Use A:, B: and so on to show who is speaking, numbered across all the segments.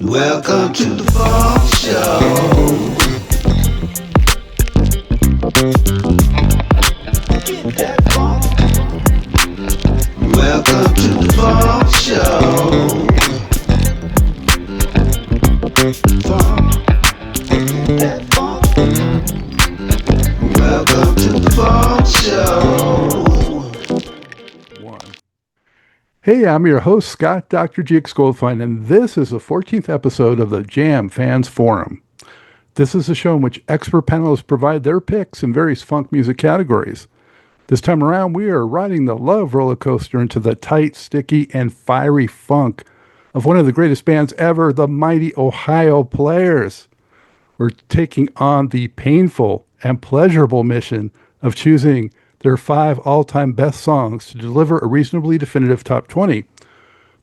A: Welcome to the Funk Show. Get that funk. Welcome to the Funk Show. Funk. Get that funk. Welcome to the Funk Show.
B: Hey, I'm your host, Scott Dr. GX Goldfine, and this is the 14th episode of the Jam Fans Forum. This is a show in which expert panelists provide their picks in various funk music categories. This time around, we are riding the love roller coaster into the tight, sticky, and fiery funk of one of the greatest bands ever, the mighty Ohio Players. We're taking on the painful and pleasurable mission of choosing their 5 all-time best songs to deliver a reasonably definitive top 20.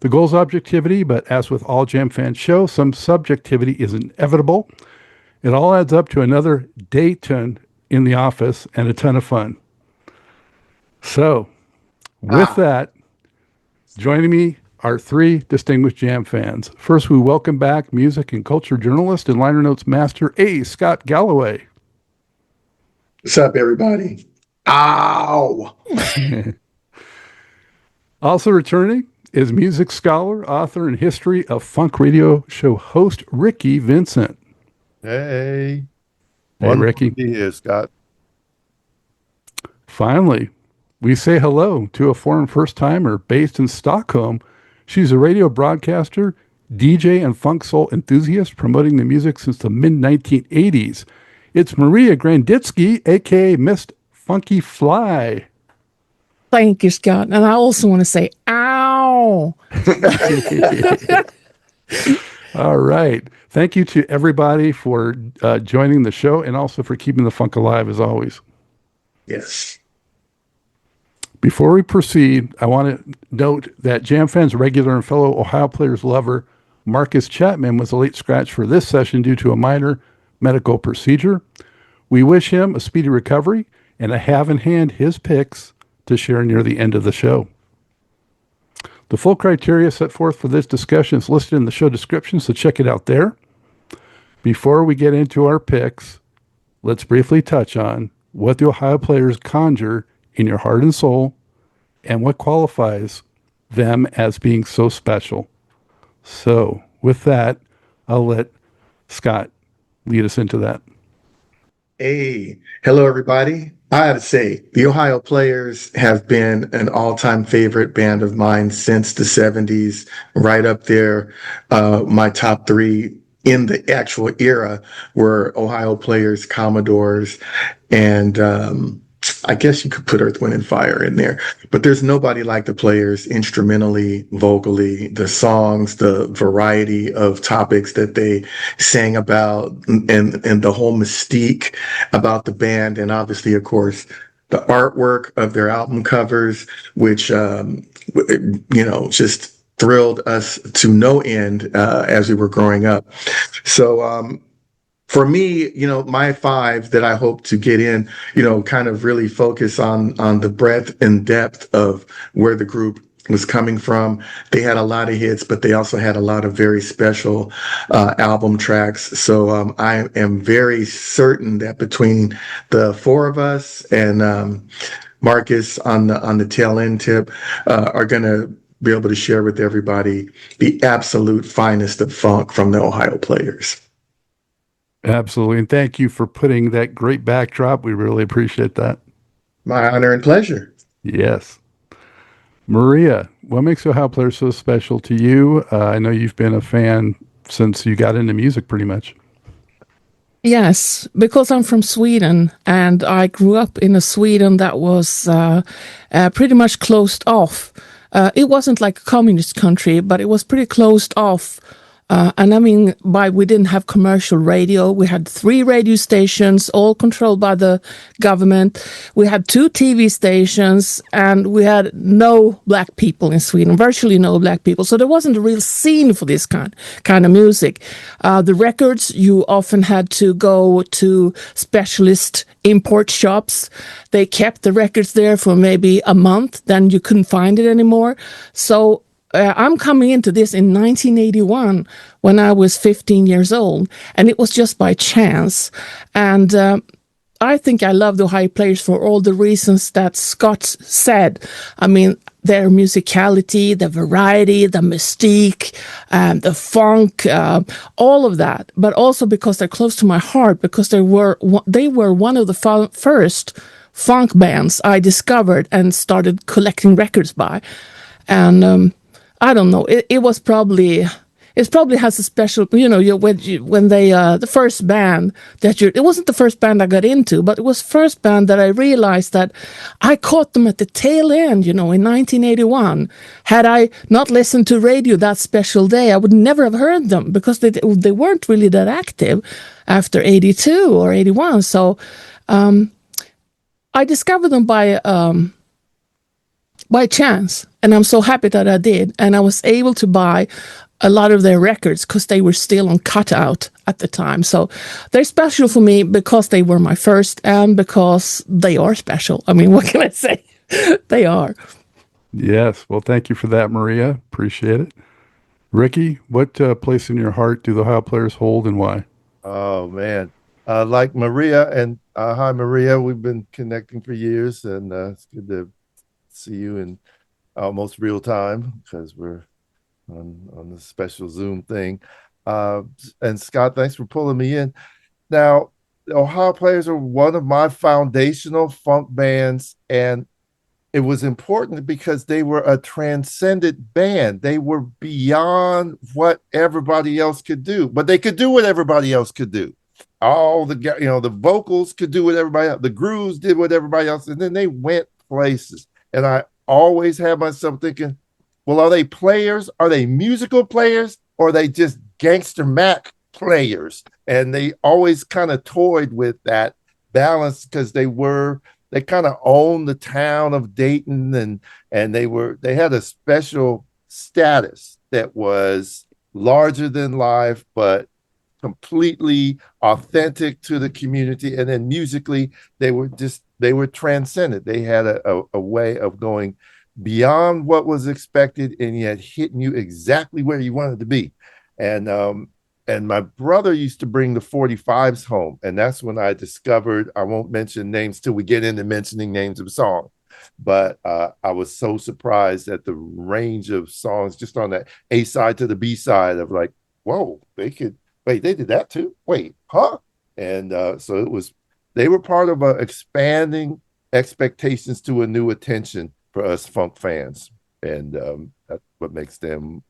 B: The goal is objectivity, but as with all Jam Fans show, some subjectivity is inevitable. It all adds up to another Dayton in the office and a ton of fun. So, with that, joining me are 3 distinguished Jam fans. First, we welcome back music and culture journalist and liner notes master A. Scott Galloway.
C: What's up, everybody? Ow!
B: Also returning is music scholar, author, and history of funk radio show host Rickey Vincent.
D: Hey.
B: Hey, Rickey.
D: He is, Scott.
B: Finally, we say hello to a foreign first-timer based in Stockholm. She's a radio broadcaster, DJ, and funk soul enthusiast promoting the music since the mid-1980s. It's Maria Granditsky, a.k.a. Miss Funkyflyy.
E: Thank you, Scott. And I also want to say, ow.
B: All right. Thank you to everybody for joining the show and also for keeping the funk alive as always.
C: Yes.
B: Before we proceed, I want to note that Jam Fans regular and fellow Ohio Players lover Marcus Chapman was a late scratch for this session due to a minor medical procedure. We wish him a speedy recovery, and I have in hand his picks to share near the end of the show. The full criteria set forth for this discussion is listed in the show description, so check it out there. Before we get into our picks, let's briefly touch on what the Ohio Players conjure in your heart and soul and what qualifies them as being so special. So, with that, I'll let Scott lead us into that.
C: Hey, hello, everybody. I have to say, the Ohio Players have been an all-time favorite band of mine since the 70s, right up there. My top 3 in the actual era were Ohio Players, Commodores, and I guess you could put Earth, Wind, and Fire in there. But there's nobody like the Players instrumentally, vocally, the songs, the variety of topics that they sang about, and the whole mystique about the band. And obviously, of course, the artwork of their album covers, which, just thrilled us to no end as we were growing up. So, for me, my 5 that I hope to get in, kind of really focus on the breadth and depth of where the group was coming from. They had a lot of hits, but they also had a lot of very special album tracks. So I am very certain that between the 4 of us and Marcus on the tail end tip are going to be able to share with everybody the absolute finest of funk from the Ohio Players.
B: Absolutely. And thank you for putting that great backdrop. We really appreciate that.
C: My honor and pleasure.
B: Yes. Maria, what makes Ohio Players so special to you? I know you've been a fan since you got into music pretty much.
E: Yes, because I'm from Sweden and I grew up in a Sweden that was pretty much closed off. It wasn't like a communist country, but it was pretty closed off. And I mean, we didn't have commercial radio. We had 3 radio stations, all controlled by the government. We had 2 TV stations, and we had no black people in Sweden, virtually no black people. So there wasn't a real scene for this kind of music. The records, you often had to go to specialist import shops. They kept the records there for maybe a month, then you couldn't find it anymore. So I'm coming into this in 1981 when I was 15 years old, and it was just by chance. And I think I love the Ohio Players for all the reasons that Scott said. I mean, their musicality, the variety, the mystique, the funk, all of that. But also because they're close to my heart, because they were one of the first funk bands I discovered and started collecting records by. And I don't know. It was probably. It probably has a special, when they the first band it wasn't the first band I got into, but it was the first band that I realized that I caught them at the tail end, in 1981. Had I not listened to radio that special day, I would never have heard them because they weren't really that active after 82 or 81. So I discovered them by chance, and I'm so happy that I did. And I was able to buy a lot of their records because they were still on cutout at the time. So they're special for me because they were my first and because they are special. I mean, what can I say? They are.
B: Yes. Well, thank you for that, Maria. Appreciate it. Ricky, what place in your heart do the Ohio Players hold, and why?
D: Oh man, like Maria and hi Maria, we've been connecting for years, and it's good to see you in almost real time because we're on the special Zoom thing. And Scott, thanks for pulling me in. Now, the Ohio Players are one of my foundational funk bands, and it was important because they were a transcendent band. They were beyond what everybody else could do, but they could do what everybody else could do. All the vocals could do what everybody else, the grooves did what everybody else, and then they went places. And I always had myself thinking, well, are they players? Are they musical players? Or are they just gangster Mac players? And they always kind of toyed with that balance because they kind of owned the town of Dayton, and they had a special status that was larger than life, but completely authentic to the community. And then musically, they were transcendent. They had a way of going beyond what was expected and yet hitting you exactly where you wanted to be. And my brother used to bring the 45s home, and that's when I discovered, I won't mention names till we get into mentioning names of songs, but I was so surprised at the range of songs just on that A side to the B side of like, whoa, they did that too? Wait, huh? And so they were part of expanding expectations to a new attention for us funk fans, and that's what makes them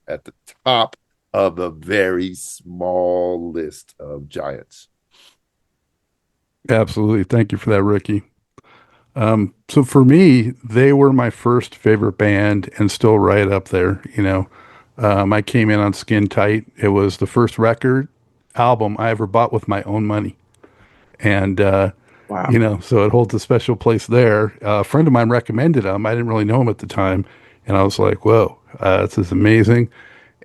D: at the top of a very small list of giants.
B: Absolutely. Thank you for that, Ricky. So for me, they were my first favorite band and still right up there. I came in on Skin Tight. It was the first album I ever bought with my own money. And
C: Wow.
B: so it holds a special place there. A friend of mine recommended him. I didn't really know him at the time. And I was like, whoa, this is amazing.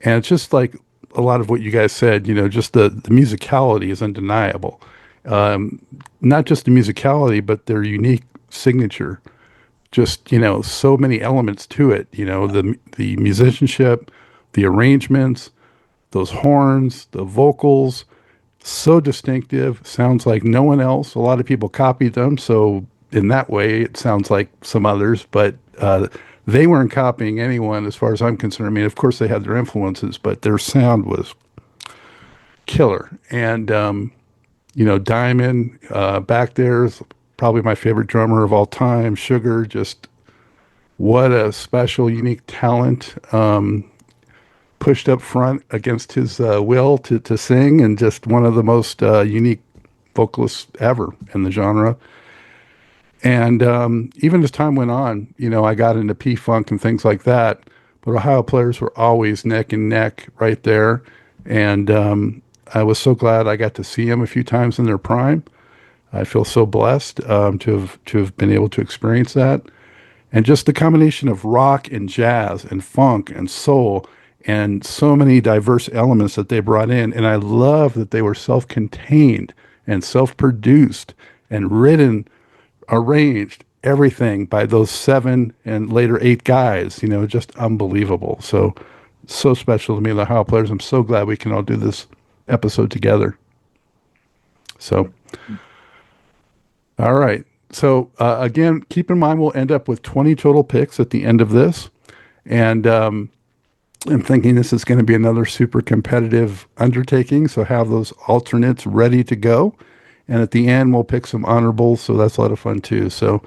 B: And it's just like a lot of what you guys said, just the musicality is undeniable. Not just the musicality, but their unique signature. Just, so many elements to it, the musicianship, the arrangements, those horns, the vocals, so distinctive, sounds like no one else. A lot of people copied them, so in that way, it sounds like some others, but they weren't copying anyone as far as I'm concerned. I mean, of course, they had their influences, but their sound was killer. And, Diamond back there is probably my favorite drummer of all time. Sugar, just what a special, unique talent. Pushed up front against his will to sing, and just one of the most unique vocalists ever in the genre. And even as time went on, I got into P-Funk and things like that, but Ohio Players were always neck and neck right there. And I was so glad I got to see them a few times in their prime. I feel so blessed to have been able to experience that. And just the combination of rock and jazz and funk and soul and so many diverse elements that they brought in. And I love that they were self-contained and self-produced and written, arranged, everything by those 7 and later 8 guys, just unbelievable. So special to me, the Ohio Players. I'm so glad we can all do this episode together. So, all right. So, again, keep in mind we'll end up with 20 total picks at the end of this. And I'm thinking this is going to be another super competitive undertaking. So have those alternates ready to go. And at the end, we'll pick some honorables. So that's a lot of fun, too. So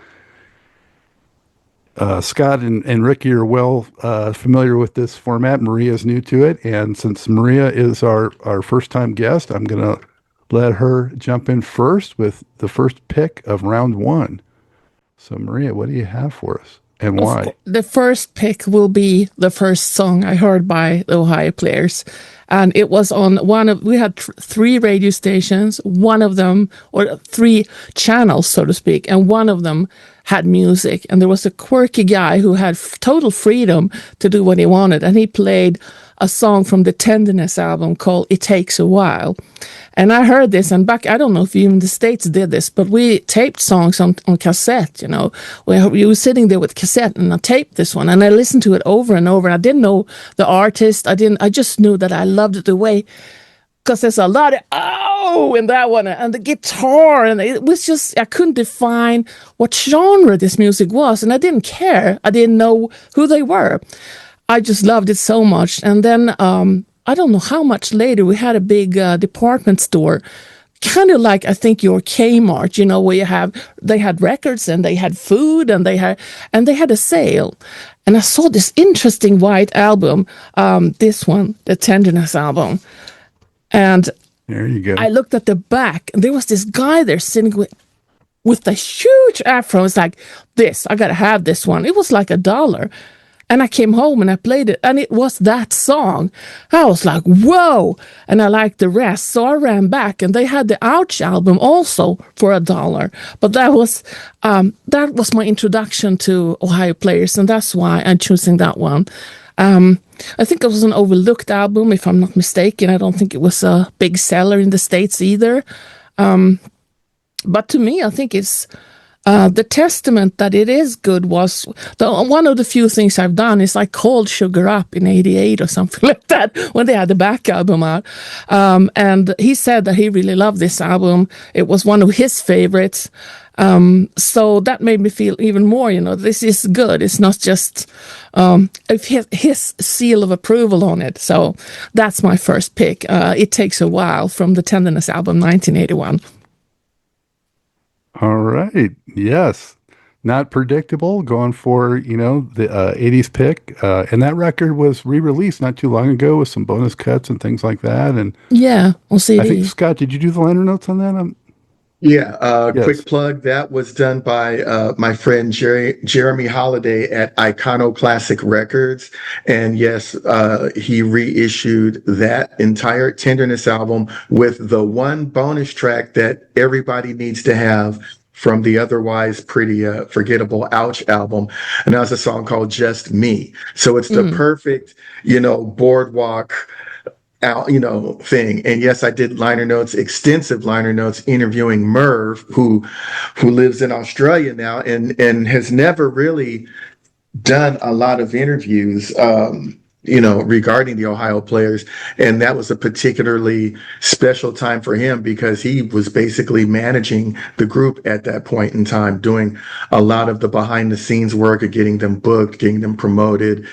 B: Scott and Ricky are well familiar with this format. Maria's new to it. And since Maria is our first-time guest, I'm going to let her jump in first with the first pick of round 1. So, Maria, what do you have for us and why?
E: The first pick will be the first song I heard by the Ohio Players. And it was on we had 3 radio stations, one of them, or 3 channels, so to speak, and one of them had music. And there was a quirky guy who had total freedom to do what he wanted. And he played a song from the Tenderness album called It Takes a While. And I heard this, and back, I don't know if even the States did this, but we taped songs on cassette, We were sitting there with cassette, and I taped this one, and I listened to it over and over. And I didn't know the artist. I just knew that I loved it the way, because there's a lot of in that one, and the guitar, and it was just, I couldn't define what genre this music was, and I didn't care. I didn't know who they were. I just loved it so much. And then I don't know how much later, we had a big department store, kind of like, I think, your Kmart, where they had records and they had food and they had a sale. And I saw this interesting white album, this one, the Tenderness album. And
B: there you go.
E: I looked at the back, and there was this guy there sitting with a huge afro. It's like, I got to have this one. It was like $1. And I came home and I played it, and it was that song. I was like, whoa! And I liked the rest. So I ran back, and they had the Ouch album also for $1. But that was my introduction to Ohio Players, and that's why I'm choosing that one. I think it was an overlooked album, if I'm not mistaken. I don't think it was a big seller in the States either. But to me, I think it's the testament that it is good was one of the few things I've done is I called Sugar Up in '88 or something like that when they had the back album out. And he said that he really loved this album. It was one of his favorites. So that made me feel even more, this is good. It's not just his seal of approval on it. So that's my first pick. It Takes a While from the Tenderness album, 1981.
B: All right. Yes. Not predictable. Going for, the 80s pick. And that record was re-released not too long ago with some bonus cuts and things like that. And
E: yeah, on CD.
B: I think, Scott, did you do the liner notes on that?
C: Yeah,
B: Yes.
C: quick plug. That was done by my friend Jeremy Holiday at Iconoclastic Records. And yes, he reissued that entire Tenderness album with the one bonus track that everybody needs to have from the otherwise pretty forgettable Ouch album. And that was a song called Just Me. So it's the perfect, boardwalk out, thing. And yes, I did liner notes, extensive liner notes, interviewing Merv, who lives in Australia now and has never really done a lot of interviews, regarding the Ohio Players. And that was a particularly special time for him because he was basically managing the group at that point in time, doing a lot of the behind the scenes work of getting them booked, getting them promoted,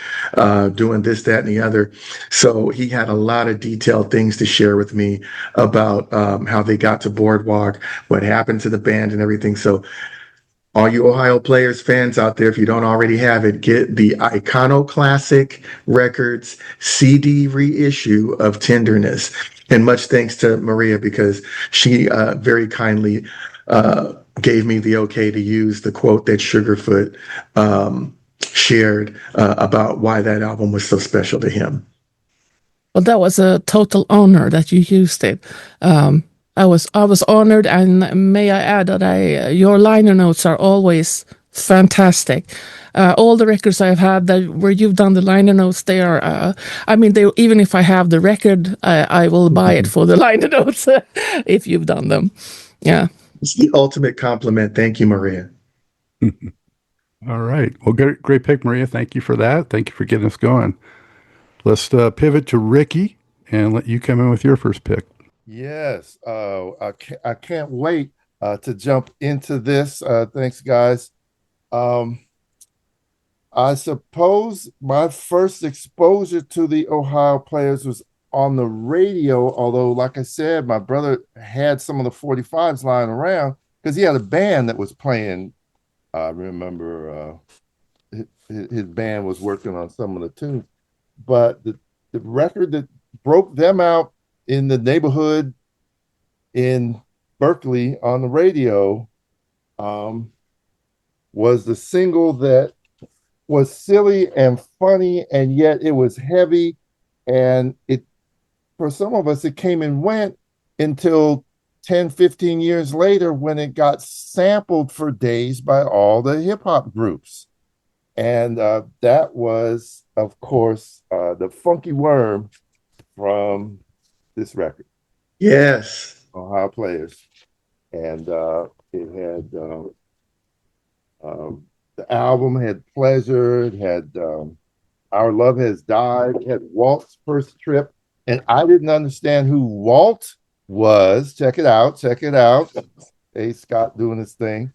C: doing this, that, and the other. So he had a lot of detailed things to share with me about how they got to Boardwalk, what happened to the band and everything. So all you Ohio Players fans out there, if you don't already have it, get the Iconoclastic Records CD reissue of Tenderness. And much thanks to Maria because she very kindly gave me the okay to use the quote that Sugarfoot shared about why that album was so special to him.
E: Well, that was a total honor that you used it. I was honored, and may I add that your liner notes are always fantastic. All the records I've had where you've done the liner notes, they are. Even if I have the record, I will buy it for the liner notes if you've done them. Yeah,
C: It's the ultimate compliment. Thank you, Maria.
B: All right. Well, great pick, Maria. Thank you for that. Thank you for getting us going. Let's pivot to Ricky and let you come in with your first pick.
D: Yes, I can't wait to jump into this. Thanks, guys. Um, I suppose my first exposure to the Ohio Players was on the radio, although, like I said, my brother had some of the 45s lying around because he had a band that was playing. I remember his band was working on some of the tunes, but the record that broke them out in the neighborhood in Berkeley on the radio um, was the single that was silly and funny, and yet it was heavy. And it, for some of us, it came and went until 10, 15 years later when it got sampled for days by all the hip hop groups. And that was, of course, the Funky Worm from this record,
C: Yes.
D: Ohio Players. And it had the album had Pleasure, it had Our Love Has Died, it had Walt's First Trip. And I didn't understand who Walt was. Check it out. Check it out. Hey, Scott doing his thing.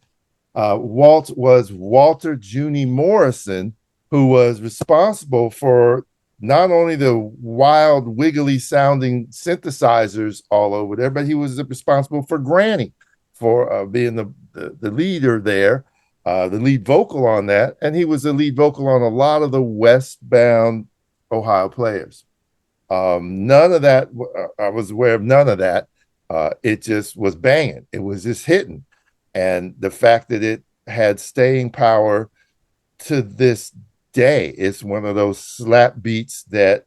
D: Walt was Walter Juni Morrison, who was responsible for not only the wild, wiggly sounding synthesizers all over there, but he was responsible for Granny, for being the leader there, the lead vocal on that. And he was the lead vocal on a lot of the westbound Ohio Players. None of that, I was aware of none of that. It just was banging. It was just hitting. And the fact that it had staying power to this day, it's one of those slap beats that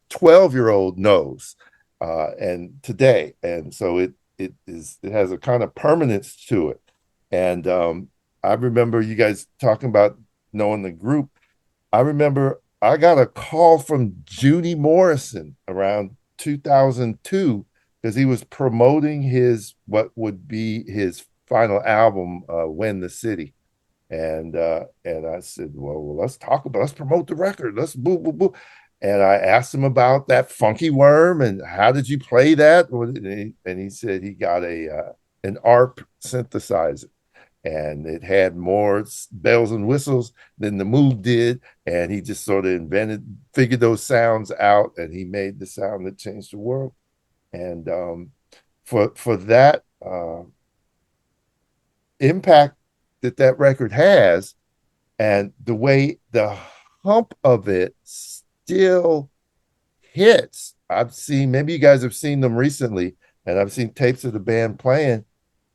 D: 12-year-old knows and today. And so it has a kind of permanence to it. And I remember you guys talking about knowing the group. I remember I got a call from Judy Morrison around 2002 because he was promoting his what would be his final album, Win the City. And I said, well, let's promote the record. Let's boo, boo, boo. And I asked him about that Funky Worm and how did you play that? And he said he got an ARP synthesizer. And it had more bells and whistles than the Moog did. And he just sort of figured those sounds out, and he made the sound that changed the world. And for that impact that record has, and the way the hump of it still hits. I've seen, maybe you guys have seen them recently, and I've seen tapes of the band playing.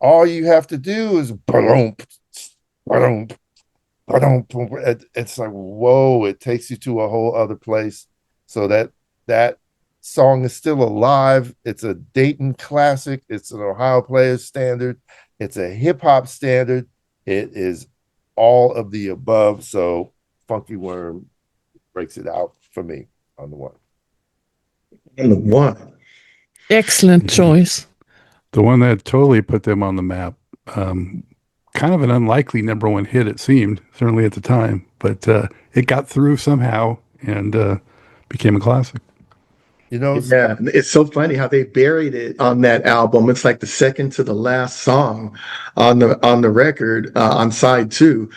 D: All you have to do is ba-dum, ba-dum, ba-dum. It's like, whoa, it takes you to a whole other place. So that song is still alive. It's a Dayton classic. It's an Ohio Players standard. It's a hip hop standard. It is all of the above. So Funky Worm breaks it out for me on the one.
C: And the one.
E: Excellent choice.
B: The one that totally put them on the map. Kind of an unlikely number one hit, it seemed, certainly at the time, but it got through somehow and became a classic.
D: You know,
C: Yeah, it's so funny how they buried it on that album. It's like the second to the last song on the record on side two.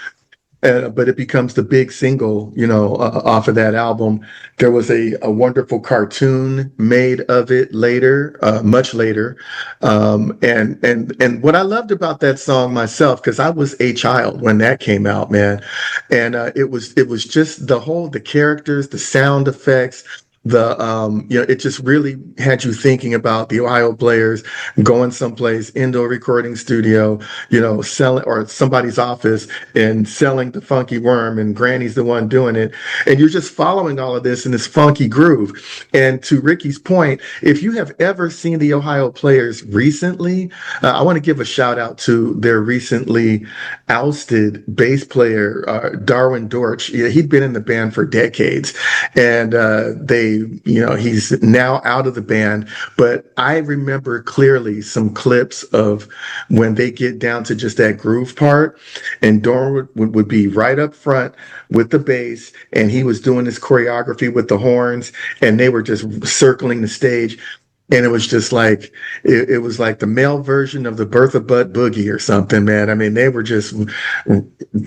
C: But it becomes the big single, off of that album. There was a wonderful cartoon made of it later, much later. And what I loved about that song myself, because I was a child when that came out, man, and it was just the characters, the sound effects. It just really had you thinking about the Ohio Players going someplace, indoor recording studio, selling, or somebody's office and selling the Funky Worm, and Granny's the one doing it. And you're just following all of this in this funky groove. And to Ricky's point, if you have ever seen the Ohio Players recently, I want to give a shout out to their recently ousted bass player, Darwin Dortch. Yeah, he'd been in the band for decades, and they he's now out of the band, but I remember clearly some clips of when they get down to just that groove part, and Doran would be right up front with the bass, and he was doing his choreography with the horns, and they were just circling the stage. And it was just like it was like the male version of the Bertha Butt Boogie or something, man. I mean, they were just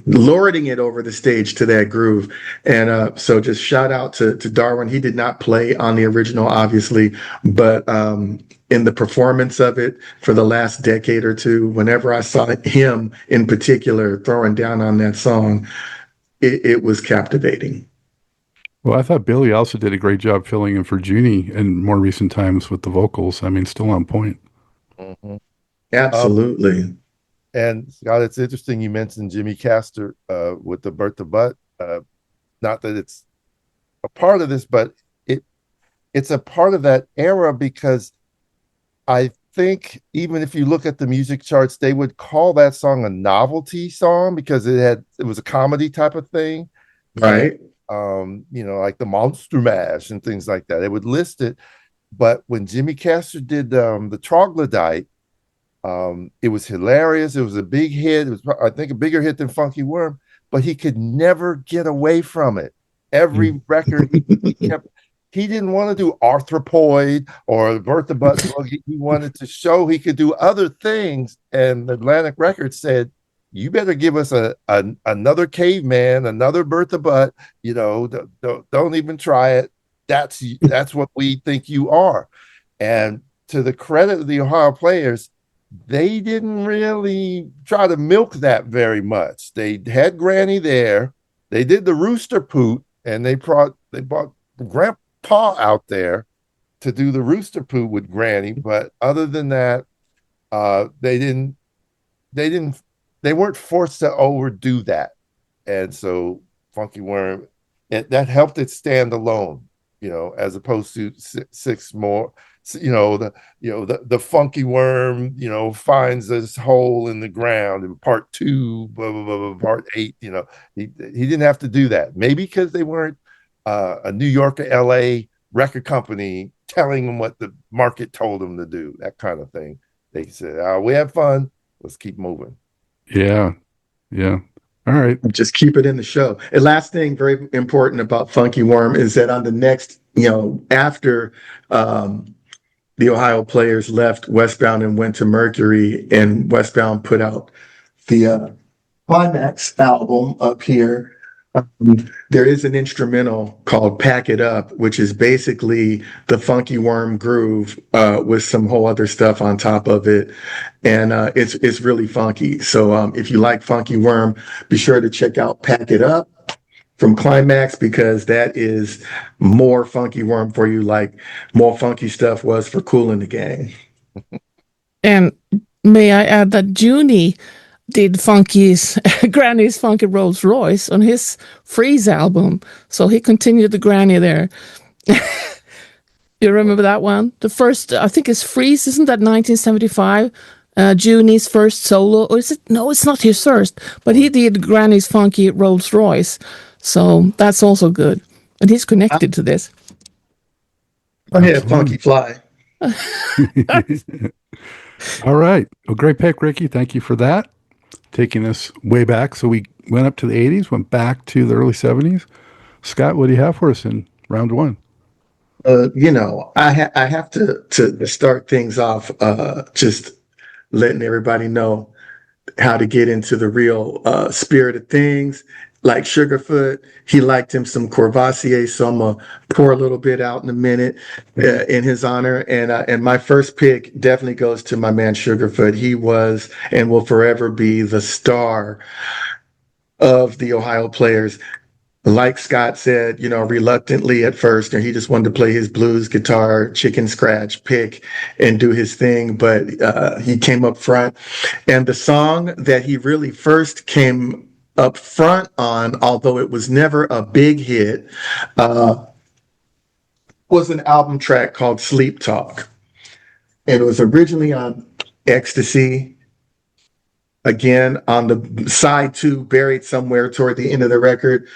C: lording it over the stage to that groove. And so just shout out to Darwin. He did not play on the original, obviously, but in the performance of it for the last decade or two, whenever I saw him in particular throwing down on that song, it was captivating.
B: Well, I thought Billy also did a great job filling in for Junie in more recent times with the vocals. I mean, still on point.
D: Mm-hmm.
C: Absolutely.
D: And Scott, it's interesting you mentioned Jimmy Castor with the Bertha Butt. Not that it's a part of this, but it's a part of that era, because I think even if you look at the music charts, they would call that song a novelty song because it was a comedy type of thing.
C: Right.
D: And, like the Monster Mash and things like that. They would list it. But when Jimmy Castor did the Troglodyte, it was hilarious. It was a big hit. It was, I think, a bigger hit than Funky Worm, but he could never get away from it. Every record he didn't want to do Arthropoid or Bertha Butt Boogie. He wanted to show he could do other things. And Atlantic Records said, you better give us another Caveman, another Bertha Butt, don't even try it. That's what we think you are. And to the credit of the Ohio Players, they didn't really try to milk that very much. They had Granny there. They did the Rooster Poot, and they brought Grandpa out there to do the Rooster Poot with Granny. But other than that, they weren't forced to overdo that. And so Funky Worm, that helped it stand alone, as opposed to six more. The Funky Worm, finds this hole in the ground in part 2, blah, blah, blah, blah, part 8. He didn't have to do that. Maybe because they weren't a New York or LA record company telling them what the market told them to do, that kind of thing. They said, we had fun, let's keep moving.
B: Yeah. All right.
C: Just keep it in the show. And last thing, very important about Funky Worm is that on the next, after the Ohio Players left Westbound and went to Mercury, and Westbound put out the Climax album up here, there is an instrumental called Pack It Up, which is basically the Funky Worm groove with some whole other stuff on top of it. And it's really funky. So if you like Funky Worm, be sure to check out Pack It Up from Climax, because that is more Funky Worm for you, like More Funky Stuff was for Kool and the Gang.
E: And may I add that Junie did Granny's Funky Rolls Royce on his Freeze album. So he continued the Granny there. You remember that one? The first, I think it's Freeze, isn't that 1975? Junie's first solo, or is it? No, it's not his first, but he did Granny's Funky Rolls Royce. So that's also good. And he's connected to this.
C: Go ahead, Funkyflyy.
B: All right. Well, great pick, Ricky. Thank you for that. Taking us way back. So we went up to the 80s, went back to the early 70s. Scott, what do you have for us in round 1?
C: I have to start things off just letting everybody know how to get into the real spirit of things. Like Sugarfoot, he liked him some Courvoisier, so I'm gonna pour a little bit out in a minute in his honor. And my first pick definitely goes to my man Sugarfoot. He was and will forever be the star of the Ohio Players. Like Scott said, reluctantly at first, he just wanted to play his blues guitar, chicken scratch, pick, and do his thing. But he came up front. And the song that he really first came up front on, although it was never a big hit, was an album track called Sleep Talk. And it was originally on Ecstasy. Again, on the side 2, buried somewhere toward the end of the record.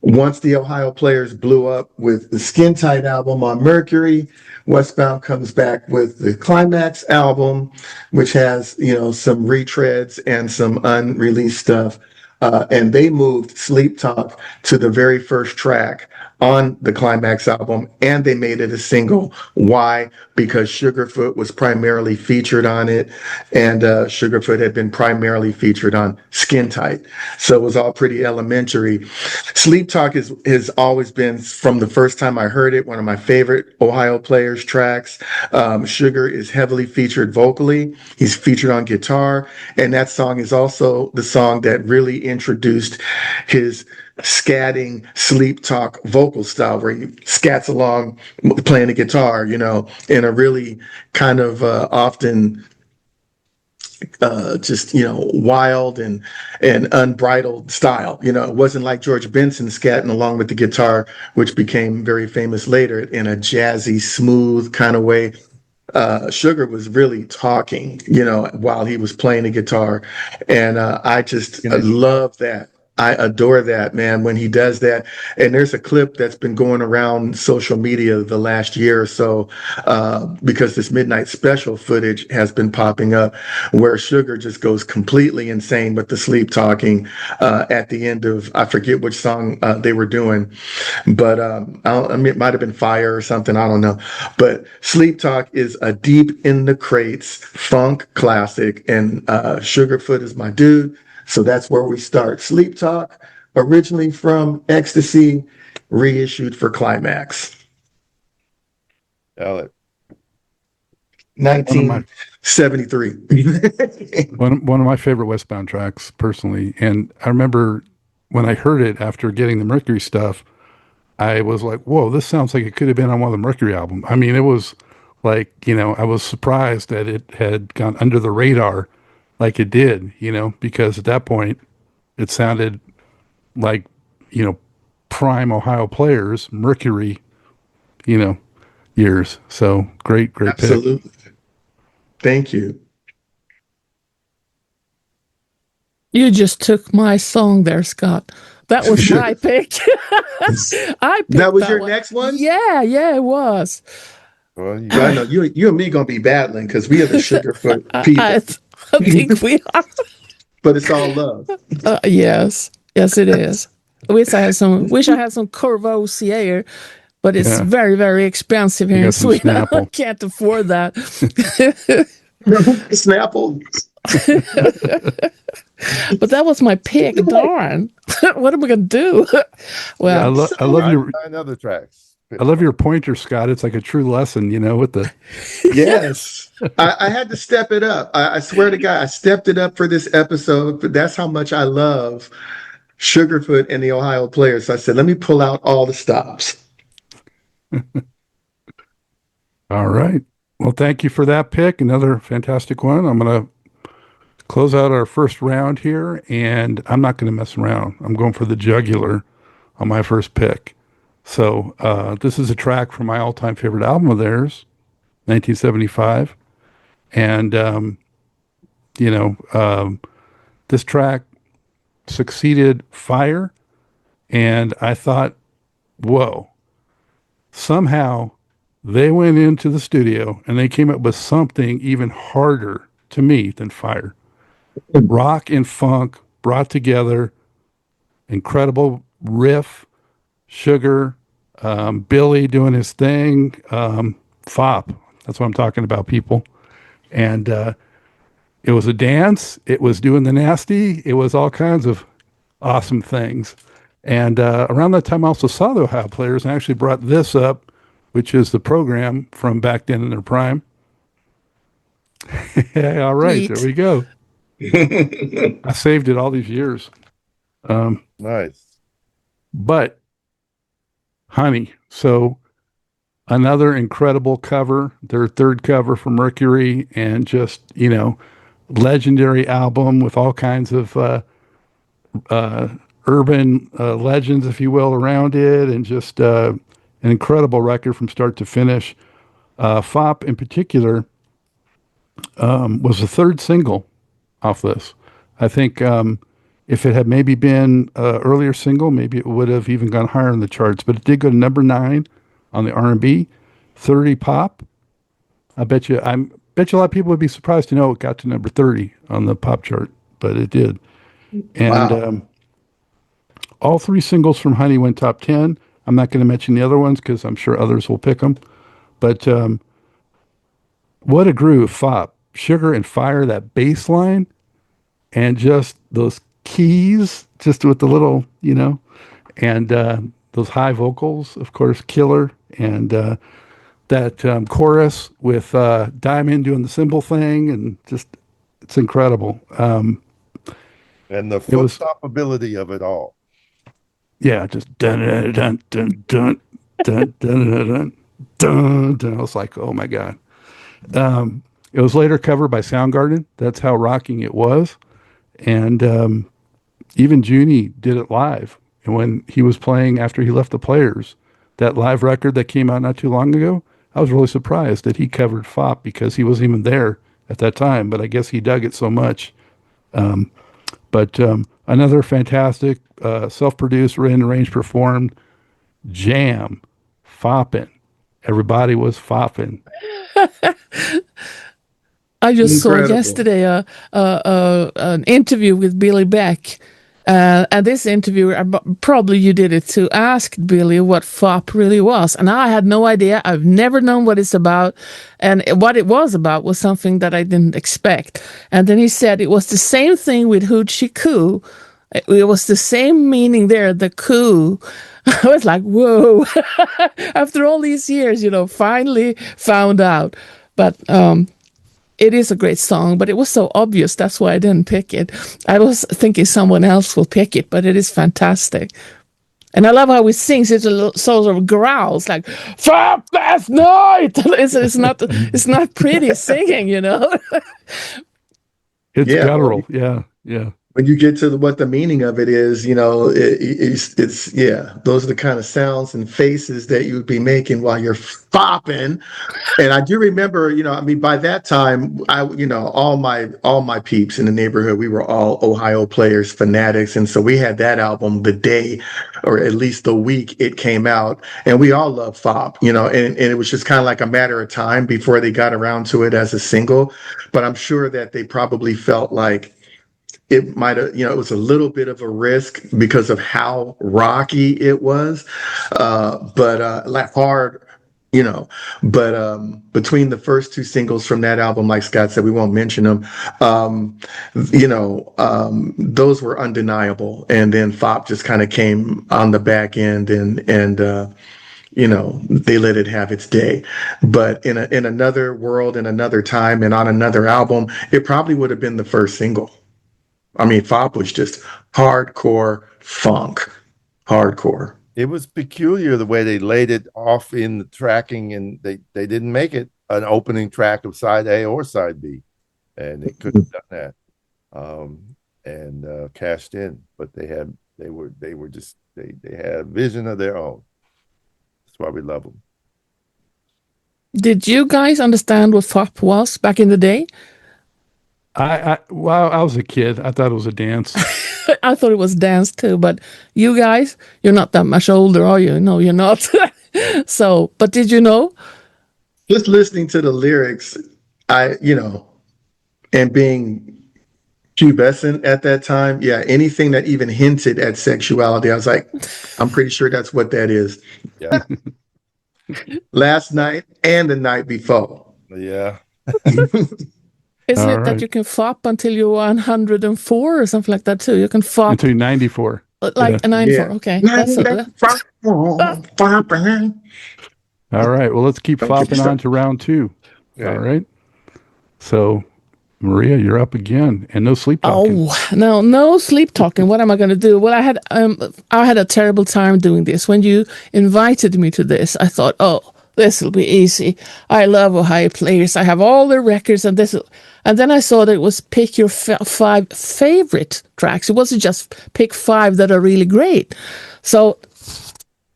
C: Once the Ohio Players blew up with the Skin Tight album on Mercury, Westbound comes back with the Climax album, which has, some retreads and some unreleased stuff. And they moved Sleep Talk to the very first track on the Climax album, and they made it a single. Why? Because Sugarfoot was primarily featured on it, and Sugarfoot had been primarily featured on Skin Tight. So it was all pretty elementary. Sleep Talk has always been, from the first time I heard it, one of my favorite Ohio Players tracks. Sugar is heavily featured vocally. He's featured on guitar, and that song is also the song that really introduced his scatting Sleep Talk vocal style, where he scats along playing the guitar, in a really kind of often just wild and unbridled style. It wasn't like George Benson scatting along with the guitar, which became very famous later in a jazzy, smooth kind of way. Sugar was really talking, while he was playing the guitar, and I just love that. I adore that, man, when he does that. And there's a clip that's been going around social media the last year or so, because this midnight special footage has been popping up where Sugar just goes completely insane with the sleep talking at the end of, I forget which song they were doing, but it might have been Fire or something. I don't know. But Sleep Talk is a deep in the crates funk classic, and Sugarfoot is my dude. So that's where we start. Sleep Talk, originally from Ecstasy, reissued for Climax.
D: Alex.
C: 1973.
B: One of my favorite Westbound tracks, personally. And I remember when I heard it after getting the Mercury stuff, I was like, whoa, this sounds like it could have been on one of the Mercury albums. I mean, it was like, I was surprised that it had gone under the radar like it did, because at that point it sounded like, prime Ohio Players, Mercury, years. So great pick.
C: Absolutely. Thank you.
E: You just took my song there, Scott. That was my pick. I picked
C: that was your
E: one.
C: next one?
E: Yeah, it was.
D: Well,
C: I know you and me gonna be battling because we are the Sugarfoot people.
E: I think we are.
C: But it's all love.
E: Yes, it is. Wish I had some Courvoisier, but it's very, very expensive here in Sweden. I can't afford that.
C: Snapple.
E: But that was my pick. Darn. What am I going to do? Well,
B: I love your
D: 9 other tracks.
B: I love your pointer, Scott. It's like a true lesson, with the.
C: Yes. I had to step it up. I swear to God, I stepped it up for this episode. But that's how much I love Sugarfoot and the Ohio Players. So I said, let me pull out all the stops.
B: All right. Well, thank you for that pick. Another fantastic one. I'm going to close out our first round here, and I'm not going to mess around. I'm going for the jugular on my first pick. So this is a track from my all-time favorite album of theirs, 1975. And, this track succeeded Fire, and I thought, whoa, somehow they went into the studio and they came up with something even harder to me than Fire. Rock and funk brought together, incredible riff, Sugar, Billy doing his thing, Fop. That's what I'm talking about, people. And it was a dance. It was doing the nasty. It was all kinds of awesome things. And around that time, I also saw the Ohio Players and actually brought this up, which is the program from back then in their prime. All right,
E: Sweet.
B: There we go. I saved it all these years.
D: Nice.
B: But, honey, so another incredible cover, their third cover for Mercury, and just, legendary album with all kinds of urban legends, if you will, around it, and just an incredible record from start to finish. Fop, in particular, was the third single off this. I think If it had maybe been an earlier single, maybe it would have even gone higher in the charts. But it did go to number 9 on the R&B, 30 pop. I bet you a lot of people would be surprised to know it got to number 30 on the pop chart, but it did. And
C: Wow.
B: all 3 singles from Honey went top 10. I'm not going to mention the other ones because I'm sure others will pick them. But what a groove, Fop. Sugar and Fire, that bass line, and just those keys, just with the little, and those high vocals, of course, killer. And that chorus with Diamond doing the cymbal thing, and just, it's incredible.
D: And the
B: It
D: foot
B: was,
D: stoppability of it all.
B: yeah, just dun dun dun dun dun dun dun dun dun dun. I was like, oh my God. It was later covered by Soundgarden. That's how rocking it was. And even Junie did it live. And when he was playing after he left the Players, that live record that came out not too long ago, I was really surprised that he covered Fop because he wasn't even there at that time. But I guess he dug it so much. But another fantastic self-produced, written, arranged, performed jam, fopping. Everybody was fopping.
E: I just saw
C: Incredible.
E: yesterday an interview with Billy Beck. And this interview, probably you did it too, asked Billy what FOP really was. And I had no idea. I've never known what it's about. And what it was about was something that I didn't expect. And then he said it was the same thing with Hoochie Coo. It was the same meaning there, the coo. I was like, whoa. After all these years, finally found out. But it is a great song, but it was so obvious. That's why I didn't pick it. I was thinking someone else will pick it, but it is fantastic. And I love how he sings. It's a little sort of growls like "Fuck last night." It's not pretty singing,
B: It's
C: Yeah.
B: guttural. Yeah. Yeah.
C: When you get to what the meaning of it is, it's those are the kind of sounds and faces that you would be making while you're fopping. And I do remember, by that time, all my peeps in the neighborhood, we were all Ohio Players fanatics, and so we had that album the day, or at least the week it came out, and we all loved Fop, and it was just kind of like a matter of time before they got around to it as a single. But I'm sure that they probably felt like it might have, it was a little bit of a risk because of how rocky it was, but like hard, but between the first 2 singles from that album, like Scott said, we won't mention them, those were undeniable. And then Fop just kind of came on the back end, and they let it have its day. But in another world, in another time, and on another album, it probably would have been the first single. I mean, Fop was just hardcore funk, hardcore.
D: It was peculiar the way they laid it off in the tracking, and they didn't make it an opening track of side A or side B, and they could have done that and cashed in. But they had a vision of their own. That's why we love them.
E: Did you guys understand what FOP was back in the day?
B: I was a kid. I thought it was a dance.
E: I thought it was dance too, but you guys, you're not that much older, are you? No, you're not. So, but did you know?
C: Just listening to the lyrics, and being pubescent at that time, anything that even hinted at sexuality, I was like, I'm pretty sure that's what that is.
D: Yeah.
C: Last night and the night before.
D: Yeah.
E: Isn't
B: All
E: it that
B: right.
E: you can fop until you're 104 or something like that too? You can fop
B: Until 94.
E: like a 94. Okay, that's
B: All right. Well, let's keep fopping on to round 2.
D: Okay.
B: All right. So, Maria, you're up again, and no sleep talking.
E: Oh no sleep talking. What am I going to do? Well, I had a terrible time doing this. When you invited me to this, I thought, this will be easy. I love Ohio Players. I have all their records, and then I saw that it was pick your 5 favorite tracks. It wasn't just pick 5 that are really great. So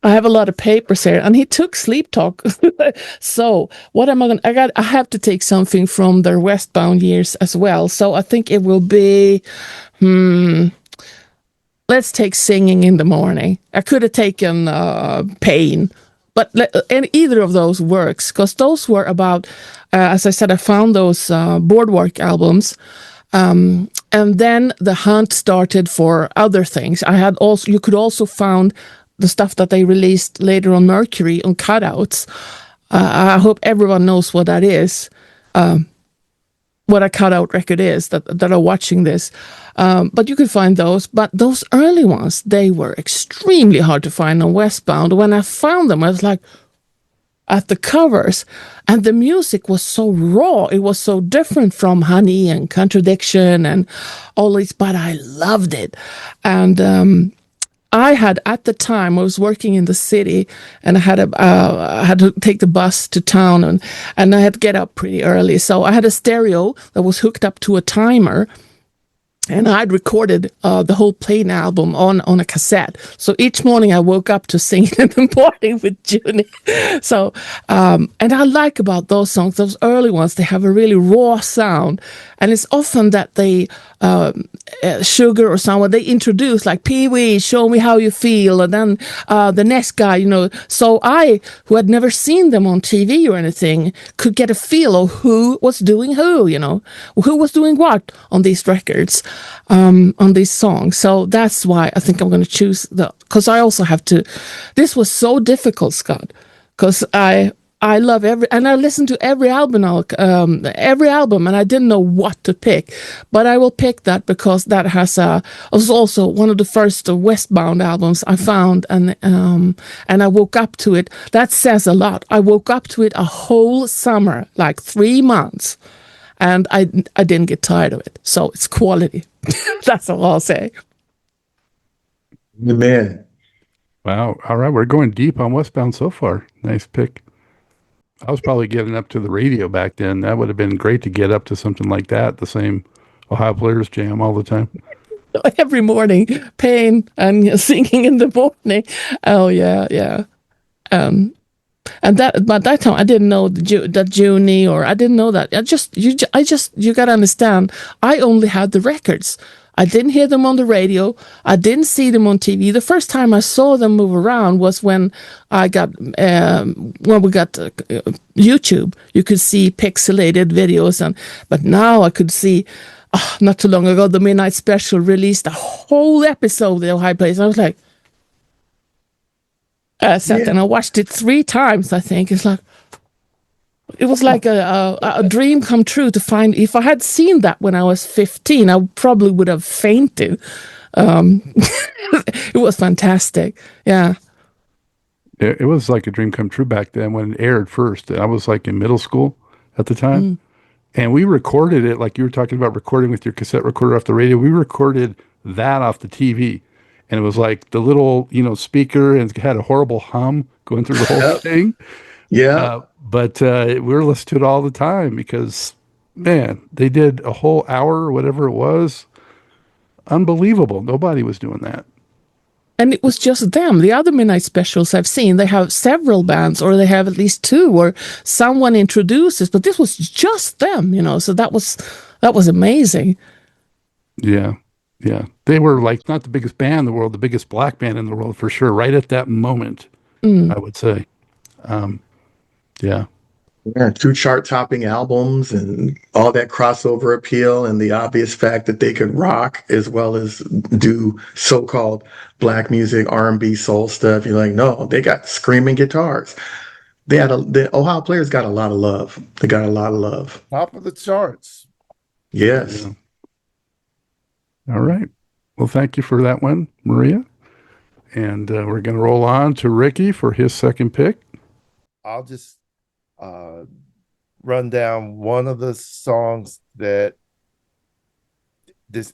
E: I have a lot of papers here, and he took Sleep Talk. So what am I going to, I have to take something from their Westbound years as well. So I think it will be, let's take Singing in the Morning. I could have taken Pain, but and either of those works, because those were about, as I said, I found those Boardwalk albums. And then the hunt started for other things. You could also found the stuff that they released later on Mercury on cutouts. I hope everyone knows what that is, what a cutout record is that are watching this. But you could find those. But those early ones, they were extremely hard to find on Westbound. When I found them, I was like, at the covers, and the music was so raw. It was so different from Honey and Contradiction and all these, but I loved it. And I had, at the time, I was working in the city, and I had to take the bus to town, and I had to get up pretty early. So I had a stereo that was hooked up to a timer, and I'd recorded the whole Plain album on a cassette. So each morning I woke up to Singing in the Morning with Junie. So, and I like about those songs, those early ones, they have a really raw sound. And it's often that they, Sugar or someone, they introduce like, Pee-wee, show me how you feel. And then the next guy, you know. So I, who had never seen them on TV or anything, could get a feel of who was doing who, you know, who was doing what on these records, on these songs. So that's why I think I'm going to choose because I also have to, this was so difficult, Scott, because I love and I listened to every album, and I didn't know what to pick, but I will pick that because that was also one of the first Westbound albums I found, and I woke up to it. That says a lot. I woke up to it a whole summer, like 3 months, and I didn't get tired of it. So it's quality. That's all I'll say.
C: Amen.
B: Wow. All right. We're going deep on Westbound so far. Nice pick. I was probably getting up to the radio back then. That would have been great to get up to something like that, the same Ohio Players jam all the time.
E: Every morning, Pain and Singing in the Morning. Oh, yeah. And that, by that time, I didn't know that Junie, or I didn't know that. You got to understand, I only had the records. I didn't hear them on the radio. I didn't see them on TV. The first time I saw them move around was when we got YouTube. You could see pixelated videos, but now I could see. Not too long ago, the Midnight Special released a whole episode of the Ohio Players. I was like, I sat there and I watched it 3 times. I think it was like a dream come true to find. If I had seen that when I was 15, I probably would have fainted. It was fantastic. Yeah.
B: It was like a dream come true back then when it aired first. I was like in middle school at the time. And we recorded it, like you were talking about recording with your cassette recorder off the radio. We recorded that off the TV. And it was like the little, speaker, and it had a horrible hum going through the whole thing.
C: Yeah.
B: But we were listening to it all the time because, man, they did a whole hour or whatever it was. Unbelievable. Nobody was doing that.
E: And it was just them. The other Midnight Specials I've seen, they have several bands, or they have at least 2, or someone introduces, but this was just them, so that was amazing.
B: Yeah. Yeah. They were like not the biggest band in the world, the biggest black band in the world for sure, right at that moment, I would say. Yeah.
C: Yeah, 2 chart-topping albums and all that crossover appeal, and the obvious fact that they could rock as well as do so-called black music, R&B, soul stuff. You're like, no, they got screaming guitars. The Ohio Players got a lot of love. They got a lot of love.
D: Top of the charts.
C: Yes.
B: Yeah. All right. Well, thank you for that one, Maria. And we're going to roll on to Rickey for his second pick.
D: I'll just run down one of the songs that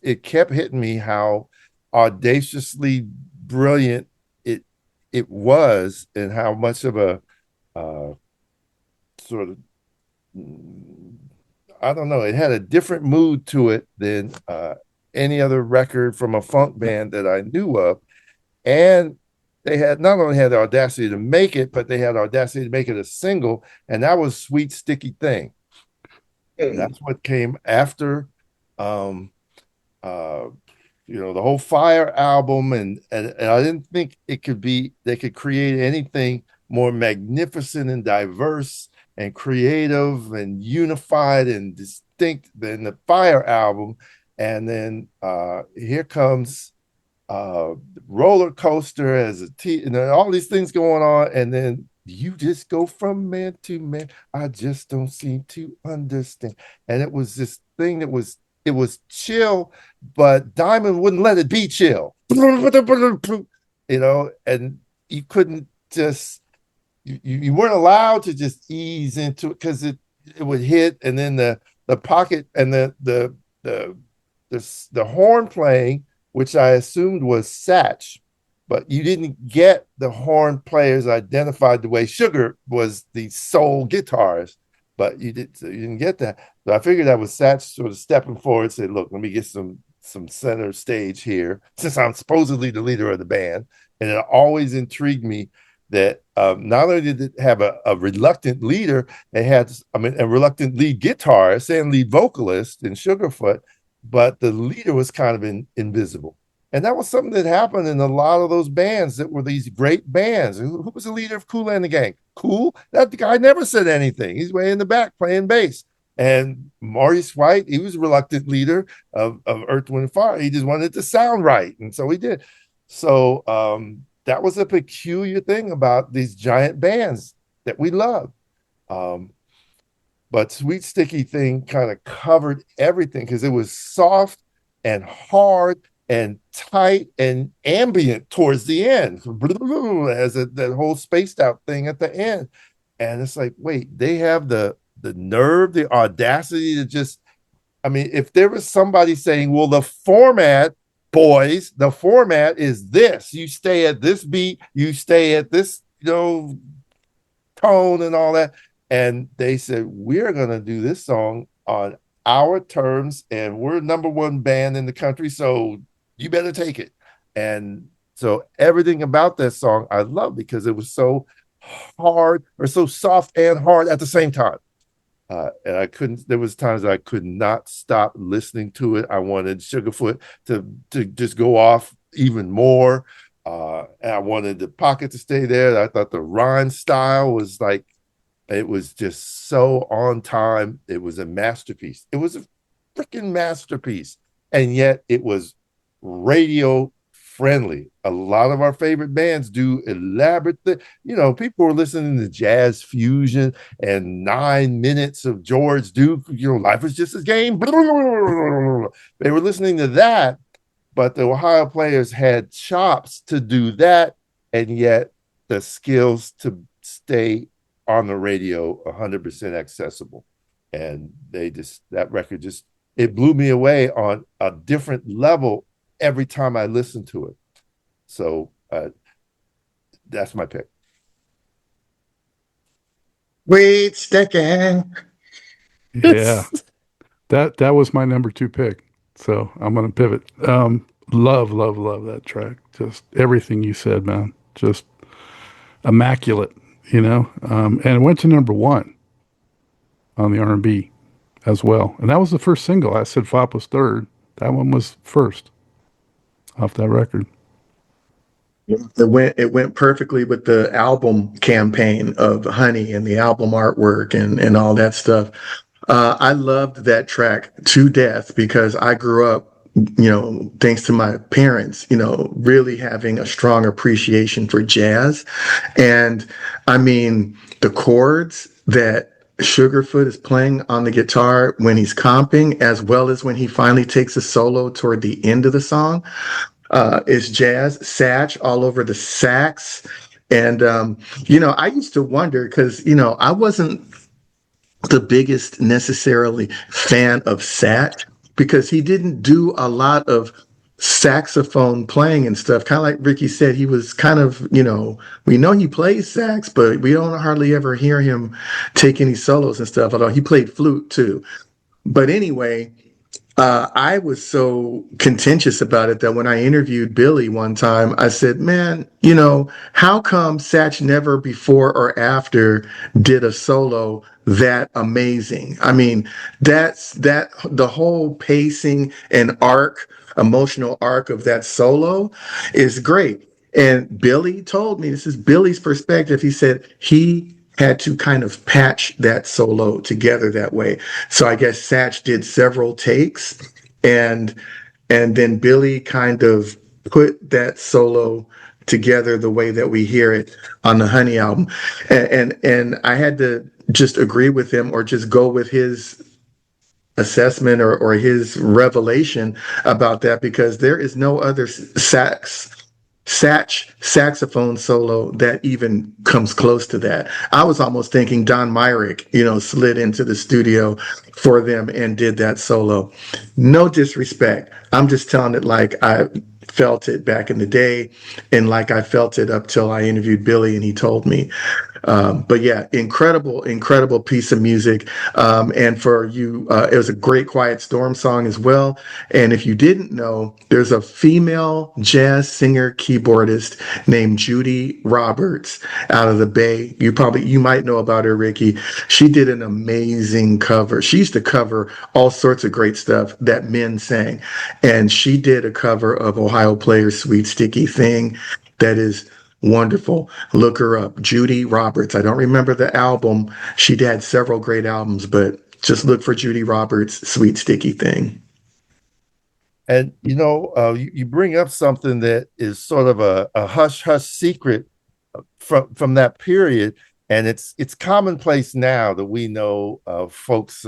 D: it kept hitting me how audaciously brilliant it was, and how much of a sort of, I don't know, it had a different mood to it than any other record from a funk band that I knew of. And they had not only had the audacity to make it, but they had the audacity to make it a single, and that was Sweet Sticky Thing. That's what came after the whole Fire album, and I didn't think they could create anything more magnificent and diverse and creative and unified and distinct than the Fire album. And then here comes roller coaster as and all these things going on, and then you just go from man to man. I just don't seem to understand. And it was this thing that was chill, but Diamond wouldn't let it be chill. And you couldn't just you weren't allowed to just ease into it, because it would hit, and then the pocket and the horn playing, which I assumed was Satch, but you didn't get the horn players identified the way Sugar was the sole guitarist, but you didn't get that. So I figured that was Satch sort of stepping forward and said, look, let me get some center stage here, since I'm supposedly the leader of the band. And it always intrigued me that not only did it have a reluctant leader, it had, a reluctant lead guitarist and lead vocalist in Sugarfoot, but the leader was kind of invisible. And that was something that happened in a lot of those bands that were these great bands. Who was the leader of Kool and the Gang? Kool? That guy never said anything. He's way in the back playing bass. And Maurice White, he was a reluctant leader of Earth, Wind, and Fire. He just wanted it to sound right. And so he did. So that was a peculiar thing about these giant bands that we love. But Sweet Sticky Thing kind of covered everything, because it was soft and hard and tight and ambient towards the end, as that whole spaced out thing at the end. And it's like, wait, they have the nerve, the audacity to just, if there was somebody saying, well, the format, boys, the format is this. You stay at this beat, you stay at this, tone and all that. And they said, we're going to do this song on our terms, and we're #1 band in the country, so you better take it. And so everything about that song I love, because it was so hard, or so soft and hard at the same time. And there was times I could not stop listening to it. I wanted Sugarfoot to just go off even more. And I wanted the pocket to stay there. I thought the rhyme style was like, it was just so on time. It was a masterpiece. It was a freaking masterpiece. And yet it was radio friendly. A lot of our favorite bands do elaborate people were listening to jazz fusion and 9 minutes of George Duke, Life is Just a Game. They were listening to that, but the Ohio Players had chops to do that, and yet the skills to stay on the radio 100% accessible. And that record it blew me away on a different level every time I listened to it. So that's my pick.
C: Wait, Sticky.
B: Yeah, that was my #2 pick. So I'm going to pivot. Love that track. Just everything you said, man. Just immaculate, and it went to #1 on the R&B as well. And that was the first single. I said Fop was third. That one was first off that record.
C: It went perfectly with the album campaign of Honey and the album artwork and all that stuff. I loved that track to death, because I grew up, thanks to my parents, really having a strong appreciation for jazz. And the chords that Sugarfoot is playing on the guitar when he's comping, as well as when he finally takes a solo toward the end of the song, is jazz. Satch all over the sax. And, I used to wonder, because, I wasn't the biggest necessarily fan of Satch, because he didn't do a lot of saxophone playing and stuff. Kind of like Ricky said, he was kind of, we know he plays sax, but we don't hardly ever hear him take any solos and stuff, although he played flute too. But anyway, I was so contentious about it that when I interviewed Billy one time, I said, man, how come Satch never before or after did a solo that amazing? I mean, that the whole pacing and emotional arc of that solo is great. And Billy told me, this is Billy's perspective. He said he had to kind of patch that solo together that way. So I guess Satch did several takes, and then Billy kind of put that solo together the way that we hear it on the Honey album. And I had to just agree with him or just go with his assessment or his revelation about that, because there is no other Satch saxophone solo that even comes close to that. I was almost thinking Don Myrick, slid into the studio for them and did that solo. No disrespect. I'm just telling it like I felt it back in the day and like I felt it up till I interviewed Billy and he told me. But yeah, incredible piece of music. And for you, it was a great Quiet Storm song as well. And if you didn't know, there's a female jazz singer keyboardist named Judy Roberts out of the Bay. You might know about her, Ricky. She did an amazing cover. She used to cover all sorts of great stuff that men sang. And she did a cover of Ohio Players' Sweet Sticky Thing that is wonderful. Look her up, Judy Roberts. I don't remember the album. She had several great albums, but just look for Judy Roberts' Sweet Sticky Thing.
D: And you bring up something that is sort of a hush hush secret from that period, and it's commonplace now that we know folks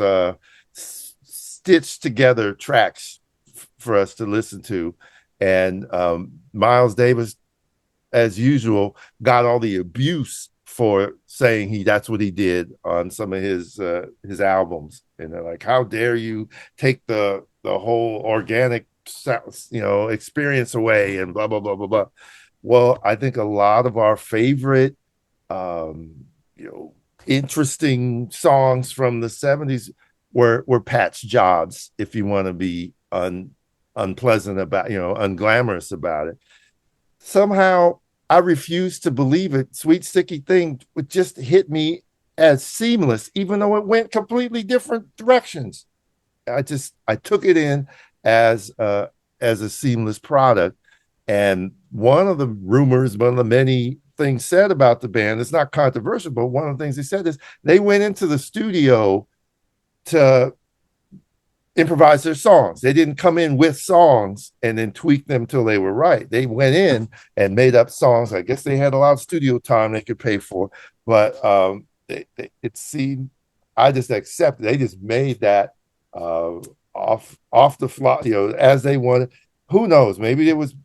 D: stitch together tracks for us to listen to, and Miles Davis, as usual, got all the abuse for saying that's what he did on some of his albums, and they're like, how dare you take the whole organic experience away and blah blah blah blah blah. Well, I think a lot of our favorite interesting songs from the 70s were patch jobs, if you want to be unpleasant about, unglamorous about it. Somehow I refuse to believe it. Sweet Sticky Thing would just hit me as seamless, even though it went completely different directions. I took it in as a seamless product. And one of the many things said about the band, it's not controversial, but one of the things they said is they went into the studio to improvise their songs. They didn't come in with songs and then tweak them till they were right. They went in and made up songs. I guess they had a lot of studio time they could pay for, but it seemed, I just accepted. They just made that off the fly, as they wanted. Who knows? Maybe it was,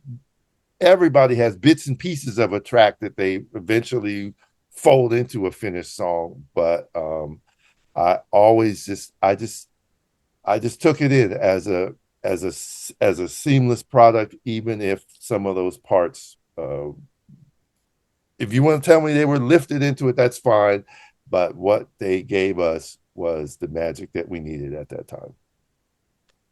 D: everybody has bits and pieces of a track that they eventually fold into a finished song. But I just took it in as a seamless product, even if some of those parts, if you want to tell me they were lifted into it, that's fine. But what they gave us was the magic that we needed at that time.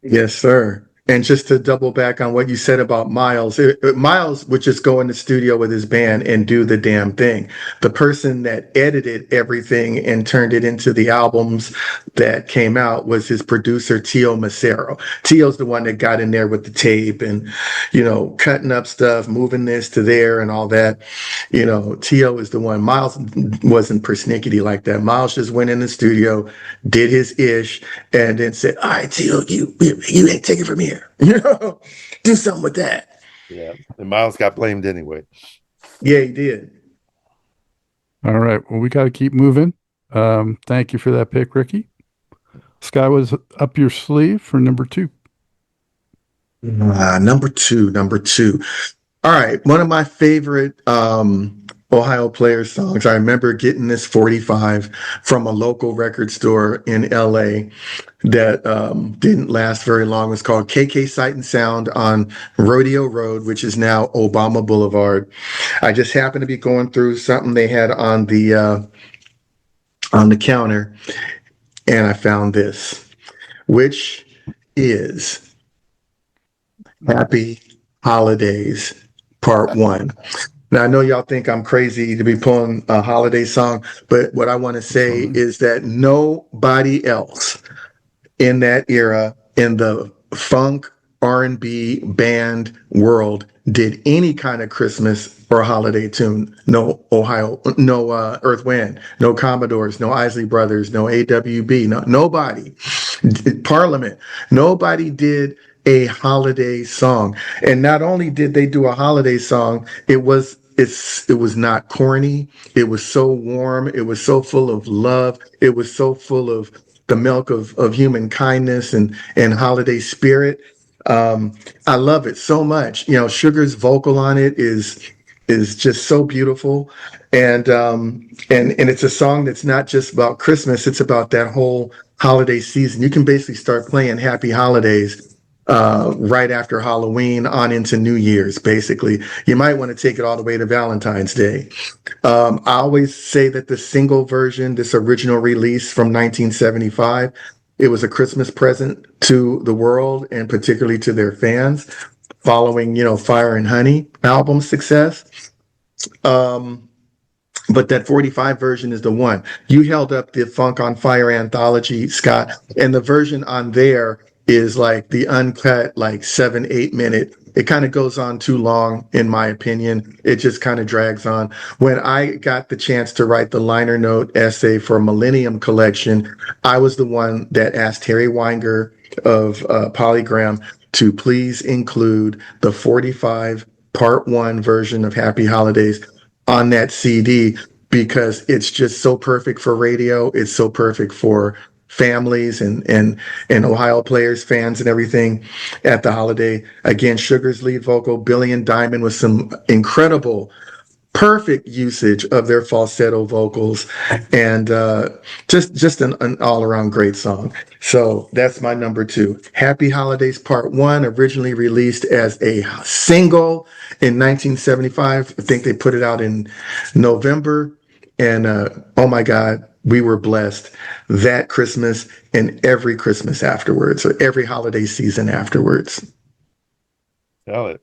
C: Yes, sir. And just to double back on what you said about Miles, Miles would just go in the studio with his band and do the damn thing. The person that edited everything and turned it into the albums that came out was his producer, Tio Macero. Tio's the one that got in there with the tape and, cutting up stuff, moving this to there and all that. Tio is the one. Miles wasn't persnickety like that. Miles just went in the studio, did his ish, and then said, all right, Tio, you ain't take it from here. Do something with that.
D: Yeah, and Miles got blamed anyway.
C: Yeah, he did.
B: All right. Well, we got to keep moving. Thank you for that pick, Ricky. Sky, was up your sleeve for number 2?
C: Number two. All right. One of my favorite Ohio Players songs. I remember getting this 45 from a local record store in LA that didn't last very long. It was called KK Sight and Sound on Rodeo Road, which is now Obama Boulevard. I just happened to be going through something they had on the counter, and I found this, which is Happy Holidays Part 1. Now, I know y'all think I'm crazy to be pulling a holiday song, but what I want to say is that nobody else in that era in the funk R&B band world did any kind of Christmas or holiday tune. No Ohio, no Earth Wind, no Commodores, no Isley Brothers, no AWB, nobody. Parliament, nobody did a holiday song. And not only did they do a holiday song, it was not corny. It was so warm. It was so full of love. It was so full of the milk of human kindness and holiday spirit. I love it so much. You know, Sugar's vocal on it is just so beautiful, and it's a song that's not just about Christmas. It's about that whole holiday season. You can basically start playing Happy Holidays right after Halloween on into New Year's. Basically, you might want to take it all the way to Valentine's Day. I always say that the single version, this original release from 1975, it was a Christmas present to the world and particularly to their fans following, Fire and Honey album success. But that 45 version is the one. You held up the Funk on Fire anthology, Scott, and the version on there is like the uncut, like 7-8 minute. It kind of goes on too long, in my opinion. It just kind of drags on. When I got the chance to write the liner note essay for Millennium Collection, I was the one that asked Harry Weinger of Polygram to please include the 45 part 1 version of Happy Holidays on that CD because it's just so perfect for radio. It's so perfect for families and Ohio players, fans, and everything at the holiday. Again, Sugar's lead vocal, Billy and Diamond, with some incredible, perfect usage of their falsetto vocals, and just an all-around great song. So that's my number 2. Happy Holidays Part 1, originally released as a single in 1975. I think they put it out in November, and oh my God, we were blessed that Christmas and every Christmas afterwards, or every holiday season afterwards.
D: Tell it.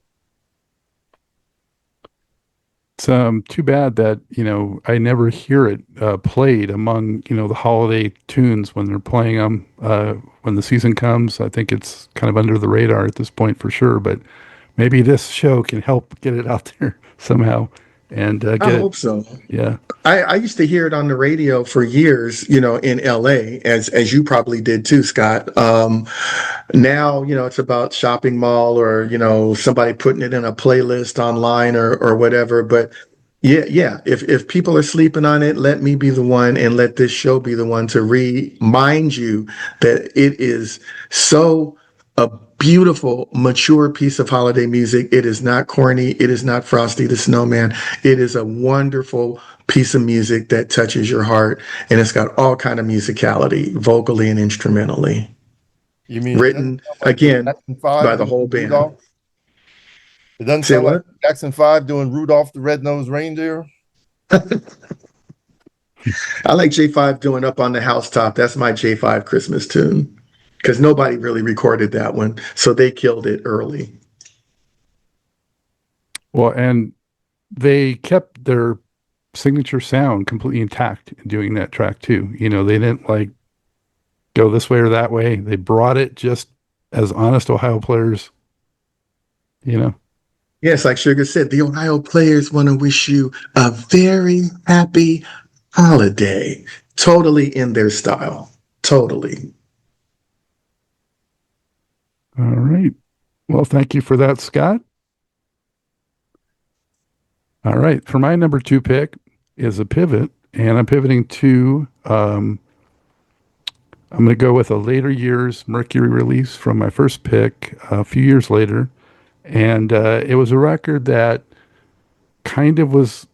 B: It's too bad that, I never hear it played among, the holiday tunes when they're playing them when the season comes. I think it's kind of under the radar at this point for sure, but maybe this show can help get it out there somehow and get
C: I hope so.
B: Yeah.
C: I used to hear it on the radio for years, in LA, as you probably did too, Scott. Now, it's about shopping mall or, somebody putting it in a playlist online or whatever. But yeah. If people are sleeping on it, let me be the one and let this show be the one to remind you that it is so a beautiful, mature piece of holiday music. It is not corny. It is not Frosty the Snowman. It is a wonderful piece of music that touches your heart, and it's got all kind of musicality, vocally and instrumentally.
D: You mean
C: Written again by the whole band.
D: Rudolph? It doesn't
C: Say
D: sound
C: what?
D: like Jackson 5 doing Rudolph the Red-Nosed Reindeer.
C: I like J5 doing Up on the Housetop. That's my J5 Christmas tune because nobody really recorded that one, so they killed it early.
B: Well, and they kept their signature sound completely intact in doing that track too. They didn't like go this way or that way. They brought it just as honest Ohio players,
C: Yes, like Sugar said, the Ohio players want to wish you a very happy holiday. Totally in their style. Totally.
B: All right. Well, thank you for that, Scott. All right. For my number 2 pick is a pivot, and I'm pivoting to, I'm going to go with a later years Mercury release from my first pick a few years later. And it was a record that kind of was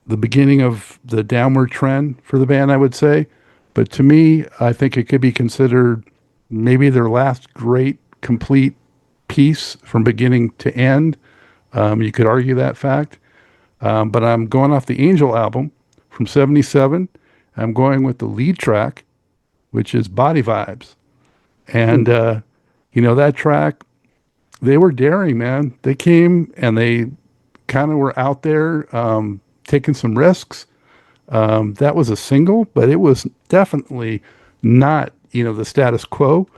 B: the beginning of the downward trend for the band, I would say. But to me, I think it could be considered maybe their last great complete piece from beginning to end. You could argue that fact. But I'm going off the Angel album from 77. I'm going with the lead track, which is Body Vibes. And That track, they were daring, man. They came and they kind of were out there taking some risks. That was a single, but it was definitely not, the status quo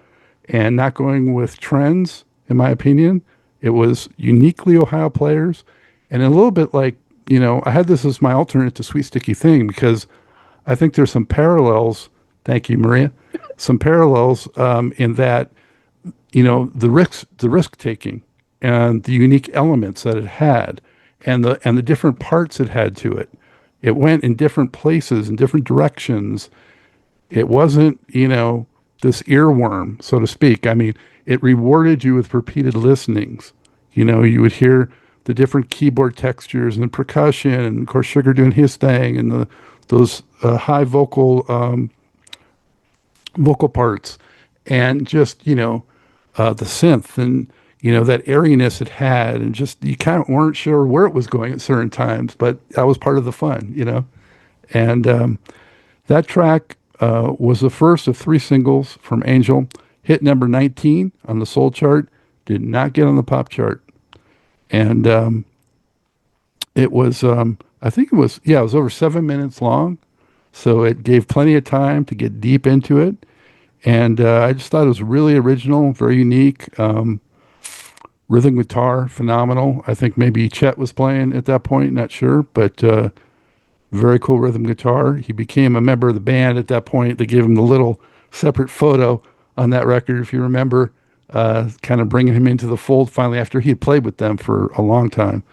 B: and not going with trends, in my opinion. It was uniquely Ohio players and a little bit like, I had this as my alternate to Sweet Sticky Thing because I think there's some parallels. Thank you, Maria. Some parallels in that, the risk taking and the unique elements that it had and the different parts it had to it. It went in different places in different directions. It wasn't, this earworm, so to speak. I mean, it rewarded you with repeated listenings. You would hear the different keyboard textures and the percussion, and of course Sugar doing his thing, and those high vocal parts, and just the synth and that airiness it had, and just you kind of weren't sure where it was going at certain times, but that was part of the fun, And that track was the first of 3 singles from Angel. Hit number 19 on the Soul chart. Did not get on the pop chart, and it was I think it was over 7 minutes long, so it gave plenty of time to get deep into it. And I just thought it was really original, very unique. Rhythm guitar, phenomenal. I think maybe Chet was playing at that point, not sure, but very cool rhythm guitar. He became a member of the band at that point. They gave him the little separate photo on that record, if you remember, kind of bringing him into the fold finally after he had played with them for a long time.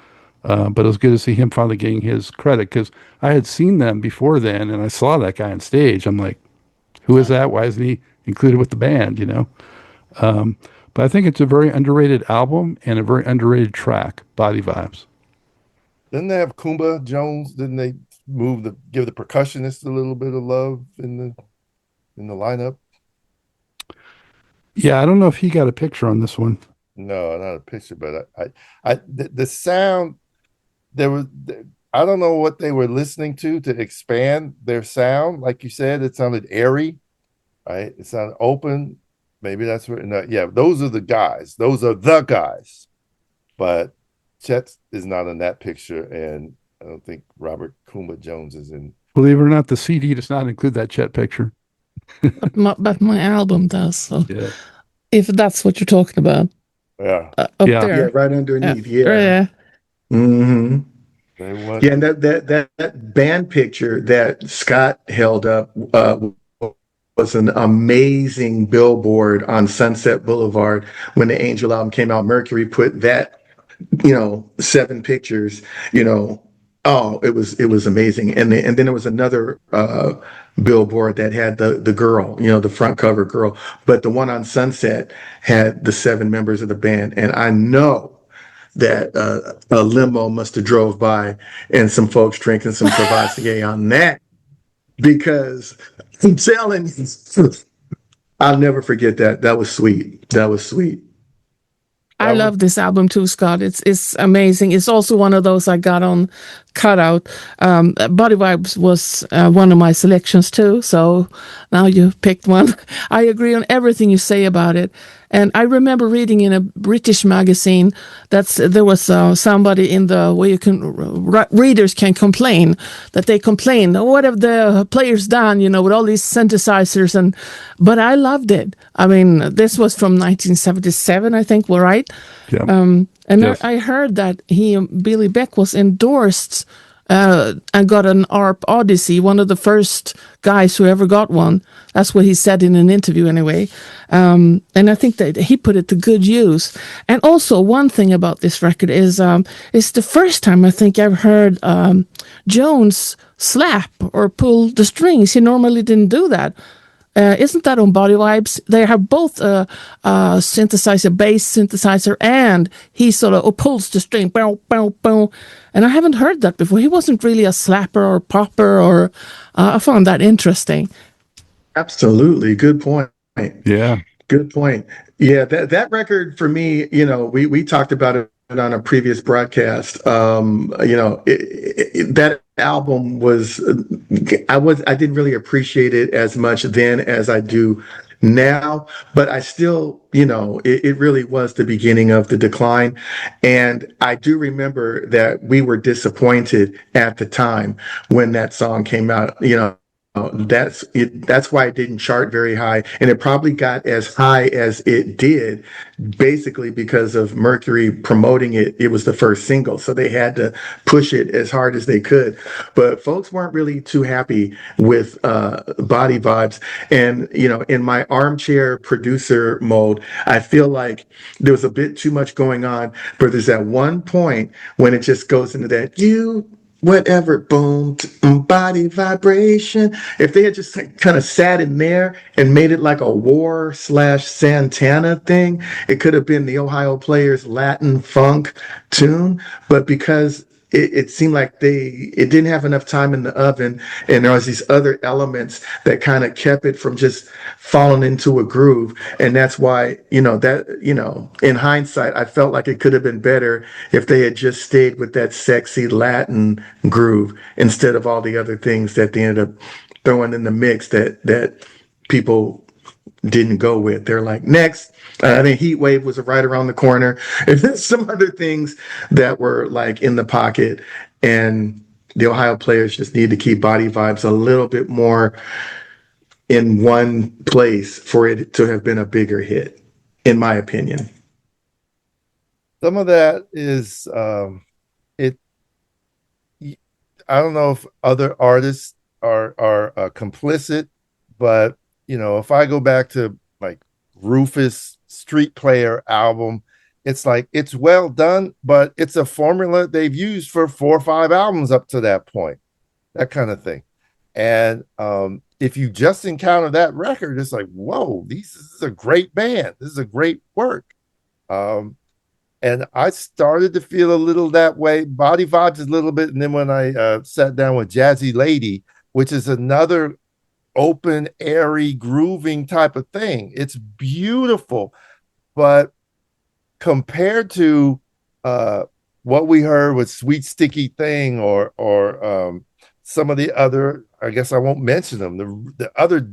B: But it was good to see him finally getting his credit because I had seen them before then, and I saw that guy on stage. I'm like, who is that? Why isn't he included with the band, But I think it's a very underrated album and a very underrated track, Body Vibes.
D: Didn't they have Kumba Jones? Didn't they give the percussionist a little bit of love in the lineup?
B: Yeah, I don't know if he got a picture on this one.
D: No, not a picture, but the sound there was. I don't know what they were listening to expand their sound. Like you said, it sounded airy, right? It sounded open. Maybe that's what. No, yeah, those are the guys. Those are the guys. But Chet is not in that picture, and I don't think Robert Kumba Jones is in.
B: Believe it or not, the CD does not include that Chet picture.
E: but my album does. So
B: Yeah.
E: if that's what you're talking about,
D: Yeah,
E: up
B: Yeah.
E: there,
C: Yeah, right underneath. Yeah.
E: yeah.
C: Mm-hmm.
D: they
C: Yeah, and that band picture that Scott held up was an amazing billboard on Sunset Boulevard when the Angel album came out. Mercury put that, 7 pictures, oh, it was amazing. And then there was another billboard that had the girl, the front cover girl, but the one on Sunset had the 7 members of the band, and I know that a limo must have drove by and some folks drinking some Courvoisier on that, because I'm telling you, I'll never forget that. That was sweet. That was sweet.
E: I love this album too, Scott. It's amazing. It's also one of those I got on cutout. Body Vibes was one of my selections too. So now you picked one. I agree on everything you say about it. And I remember reading in a British magazine that there was somebody in the where you can readers can complain that they complain, what have the players done, with all these synthesizers, but I loved it. I mean, this was from 1977, I think, right?
B: Yeah.
E: Yes. I heard that Billy Beck was endorsed and got an ARP Odyssey, one of the first guys who ever got one. That's what he said in an interview anyway. And I think that he put it to good use. And also one thing about this record is it's the first time I think I've heard Jones slap or pull the strings. He normally didn't do that. Isn't that on Body Vibes? They have both a synthesizer, bass synthesizer, and he sort of pulls the string, bow, bow, bow. And I haven't heard that before. He wasn't really a slapper or popper, or I found that interesting.
C: Absolutely. Good point.
B: Yeah.
C: Good point. Yeah, that record for me, we talked about it on a previous broadcast. That album was, I didn't really appreciate it as much then as I do now, but I still, it really was the beginning of the decline. And I do remember that we were disappointed at the time when that song came out. That's it. That's why it didn't chart very high, and it probably got as high as it did, basically because of Mercury promoting it. It was the first single, so they had to push it as hard as they could. But folks weren't really too happy with Body Vibes, and in my armchair producer mode, I feel like there was a bit too much going on. But there's that one point when it just goes into that whatever, boom, body vibration. If they had just kind of sat in there and made it like a War/Santana thing, it could have been the Ohio Players Latin funk tune. But because it seemed like it didn't have enough time in the oven, and there was these other elements that kind of kept it from just falling into a groove. And that's why, in hindsight, I felt like it could have been better if they had just stayed with that sexy Latin groove instead of all the other things that they ended up throwing in the mix that people didn't go with. They're like, next. I think Heat Wave was right around the corner. And then some other things that were like in the pocket. And the Ohio Players just need to keep Body Vibes a little bit more in one place for it to have been a bigger hit, in my opinion.
D: Some of that is I don't know if other artists are complicit, but if I go back to like Rufus Street Player album, it's like it's well done, but it's a formula they've used for 4 or 5 albums up to that point, that kind of thing. And if you just encounter that record, it's like, whoa, this is a great band. This is a great work. And I started to feel a little that way. Body Vibes is a little bit. And then when I sat down with Jazzy Lady, which is another open, airy, grooving type of thing, it's beautiful. But compared to what we heard with Sweet Sticky Thing or some of the other, I guess I won't mention them, the other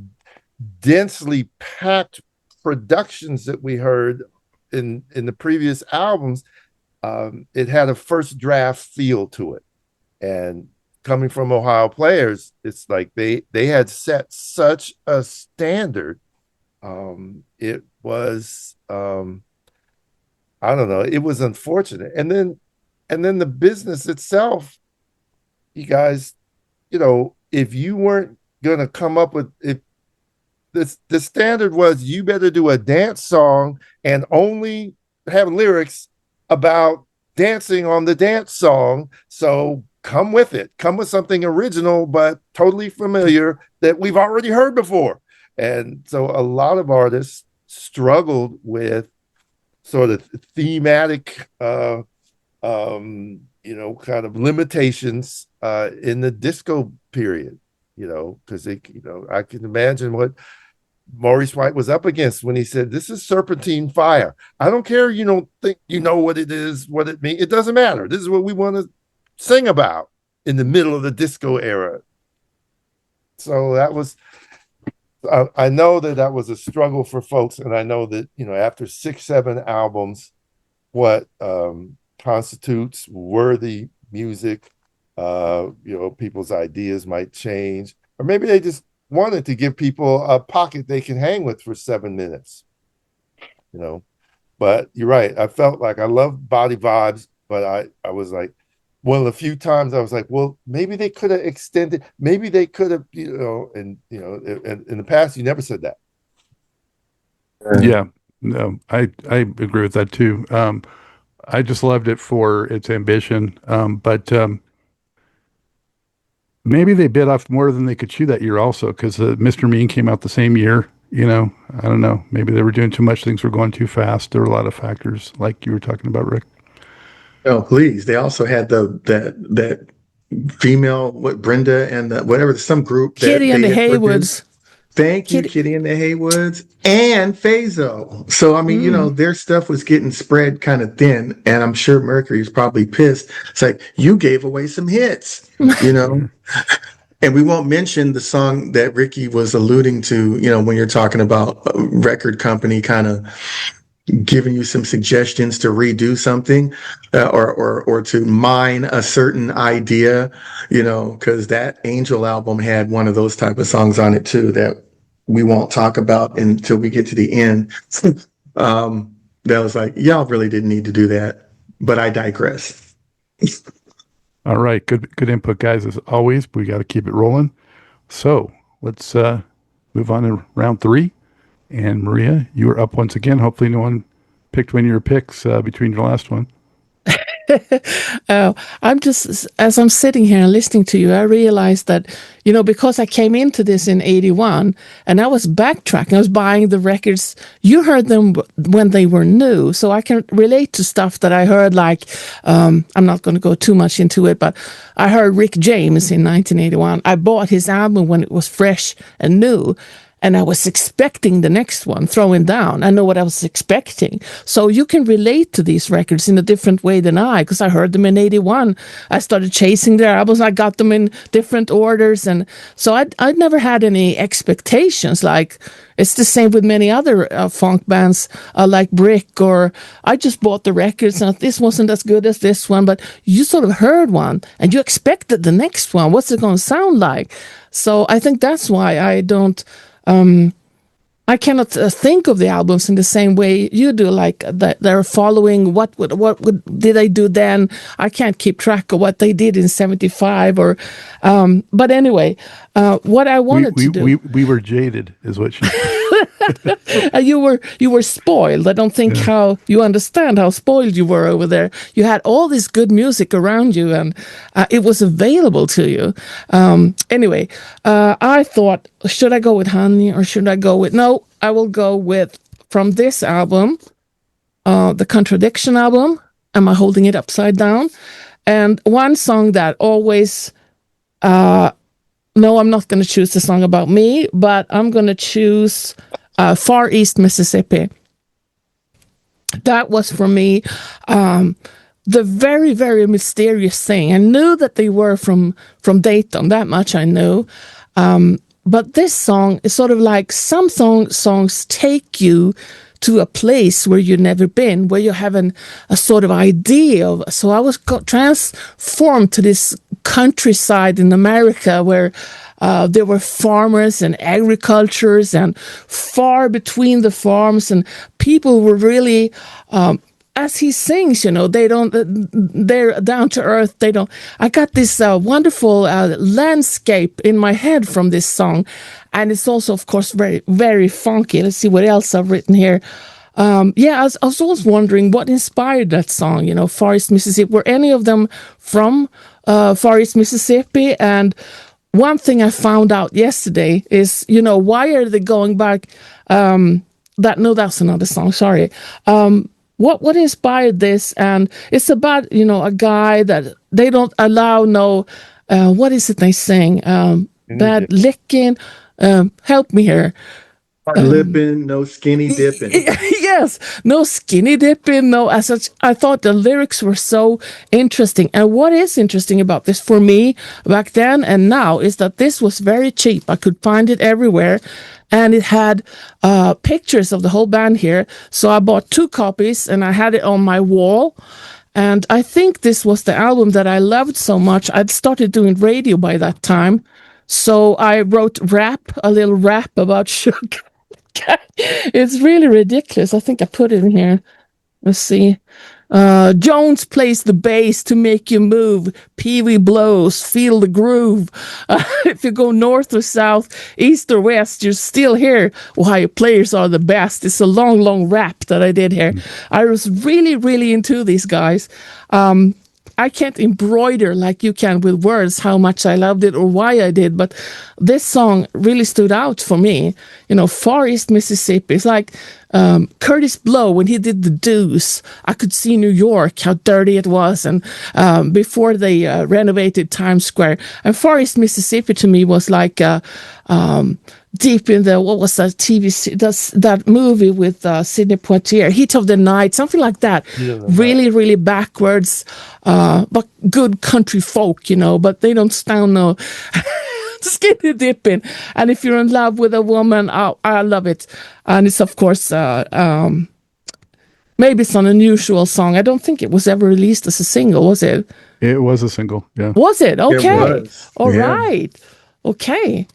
D: densely packed productions that we heard in the previous albums, it had a first draft feel to it. And coming from Ohio Players, it's like they had set such a standard. It was I don't know, it was unfortunate. And then the business itself, you guys, if you weren't gonna come up with it, the standard was you better do a dance song and only have lyrics about dancing on the dance song. So come with it. Come with something original, but totally familiar that we've already heard before. And so a lot of artists struggled with sort of thematic, kind of limitations in the disco period, because I can imagine what Maurice White was up against when he said, this is Serpentine Fire. I don't care. You don't think you know what it is, what it means. It doesn't matter. This is what we want to sing about in the middle of the disco era. So that was, I know that was a struggle for folks. And I know that, after 6, 7 albums, what constitutes worthy music, people's ideas might change, or maybe they just wanted to give people a pocket they can hang with for 7 minutes, but you're right. I felt like I loved Body Vibes, but I was like, one of the few times I was like, well, maybe they could have extended, maybe they could have, and in the past, you never said that.
B: Yeah, no, I agree with that too. I just loved it for its ambition, but maybe they bit off more than they could chew that year also, because Mr. Mean came out the same year. I don't know. Maybe they were doing too much. Things were going too fast. There were a lot of factors like you were talking about, Rick.
C: Oh, please. They also had that female, Brenda and whatever, some group.
E: Kitty and the Haywoods.
C: Thank you, Kitty and the Haywoods and Phaso. So, I mean, their stuff was getting spread kind of thin, and I'm sure Mercury's probably pissed. It's like, you gave away some hits, And we won't mention the song that Rickey was alluding to, when you're talking about a record company kind of giving you some suggestions to redo something, or to mine a certain idea, because that Angel album had one of those type of songs on it too that we won't talk about until we get to the end. That was like, y'all really didn't need to do that, but I digress.
B: All right. Good input, guys. As always, we got to keep it rolling. So let's move on to round 3. And Maria, you were up once again. Hopefully no one picked one of your picks between your last one.
E: I'm just, as I'm sitting here and listening to you, I realized that, because I came into this in 81 and I was backtracking, I was buying the records. You heard them when they were new. So I can relate to stuff that I heard, like, I'm not going to go too much into it, but I heard Rick James in 1981. I bought his album when it was fresh and new. And I was expecting the next one, Throwing Down. I know what I was expecting. So you can relate to these records in a different way than I, because I heard them in 81. I started chasing their albums. I got them in different orders. And so I'd never had any expectations. Like, it's the same with many other funk bands like Brick, or I just bought the records and this wasn't as good as this one. But you sort of heard one and you expected the next one. What's it going to sound like? So I think that's why I don't... I cannot think of the albums in the same way you do, like that they're following what did they do then. I can't keep track of what they did in 75 or but anyway, what I wanted to do,
B: we were jaded is what she
E: you were spoiled. I don't think how you understand how spoiled you were over there. You had all this good music around you and it was available to you. Anyway, I thought, should I go with Honey or should I go with... No, I will go with, from this album, the Contradiction album. Am I holding it upside down? And one song that always... no, I'm not going to choose the song about me, but I'm going to choose Far East Mississippi. That was, for me, the very, very mysterious thing. I knew that they were from Dayton. That much I knew. But this song is sort of like some songs take you to a place where you've never been, where you have a sort of idea of. So I was transformed to this countryside in America where there were farmers and agricultures, and far between the farms, and people were really, as he sings, they're down to earth. I got this wonderful landscape in my head from this song. And it's also, of course, very, very funky. Let's see what else I've written here. I was always wondering what inspired that song, Far East Mississippi. Were any of them from Far East Mississippi? And one thing I found out yesterday is, why are they going back? That's another song, sorry. What inspired this? And it's about, a guy that they don't allow what is it they sing? Bad licking. Help me here.
C: Lipping, no skinny dipping.
E: Yes, no skinny dipping, no as such. I thought the lyrics were so interesting. And what is interesting about this for me back then and now is that this was very cheap. I could find it everywhere. And it had pictures of the whole band here. So I bought 2 copies and I had it on my wall. And I think this was the album that I loved so much. I'd started doing radio by that time. So I wrote a little rap about sugar. It's really ridiculous. I think I put it in here. Let's see. Jones plays the bass to make you move. Pee-wee blows, feel the groove. If you go north or south, east or west, you're still here. Ohio players are the best. It's a long, long rap that I did here. I was really, really into these guys. I can't embroider like you can with words how much I loved it or why I did, but this song really stood out for me. Far East Mississippi. It's like Curtis Blow when he did The Deuce. I could see New York, how dirty it was, and before they renovated Times Square. And Far East Mississippi to me was like deep in the, what was that TV, that movie with Sidney Poitier, Heat of the Night, something like that. Really, really backwards, but good country folk, but they don't sound skinny dipping. And if you're in love with a woman, I love it. And it's of course maybe it's an unusual song. I don't think it was ever released as a single, was it?
B: It was a single. Yeah.
E: Was it? Okay.
C: It was.
E: All
C: Yeah.
E: right. Okay.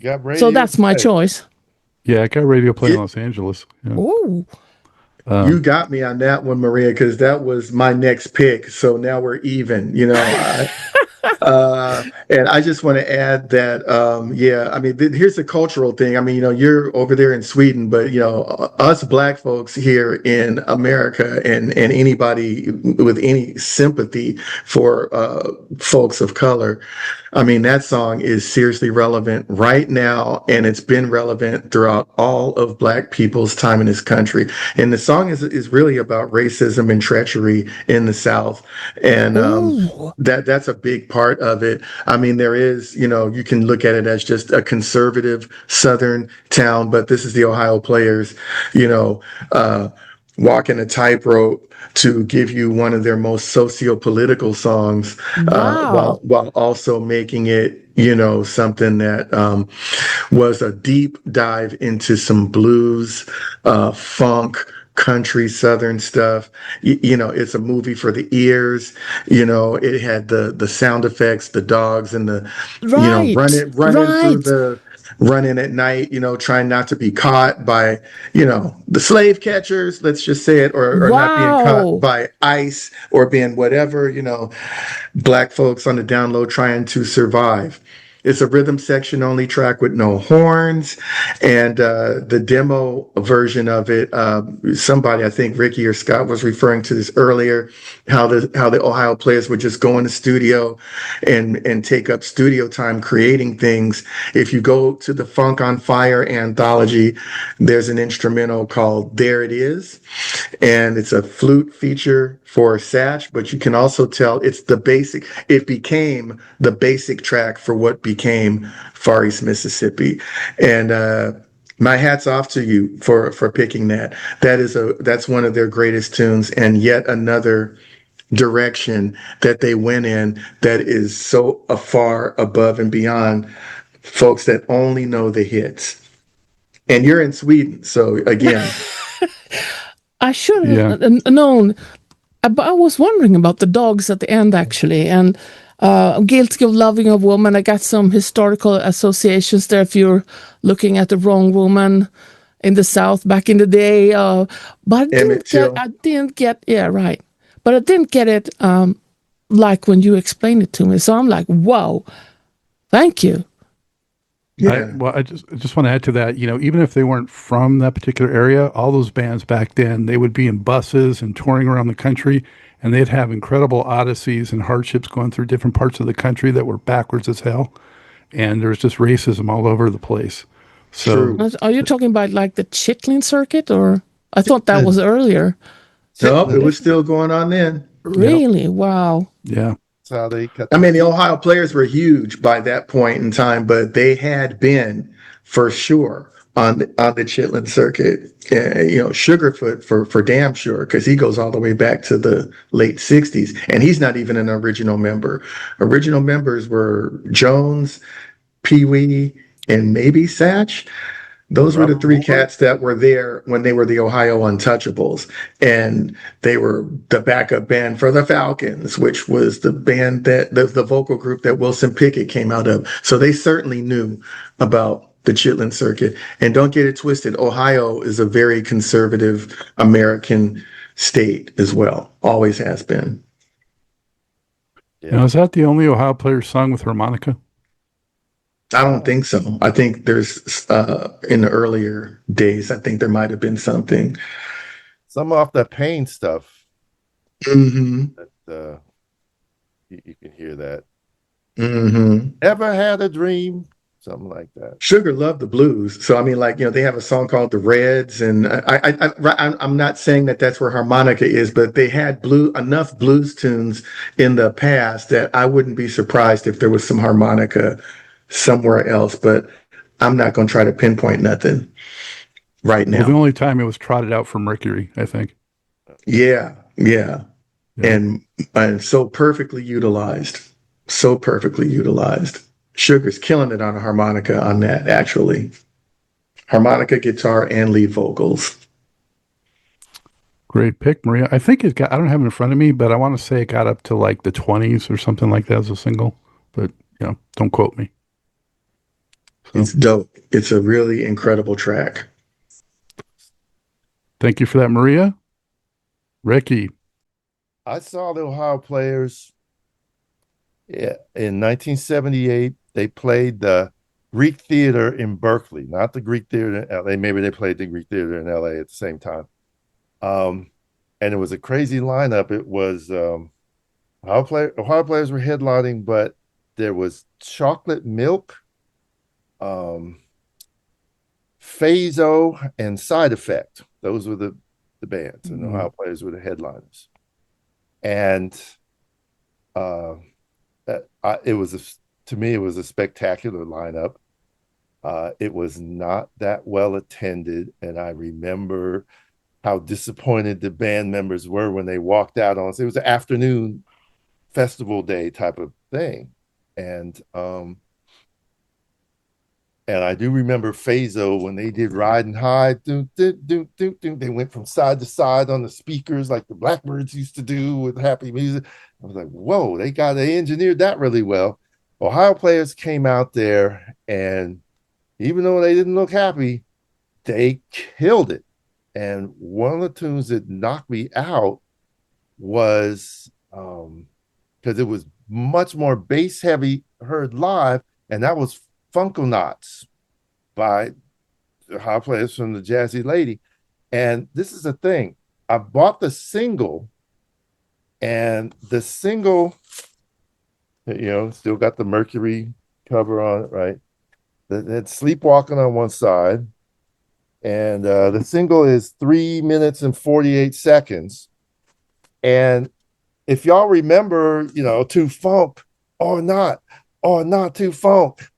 D: Got radio
E: So that's my
D: play.
E: choice.
B: Yeah, I got radio play in
C: It-
B: Los Angeles. Yeah.
E: Oh.
C: You got me on that one, Maria, because that was my next pick. So now we're even, and I just want to add that, I mean, here's the cultural thing. I mean, you're over there in Sweden, but us Black folks here in America, and anybody with any sympathy for folks of color, I mean, that song is seriously relevant right now, and it's been relevant throughout all of Black people's time in this country. And the song is really about racism and treachery in the South, and
E: Ooh.
C: that's a big part of it. I mean, there is, you can look at it as just a conservative Southern town, but this is the Ohio Players, walking a tightrope to give you one of their most socio-political songs,
E: Wow.
C: while also making it, something that was a deep dive into some blues, funk, country, southern stuff. It's a movie for the ears. It had the sound effects, the dogs, and the
E: Right.
C: running through
E: Right.
C: the running at night, trying not to be caught by, the slave catchers, let's just say it, or not being
E: Wow.
C: caught by ICE or being whatever, Black folks on the down low trying to survive. It's a rhythm section only track with no horns, and the demo version of it. Somebody, I think Ricky or Scott, was referring to this earlier. How the Ohio Players would just go in the studio and take up studio time creating things. If you go to the Funk on Fire anthology, there's an instrumental called "There It Is," and it's a flute feature for Satch, but you can also tell it became the basic track for what became Far East Mississippi. And my hat's off to you for picking that. That's one of their greatest tunes, and yet another direction that they went in that is so far above and beyond folks that only know the hits. And you're in Sweden, so again,
E: I should have
B: Yeah.
E: known. But I was wondering about the dogs at the end, actually. And Guilty of Loving a Woman, I got some historical associations there if you're looking at the wrong woman in the South back in the day. But
C: Emmett Till.
E: yeah, right. But I didn't get it like when you explained it to me. So I'm like, whoa, thank you.
C: Yeah.
B: I just want to add to that, even if they weren't from that particular area, all those bands back then, they would be in buses and touring around the country, and they'd have incredible odysseys and hardships going through different parts of the country that were backwards as hell. And there's just racism all over the place. So
C: True.
E: Are you talking about like the Chitlin circuit, or I thought that was earlier?
C: No, it was still going on then.
E: Really? Wow.
B: yeah.
D: That's how they cut.
C: I mean, the Ohio Players were huge by that point in time, but they had been for sure on the Chitlin circuit. Sugarfoot for damn sure, because he goes all the way back to the late '60s, and he's not even an original member. Original members were Jones, Pee Wee, and maybe Satch. Those were the three cats that were there when they were the Ohio Untouchables. And they were the backup band for the Falcons, which was the band that the vocal group that Wilson Pickett came out of. So they certainly knew about the Chitlin circuit. And don't get it twisted, Ohio is a very conservative American state as well. Always has been.
B: Now, is that the only Ohio Players song with harmonica?
C: I don't think so. I think there's in the earlier days, I think there might have been something.
D: Some off the Pain stuff.
C: Mm-hmm.
D: That you can hear that.
C: Mm-hmm.
D: Ever had a dream? Something like that.
C: Sugar loved the blues, so I mean, they have a song called "The Reds," and I'm not saying that that's where harmonica is, but they had enough blues tunes in the past that I wouldn't be surprised if there was some harmonica somewhere else, but I'm not going to try to pinpoint nothing right now.
B: Well, the only time it was trotted out for Mercury, I think.
C: Yeah. And so perfectly utilized. Sugar's killing it on a harmonica on that, actually. Harmonica, guitar, and lead vocals.
B: Great pick, Maria. I think it got, I don't have it in front of me, but I want to say it got up to like the 20s or something like that as a single. But, don't quote me. So,
C: It's dope. It's a really incredible track.
B: thank you for that, Maria. Ricky.
D: I saw the Ohio Players in 1978. They played the Greek Theater in Berkeley, not the Greek Theater in LA. Maybe they played the Greek Theater in LA at the same time. And it was a crazy lineup. It was Ohio Players were headlining, but there was Chocolate Milk, Phaso, and Side Effect. Those were the bands, and Ohio Players were the headliners. And to me, it was a spectacular lineup. It was not that well attended, and I remember how disappointed the band members were when they walked out on. It was an afternoon festival day type of thing, and I do remember Phaso when they did Riding High. They went from side to side on the speakers like the Blackbirds used to do with Happy Music. I was like, whoa, they engineered that really well. Ohio Players came out there, and even though they didn't look happy, they killed it. And one of the tunes that knocked me out was because it was much more bass heavy heard live, and that was Funkonauts by the Ohio Players from the Jazzy Lady. And this is the thing. I bought the single, and the single, still got the Mercury cover on it, right? It had Sleepwalking on one side. And the single is 3 minutes and 48 seconds. And if y'all remember, Too Funk or not Too Funk,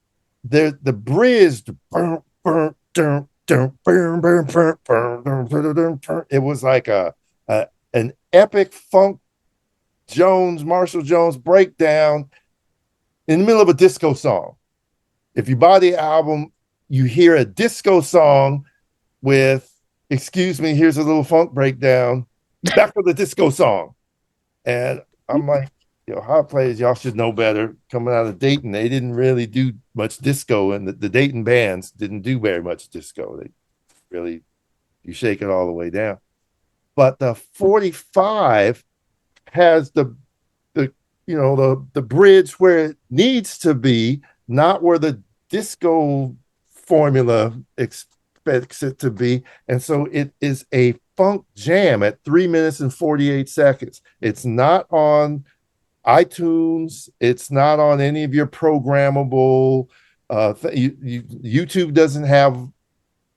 D: the bridge, it was like an epic funk Marshall Jones breakdown in the middle of a disco song. If you buy the album, you hear a disco song with, excuse me, here's a little funk breakdown, back to the disco song. And I'm like, Ohio Players, y'all should know better. Coming out of Dayton, they didn't really do much disco, and the Dayton bands didn't do very much disco. They really, you shake it all the way down. But the 45 has the bridge where it needs to be, not where the disco formula expects it to be. And so it is a funk jam at 3 minutes and 48 seconds. It's not on iTunes. It's not on any of your programmable. YouTube doesn't have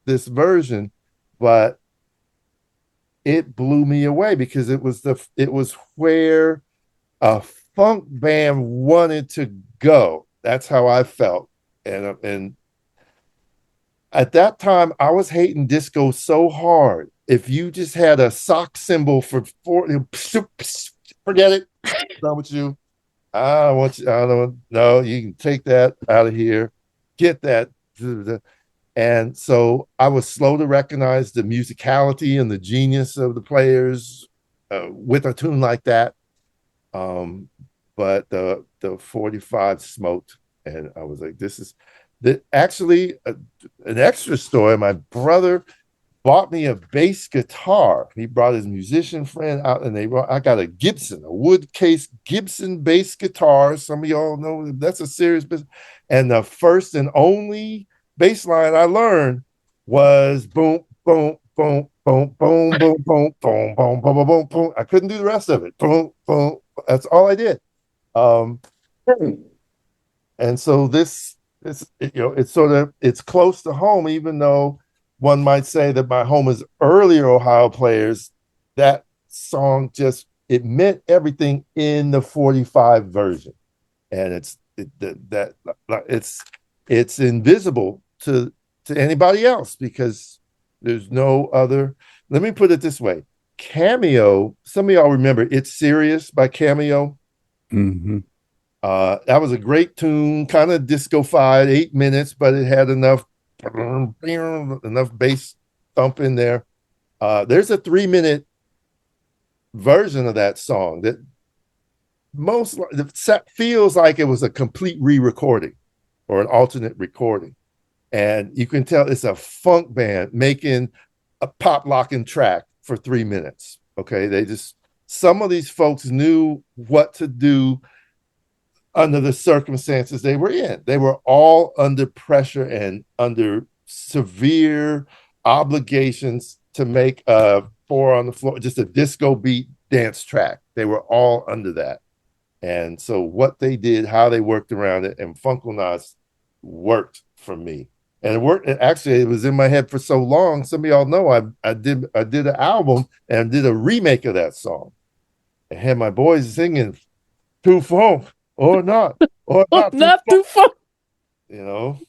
D: this version, but it blew me away because it was where a funk band wanted to go. That's how I felt. And at that time, I was hating disco so hard. If you just had a sock symbol for forget it. What's wrong with you? I don't want you. I don't. No, you can take that out of here. Get that. And so I was slow to recognize the musicality and the genius of the Players with a tune like that. But the 45 smoked, and I was like, this is actually an extra story. My brother bought me a bass guitar. He brought his musician friend out, and I got a Gibson, a wood case Gibson bass guitar. Some of y'all know that's a serious business. And the first and only bass line I learned was boom, boom, boom, boom, boom, boom, boom, boom, boom, boom, boom, boom. I couldn't do the rest of it. Boom, boom. That's all I did. And so it's close to home, even though one might say that my home is earlier Ohio Players. That song it meant everything in the 45 version, and it's invisible to anybody else because there's no other. Let me put it this way: Cameo. Some of y'all remember "It's Serious" by Cameo.
B: Mm-hmm.
D: That was a great tune, kind of disco-fied, 8 minutes, but it had enough bass thump in there. There's a 3-minute version of that song that feels like it was a complete re-recording or an alternate recording. And you can tell it's a funk band making a pop locking track for 3 minutes. Okay. Some of these folks knew what to do under the circumstances they were in. They were all under pressure and under severe obligations to make a 4 on the floor, just a disco beat dance track. They were all under that. And so what they did, how they worked around it, and Funkyflyy worked for me. And it worked. Actually, it was in my head for so long. Some of y'all know I did an album and did a remake of that song. And had my boys singing "Too Funk" or not, or not too funk. You know.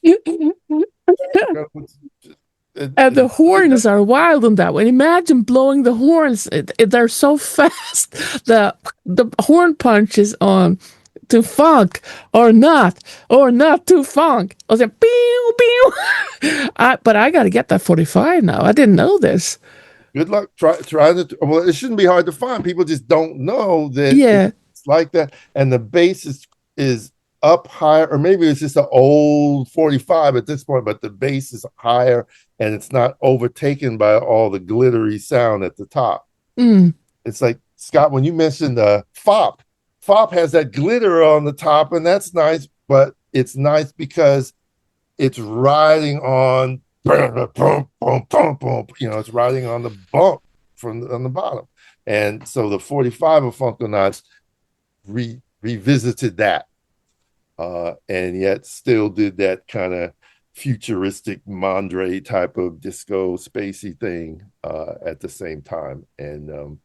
E: And the horns are wild on that one. Imagine blowing the horns. They're so fast. The horn punches on "To Funk" or not "To Funk." I was like, pew, pew. But I got to get that 45 now. I didn't know this.
D: Good luck trying to. Well, it shouldn't be hard to find. People just don't know that.
E: Yeah,
D: it's like that. And the bass is up higher, or maybe it's just an old 45 at this point, but the bass is higher and it's not overtaken by all the glittery sound at the top. It's like, Scott, when you mentioned the FOP has that glitter on the top, and that's nice, but it's nice because it's riding on it's riding on the bump on the bottom. And so the 45 of Funkyflyy revisited that. And yet still did that kind of futuristic Mondre type of disco spacey thing at the same time. And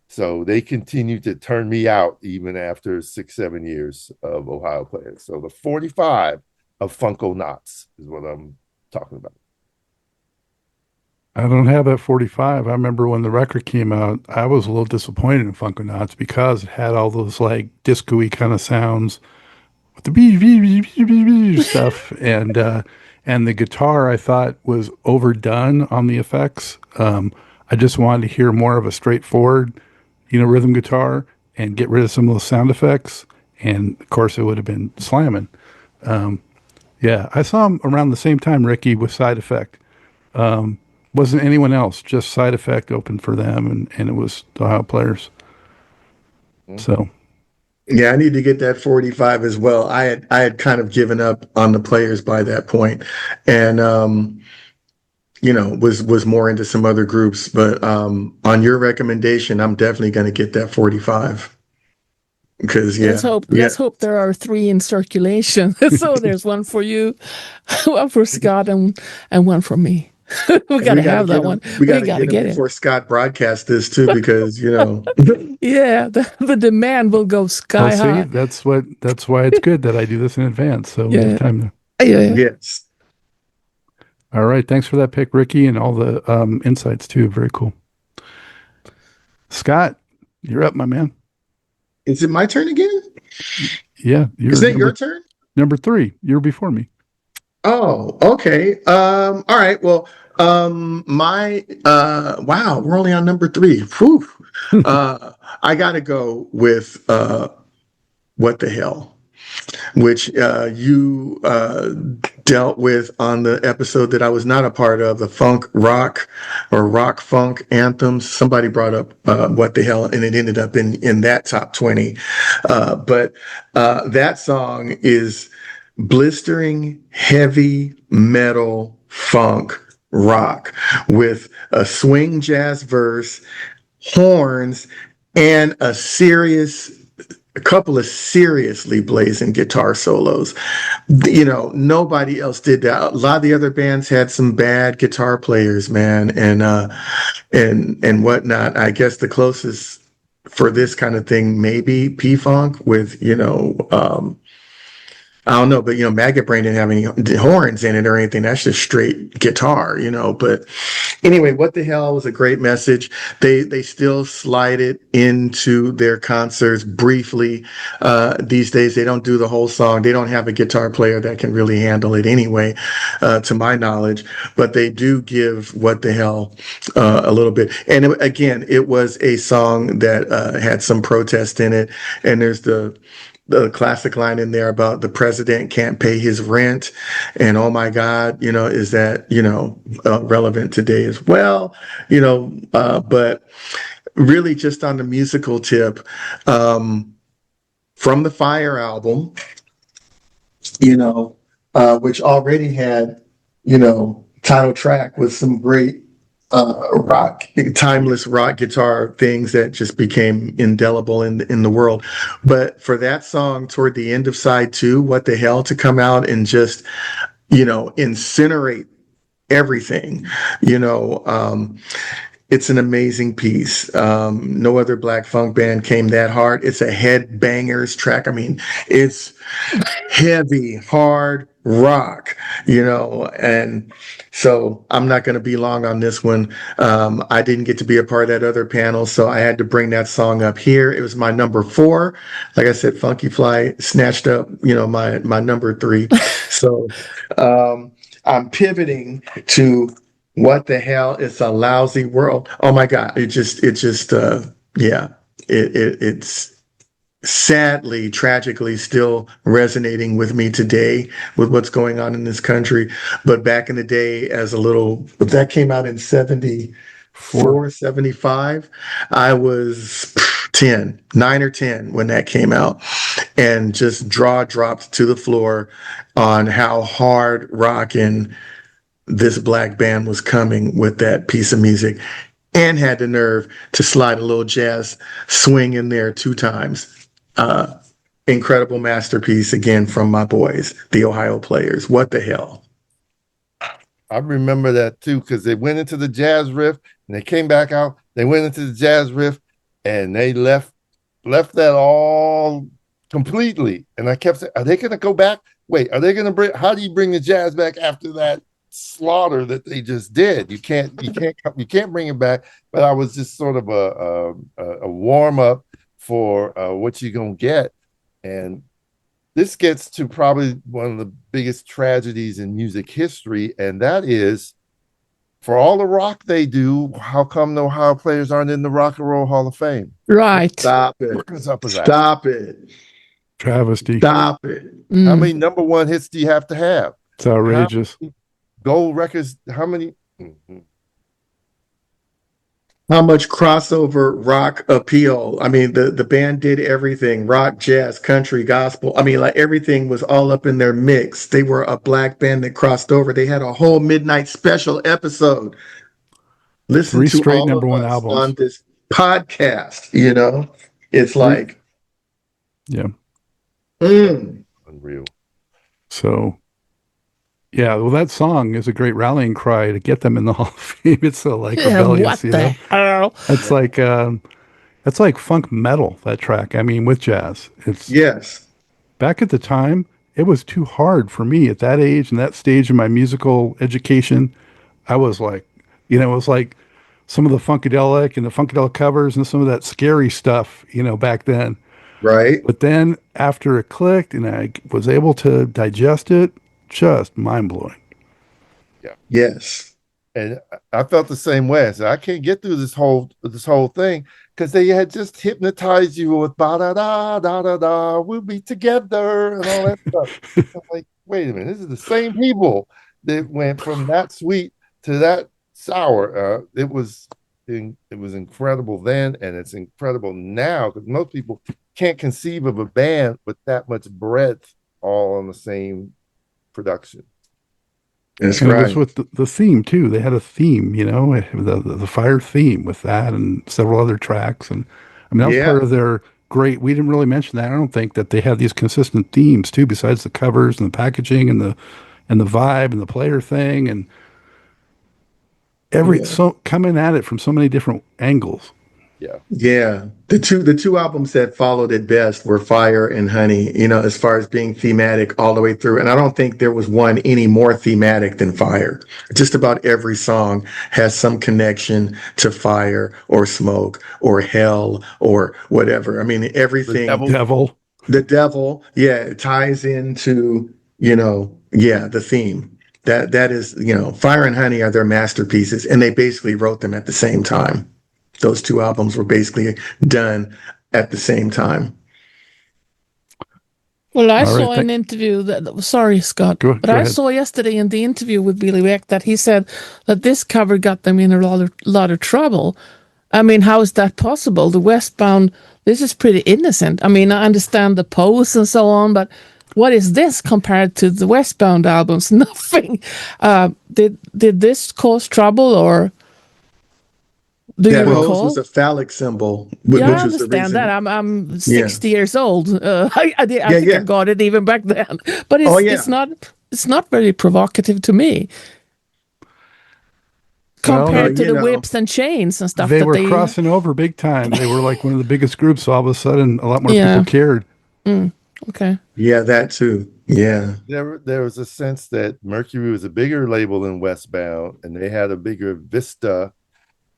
D: so they continue to turn me out even after 6-7 years of Ohio Players. So the 45 of Funkyflyy is what I'm talking about.
B: I don't have that 45. I remember when the record came out, I was a little disappointed in Funkyflyy because it had all those like disco-y kind of sounds with the stuff, and the guitar I thought was overdone on the effects. I just wanted to hear more of a straightforward, rhythm guitar and get rid of some of those sound effects. And of course, it would have been slamming. Yeah, I saw him around the same time, Ricky, with Side Effect. Wasn't anyone else, just Side Effect opened for them, and it was the Ohio Players. So.
C: Yeah, I need to get that 45 as well. I had kind of given up on the Players by that point, and was more into some other groups. But on your recommendation, I'm definitely going to get that 45. Because
E: let's hope there are 3 in circulation. So there's one for you, one for Scott, and one for me. we gotta have that one.
C: We gotta get it before Scott broadcasts this too, because
E: yeah, the demand will go sky high.
B: That's why it's good that I do this in advance. So we have time to.
C: Yes.
B: All right, thanks for that pick, Ricky, and all the insights too. Very cool. Scott, you're up, my man.
C: Is it my turn again?
B: Yeah.
C: Is it your turn?
B: Number 3. You're before me.
C: Oh, okay. All right. Well, wow, we're only on number 3. Whew. I gotta go with What the Hell, which you dealt with on the episode that I was not a part of, the funk rock or rock funk anthems. Somebody brought up What the Hell, and it ended up in that top 20. But that song is blistering heavy metal funk rock with a swing jazz verse, horns, and a couple of seriously blazing guitar solos. Nobody else did that. A lot of the other bands had some bad guitar players, man, and whatnot. I guess the closest for this kind of thing maybe P-Funk with I don't know, but Maggot Brain didn't have any horns in it or anything. That's just straight guitar, But anyway, What the Hell was a great message. They still slide it into their concerts briefly. These days, they don't do the whole song. They don't have a guitar player that can really handle it anyway, to my knowledge. But they do give What the Hell a little bit. And again, it was a song that had some protest in it. And there's the classic line in there about the president can't pay his rent, and oh my God, is that relevant today as well? But really, just on the musical tip, from the Fire album, which already had title track with some great timeless rock guitar things that just became indelible in the world. But for that song toward the end of side 2, What the Hell, to come out and just, incinerate everything, it's an amazing piece. No other black funk band came that hard. It's a headbangers track. I mean, it's heavy, hard rock, and so I'm not going to be long on this one. I didn't get to be a part of that other panel, so I had to bring that song up here. It was my number 4. Like I said, Funkyflyy snatched up, my number 3. So I'm pivoting to What the Hell. It's a Lousy World. Oh my God. It's sadly, tragically still resonating with me today with what's going on in this country. But back in the day, that came out in 74, 75, I was 9 or 10 when that came out, and just jaw dropped to the floor on how hard rocking this black band was coming with that piece of music, and had the nerve to slide a little jazz swing in there 2 times. Incredible masterpiece again from my boys, the Ohio Players. What the Hell?
D: I remember that too, because they went into the jazz riff and they came back out. They went into the jazz riff and they left that all completely. And I kept saying, are they going to go back? Wait, are they going to how do you bring the jazz back after that slaughter that they just did? You can't bring it back. But I was just sort of a warm up for what you're going to get. And this gets to probably one of the biggest tragedies in music history, and that is, for all the rock they do, how come the Ohio Players aren't in the Rock and Roll Hall of Fame?
E: Right.
C: Stop it.
D: What's up with that?
C: Stop it.
B: Travesty.
C: Stop it.
D: How many number 1 hits do you have to have?
B: It's outrageous.
D: Gold records, how many?
C: How much crossover rock appeal? I mean, the band did everything: rock, jazz, country, gospel. I mean, like, everything was all up in their mix. They were a black band that crossed over. They had a whole midnight special episode. Listen
B: 3
C: to
B: straight
C: all
B: number
C: of
B: 1
C: us
B: albums
C: on this podcast. It's like,
B: yeah.
D: Unreal.
B: So, yeah, well, that song is a great rallying cry to get them in the Hall of Fame. It's so like rebellious,
E: what the hell?
B: That's like funk metal, that track. I mean, with jazz. It's
C: yes.
B: Back at the time, it was too hard for me at that age and that stage of my musical education. I was like, it was like some of the Funkadelic and the Funkadelic covers and some of that scary stuff, back then.
C: Right.
B: But then after it clicked and I was able to digest it, just mind-blowing.
D: Yeah.
C: Yes.
D: And I felt the same way. I said, I can't get through this whole thing, because they had just hypnotized you with ba da da da da da, we'll be together and all that stuff. I'm like, wait a minute, this is the same people that went from that sweet to that sour. It was incredible then, and it's incredible now, because most people can't conceive of a band with that much breadth all on the same production.
C: That's
B: and
C: right.
B: it was with the theme too. They had a theme, the fire theme with that and several other tracks. And I mean, that was part of their great. We didn't really mention that. I don't think that they had these consistent themes too, besides the covers and the packaging and the vibe and the player thing and so coming at it from so many different angles.
D: Yeah.
C: Yeah, the two albums that followed it best were Fire and Honey, as far as being thematic all the way through. And I don't think there was one any more thematic than Fire. Just about every song has some connection to fire or smoke or hell or whatever. I mean,
D: The
C: everything,
D: devil.
B: Devil.
C: the devil, yeah, it ties into, yeah, the theme. That is, Fire and Honey are their masterpieces, and they basically wrote them at the same time. Those two albums were basically done at the same time.
E: Well, I
B: All right,
E: saw an interview sorry, Scott,
B: Go
E: but I
B: ahead.
E: saw yesterday in the interview with Billy Beck that he said that this cover got them in a lot of trouble. I mean, how is that possible? The Westbound, this is pretty innocent. I mean, I understand the pose and so on, but what is this compared to the Westbound albums? Nothing. Did this cause trouble, or do you
C: That hose
E: recall?
C: was a phallic symbol,
E: Yeah, I
C: which was the
E: understand that.
C: reason.
E: I'm
C: Yeah.
E: 60 years old. I
C: Yeah,
E: think I
C: yeah.
E: got it even back then. But
C: Oh,
E: it's not very provocative to me
B: Well,
C: Well,
E: compared to the whips and chains and stuff
B: they
E: that
B: were
E: they.
B: crossing over big time. They were like one of the biggest groups. All of a sudden, a lot more
E: Yeah.
B: people cared.
E: Okay.
C: yeah, that too. Yeah.
D: There was a sense that Mercury was a bigger label than Westbound, and they had a bigger vista,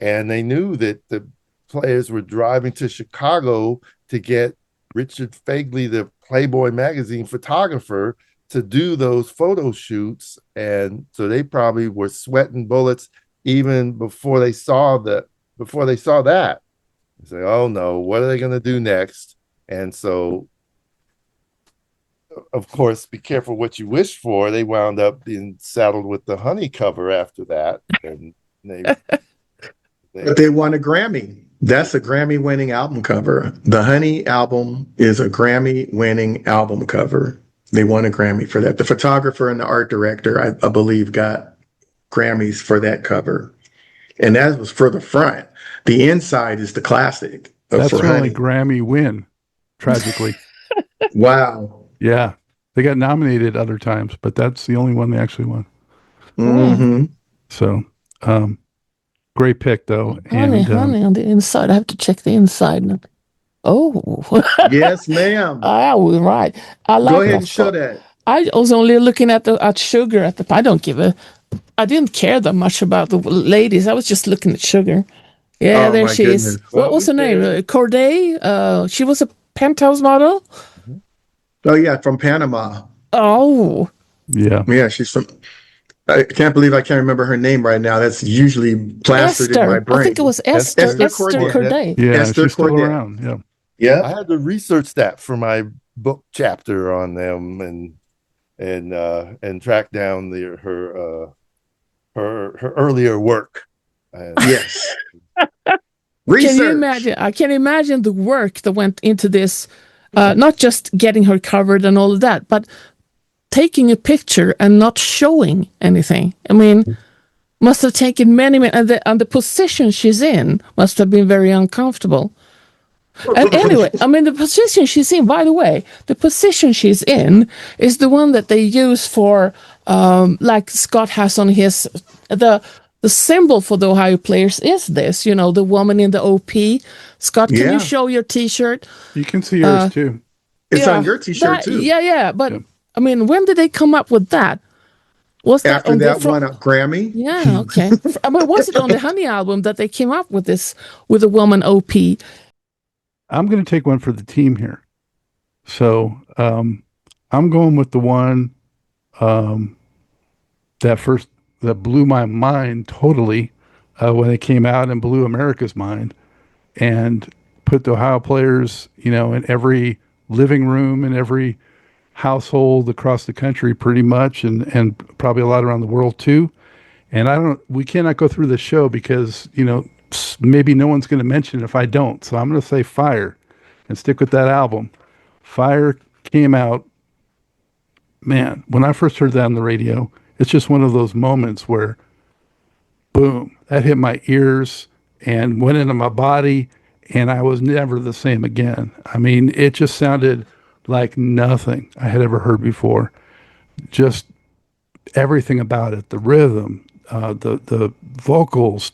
D: and they knew that the players were driving to Chicago to get Richard Fagley, the Playboy magazine photographer, to do those photo shoots, and so they probably were sweating bullets even before they saw that. They say, "Oh no, what are they going to do next?" And so, of course, be careful what you wish for. They wound up being saddled with the Honey cover after that, and
C: But they won a Grammy. That's a Grammy winning album cover. The Honey album is a Grammy winning album cover. They won a Grammy for that. The photographer and the art director, I believe, got Grammys for that cover. And that was for the front. The inside is the classic
B: That's
C: for
B: their only
C: Honey.
B: Grammy win, tragically.
C: Wow.
B: Yeah. They got nominated other times, but that's the only one they actually won.
C: Mm-hmm.
B: So, great pick, though.
E: Honey on the inside. I have to check the inside now. Oh.
C: Yes, ma'am.
E: I was right. I like
C: Go ahead
E: that
C: and show
E: spot.
C: that.
E: I was only looking at sugar at the. I didn't care that much about the ladies. I was just looking at sugar. Yeah,
C: Oh
E: there
C: my
E: she is.
C: goodness.
E: What was her name? Corday. She was a penthouse model.
C: Oh yeah, from Panama.
E: Oh,
B: Yeah.
C: Yeah, she's from. I can't believe I can't remember her name right now. That's usually plastered in my
E: Esther.
C: brain.
E: I think it was Esther.
C: Esther
E: Esther Corday.
B: Yeah.
C: Esther
B: She's still
C: Corday.
B: around. Yeah.
C: Yeah.
D: I had to research that for my book chapter on them, and track down her earlier work.
C: Yes.
E: Can
C: Research.
E: you imagine? I can imagine the work that went into this. Not just getting her covered and all of that, but taking a picture and not showing anything. I mean, must have taken many, and the position she's in must have been very uncomfortable. And anyway, I mean, the position she's in, by the way, the position she's in is the one that they use for, like Scott has on his, the symbol for the Ohio players is this, the woman in the OP. Scott, can
C: Yeah.
E: you show your t-shirt?
B: You can see yours, too.
C: It's
E: Yeah,
C: on your t-shirt too.
E: Yeah. But,
B: Yeah.
E: I mean, when did they come up with that? Was that
C: After
E: on
C: that
E: the
C: one a Grammy.
E: Yeah, okay. I mean, was it on the Honey album that they came up with this, with a woman OP?
B: I'm going to take one for the team here. So I'm going with the one that blew my mind totally when it came out and blew America's mind and put the Ohio players, in every living room and every household across the country pretty much and probably a lot around the world too. And we cannot go through the show because, maybe no one's going to mention it if I don't. So I'm going to say Fire and stick with that album. Fire came out, man, when I first heard that on the radio, it's just one of those moments where, boom, that hit my ears and went into my body, and I was never the same again. I mean, it just sounded like nothing I had ever heard before. Just everything about it, the rhythm, the vocals,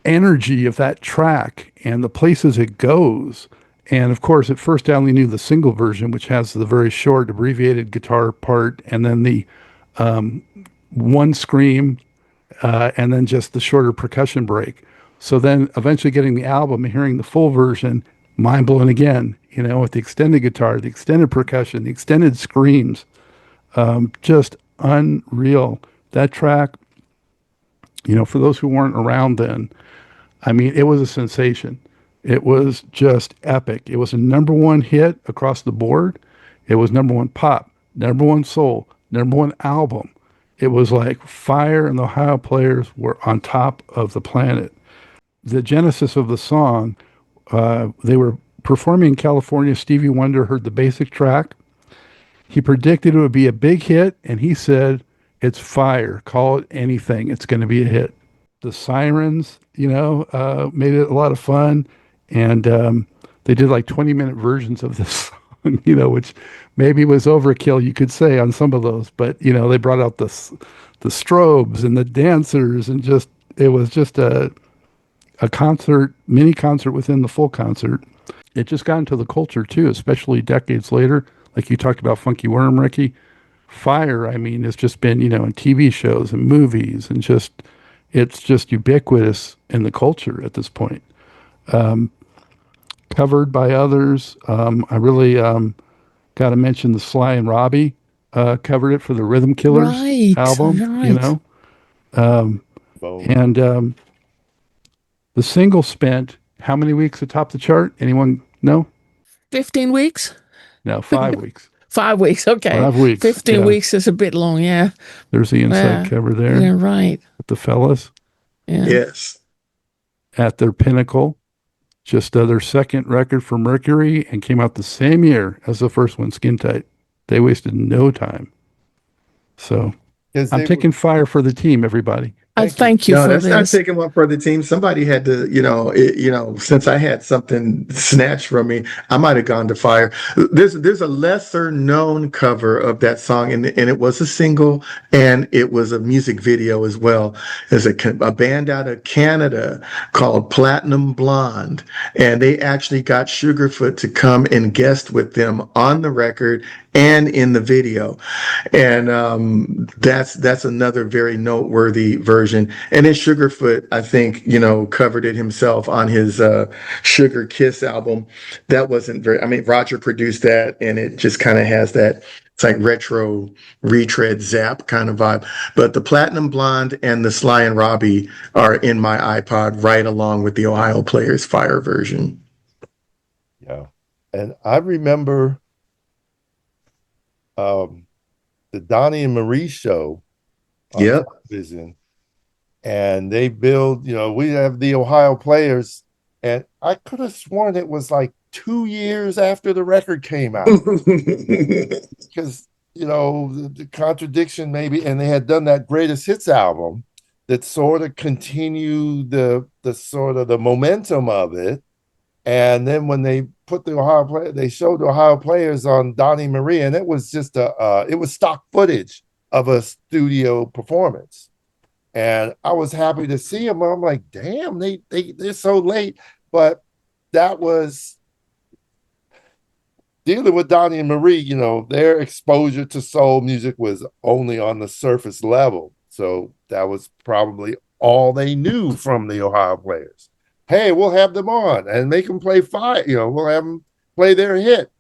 B: energy of that track and the places it goes. And of course, at first I only knew the single version, which has the very short abbreviated guitar part and then the one scream and then just the shorter percussion break. So then eventually getting the album and hearing the full version, mind blowing again, with the extended guitar, the extended percussion, the extended screams, just unreal. That track, for those who weren't around then, I mean, it was a sensation. It was just epic. It was a number one hit across the board. It was number one pop, number one soul, number one album. It was like Fire and the Ohio Players were on top of the planet. The genesis of the song, they were performing in California. Stevie Wonder heard the basic track. He predicted it would be a big hit, and he said, "It's fire. Call it anything. It's going to be a hit." The sirens, made it a lot of fun, and they did like 20-minute versions of this song, which maybe was overkill, you could say, on some of those. But they brought out the strobes and the dancers, and it was just a concert, mini concert within the full concert. It just got into the culture too, especially decades later. Like you talked about Funky Worm, Ricky. Fire, I mean, has just been, in TV shows and movies, and it's just ubiquitous in the culture at this point. Covered by others. I really got to mention the Sly and Robbie covered it for the Rhythm Killers album, and the single spent how many weeks atop the chart? Anyone know?
E: 15 weeks?
B: No, 5 weeks.
E: 5 weeks, okay.
B: 5 weeks.
E: 15 weeks is a bit long, yeah.
B: There's the inside cover there.
E: Yeah, right.
B: With the fellas.
E: Yeah.
C: Yes.
B: At their pinnacle. Just their second record for Mercury, and came out the same year as the first one, Skin Tight. They wasted no time. So I'm taking fire for the team, everybody.
E: Thank you
C: No,
E: for
C: that's
E: this.
C: not taking one for the team. Somebody had to, since I had something snatched from me, I might have gone to fire. There's a lesser known cover of that song, and it was a single, and it was a music video as well. There's a band out of Canada called Platinum Blonde, and they actually got Sugarfoot to come and guest with them on the record and in the video. And that's another very noteworthy version. And then Sugarfoot, I think, covered it himself on his Sugar Kiss album. That wasn't Roger produced that, and it just kind of has that, it's like retro retread zap kind of vibe. But the Platinum Blonde and the Sly and Robbie are in my iPod right along with the Ohio Players Fire version.
D: Yeah. And I remember the Donnie and Marie show on television, and they build, we have the Ohio Players, and I could have sworn it was like 2 years after the record came out because the contradiction maybe, and they had done that greatest hits album that sort of continued the sort of the momentum of it. And then when they put the Ohio Players, they showed the Ohio Players on Donnie Marie, and it was just it was stock footage of a studio performance. And I was happy to see them. I'm like, damn, they're so late. But that was dealing with Donnie and Marie, their exposure to soul music was only on the surface level. So that was probably all they knew from the Ohio Players. Hey, we'll have them on and make them play five. We'll have them play their hit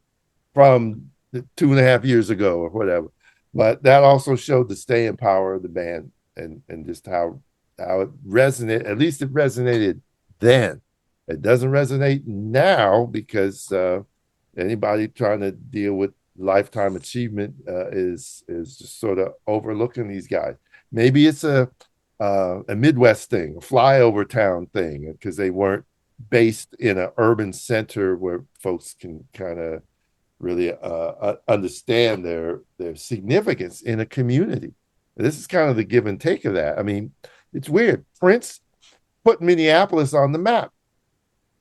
D: from 2.5 years ago or whatever. But that also showed the staying power of the band and just how it resonated. At least it resonated then. It doesn't resonate now because anybody trying to deal with lifetime achievement is just sort of overlooking these guys. Maybe it's a Midwest thing, a flyover town thing, because they weren't based in an urban center where folks can kind of really understand their significance in a community. This is kind of the give and take of that. I mean, it's weird. Prince put Minneapolis on the map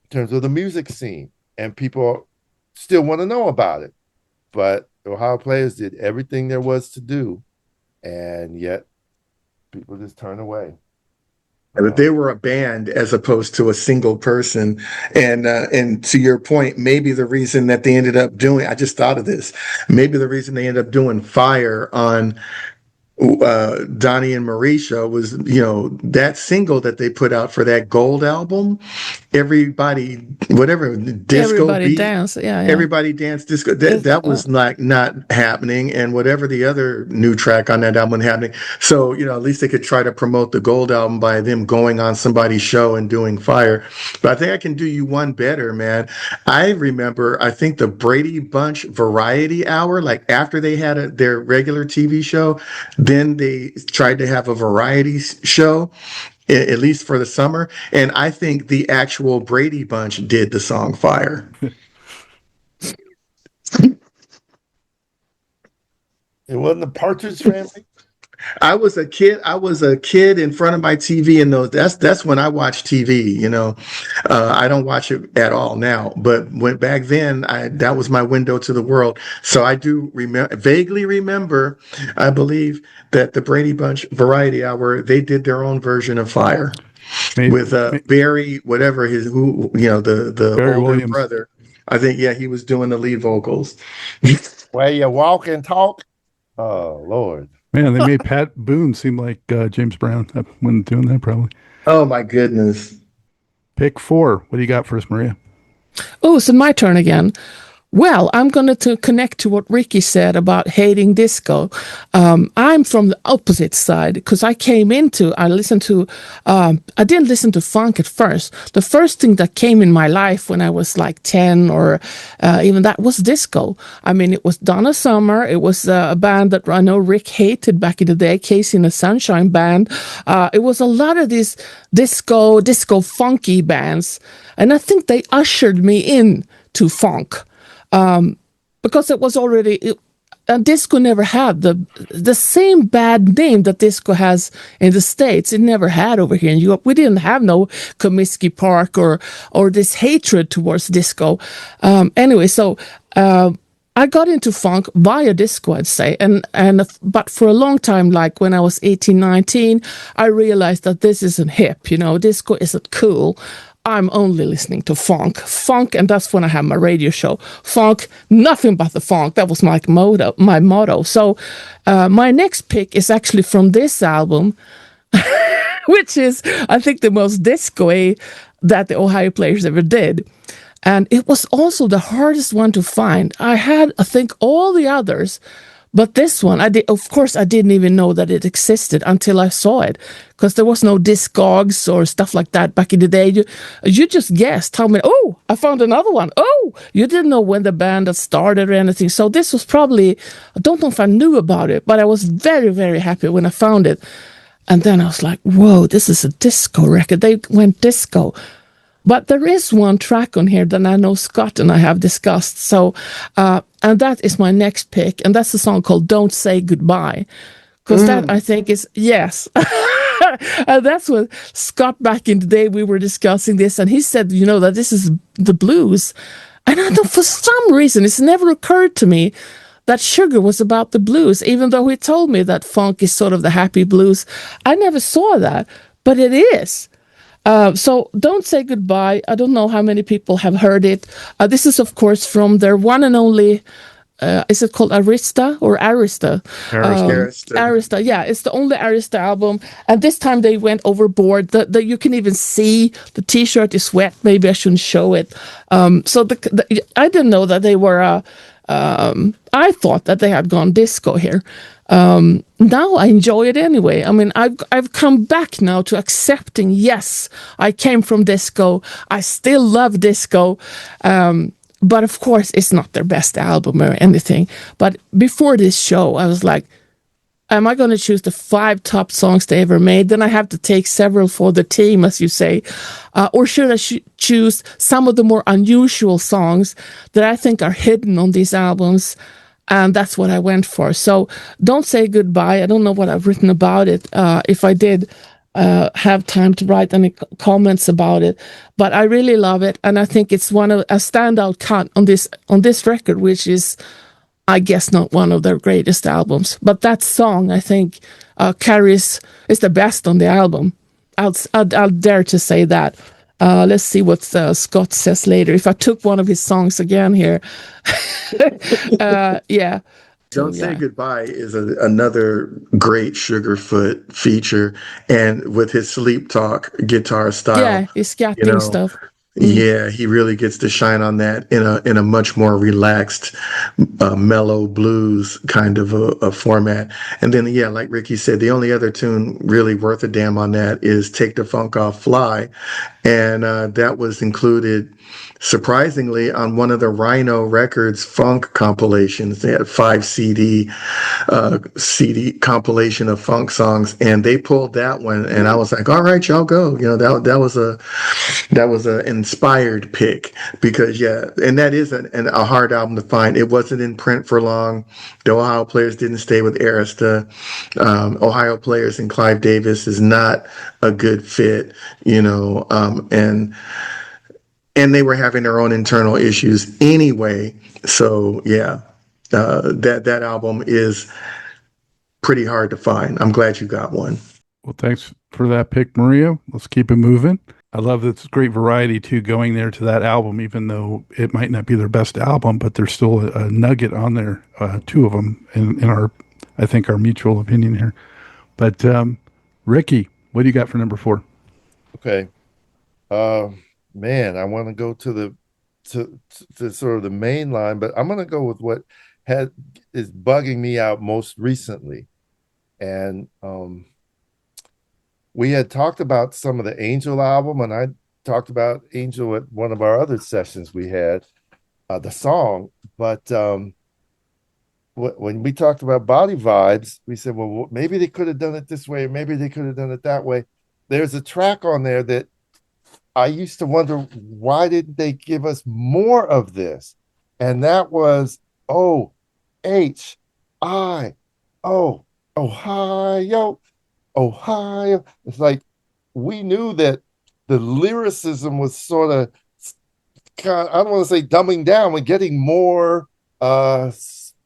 D: in terms of the music scene, and people still want to know about it. But Ohio Players did everything there was to do, and yet people just turn away.
C: But they were a band as opposed to a single person. And to your point, maybe the reason that they ended up doing, I just thought of this, maybe the reason they ended up doing Fire on Donnie and Mauricio was, that single that they put out for that gold album, everybody, whatever, disco
E: Everybody
C: beat,
E: dance. Yeah.
C: everybody dance disco. That was like not happening. And whatever the other new track on that album happening. So, at least they could try to promote the gold album by them going on somebody's show and doing Fire. But I think I can do you one better, man. I remember, I think the Brady Bunch Variety Hour, like after they had their regular TV show, then they tried to have a variety show, at least for the summer. And I think the actual Brady Bunch did the song Fire.
D: It wasn't the Partridge Family?
C: I was a kid in front of my TV, and that's when I watched TV. I don't watch it at all now, but back then, that was my window to the world. So I do vaguely remember, I believe that the Brady Bunch Variety Hour, they did their own version of Fire with Barry, whatever the
B: Barry
C: older
B: Williams.
C: brother. I think, yeah, he was doing the lead vocals.
D: Where you walk and talk? Oh, Lord.
B: Man, they made Pat Boone seem like James Brown when doing that, probably.
C: Oh, my goodness.
B: Pick 4. What do you got for us, Maria?
E: Oh, so my turn again. Well, I'm going to connect to what Ricky said about hating disco. I'm from the opposite side because I didn't listen to funk at first. The first thing that came in my life when I was like 10 or even that was disco. I mean, it was Donna Summer. It was a band that I know Rick hated back in the day, Casey and the Sunshine Band. It was a lot of these disco funky bands. And I think they ushered me in to funk. Because it was already, disco never had the same bad name that disco has in the States. It never had over here in Europe. We didn't have no Comiskey Park or this hatred towards disco. Anyway, so I got into funk via disco, I'd say, but for a long time, like when I was 18, 19, I realized that this isn't hip. Disco isn't cool. I'm only listening to funk, and that's when I have my radio show. Funk, nothing but the funk. That was my motto. So my next pick is actually from this album, which is, I think, the most disco-y that the Ohio Players ever did. And it was also the hardest one to find. I think, all the others, but this one, I didn't even know that it existed until I saw it, because there was no Discogs or stuff like that back in the day. You just guessed how many. Oh, I found another one. Oh, you didn't know when the band had started or anything. So this was probably, I don't know if I knew about it, but I was very, very happy when I found it. And then I was like, whoa, this is a disco record. They went disco. But there is one track on here that I know Scott and I have discussed. So, and that is my next pick. And that's a song called Don't Say Goodbye. Because that, I think, is, yes. And that's what Scott, back in the day, we were discussing this. And he said, that this is the blues. And I don't, for some reason, it's never occurred to me that Sugar was about the blues, even though he told me that funk is sort of the happy blues. I never saw that, but it is. So Don't Say Goodbye. I don't know how many people have heard it. This is, of course, from their one and only, is it called Arista or Arista? Arista. Yeah, it's the only Arista album. And this time they went overboard. You can even see the T-shirt is wet. Maybe I shouldn't show it. So I didn't know that they were, I thought that they had gone disco here. Now I enjoy it anyway. I mean, I've come back now to accepting, yes, I came from disco. I still love disco. But of course, it's not their best album or anything. But before this show, I was like, am I going to choose the 5 top songs they ever made? Then I have to take several for the team, as you say. Or should I choose some of the more unusual songs that I think are hidden on these albums? And that's what I went for. So Don't Say Goodbye. I don't know what I've written about it. If I did have time to write any comments about it, but I really love it. And I think it's one of a standout cut on this record, which is, I guess, not one of their greatest albums. But that song, I think, is the best on the album. I'll dare to say that. Let's see what Scott says later. If I took one of his songs again here, yeah. So,
C: Don't Say
E: yeah.
C: Goodbye is another great Sugarfoot feature, and with his sleep talk guitar style,
E: Yeah, it's
C: you
E: scatting
C: know,
E: stuff.
C: yeah, he really gets to shine on that in a much more relaxed, mellow blues kind of a format. And then, yeah, like Ricky said, the only other tune really worth a damn on that is "Take the Funk Off Fly," and that was included surprisingly on one of the Rhino Records funk compilations. They had a 5 CD compilation of funk songs, and they pulled that one, and I was like, all right, y'all go. That was a inspired pick because yeah, and that is a hard album to find. It wasn't in print for long. The Ohio Players didn't stay with Arista. Ohio Players and Clive Davis is not a good fit, and they were having their own internal issues anyway. So yeah, that album is pretty hard to find. I'm glad you got one.
B: Well, thanks for that pick, Maria. Let's keep it moving. I love that it's great variety too, going there to that album, even though it might not be their best album, but there's still a nugget on there, two of them in our, I think, our mutual opinion here. But Ricky, what do you got for number 4?
D: Okay. Man, I want to go to sort of the main line, but I'm going to go with what is bugging me out most recently. And we had talked about some of the Angel album, and I talked about Angel at one of our other sessions we had, the song. But when we talked about Body Vibes, we said, well, maybe they could have done it this way, or maybe they could have done it that way. There's a track on there that I used to wonder, why didn't they give us more of this? And that was O-H-I-O, Ohio, Ohio. It's like we knew that the lyricism was sort of, I don't want to say dumbing down, but getting more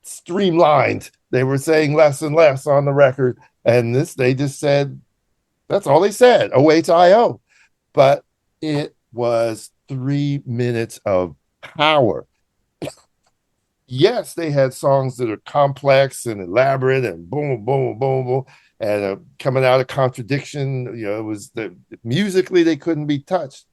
D: streamlined. They were saying less and less on the record. And they just said, that's all they said, O-H-I-O. But it was 3 minutes of power. Yes, they had songs that are complex and elaborate and boom, boom, boom, boom, and coming out of contradiction. It was musically they couldn't be touched,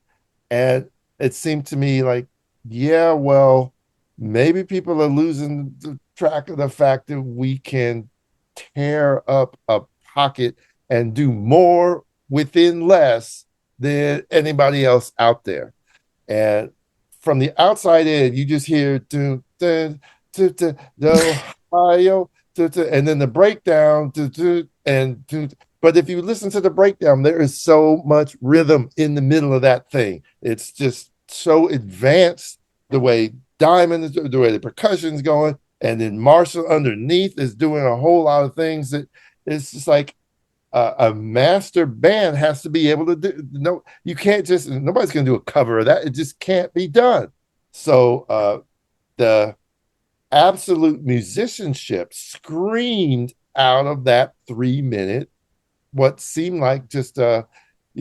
D: and it seemed to me like, yeah, well, maybe people are losing the track of the fact that we can tear up a pocket and do more within less than anybody else out there. And from the outside in, you just hear Ohio, and then the breakdown, but if you listen to the breakdown, there is so much rhythm in the middle of that thing. It's just so advanced, the way Diamond is, the way the percussion's going, and then Marshall underneath is doing a whole lot of things that it's just like a master band has to be able to do. No, you can't just, nobody's going to do a cover of that. It just can't be done. So the absolute musicianship screamed out of that 3 minute, what seemed like just you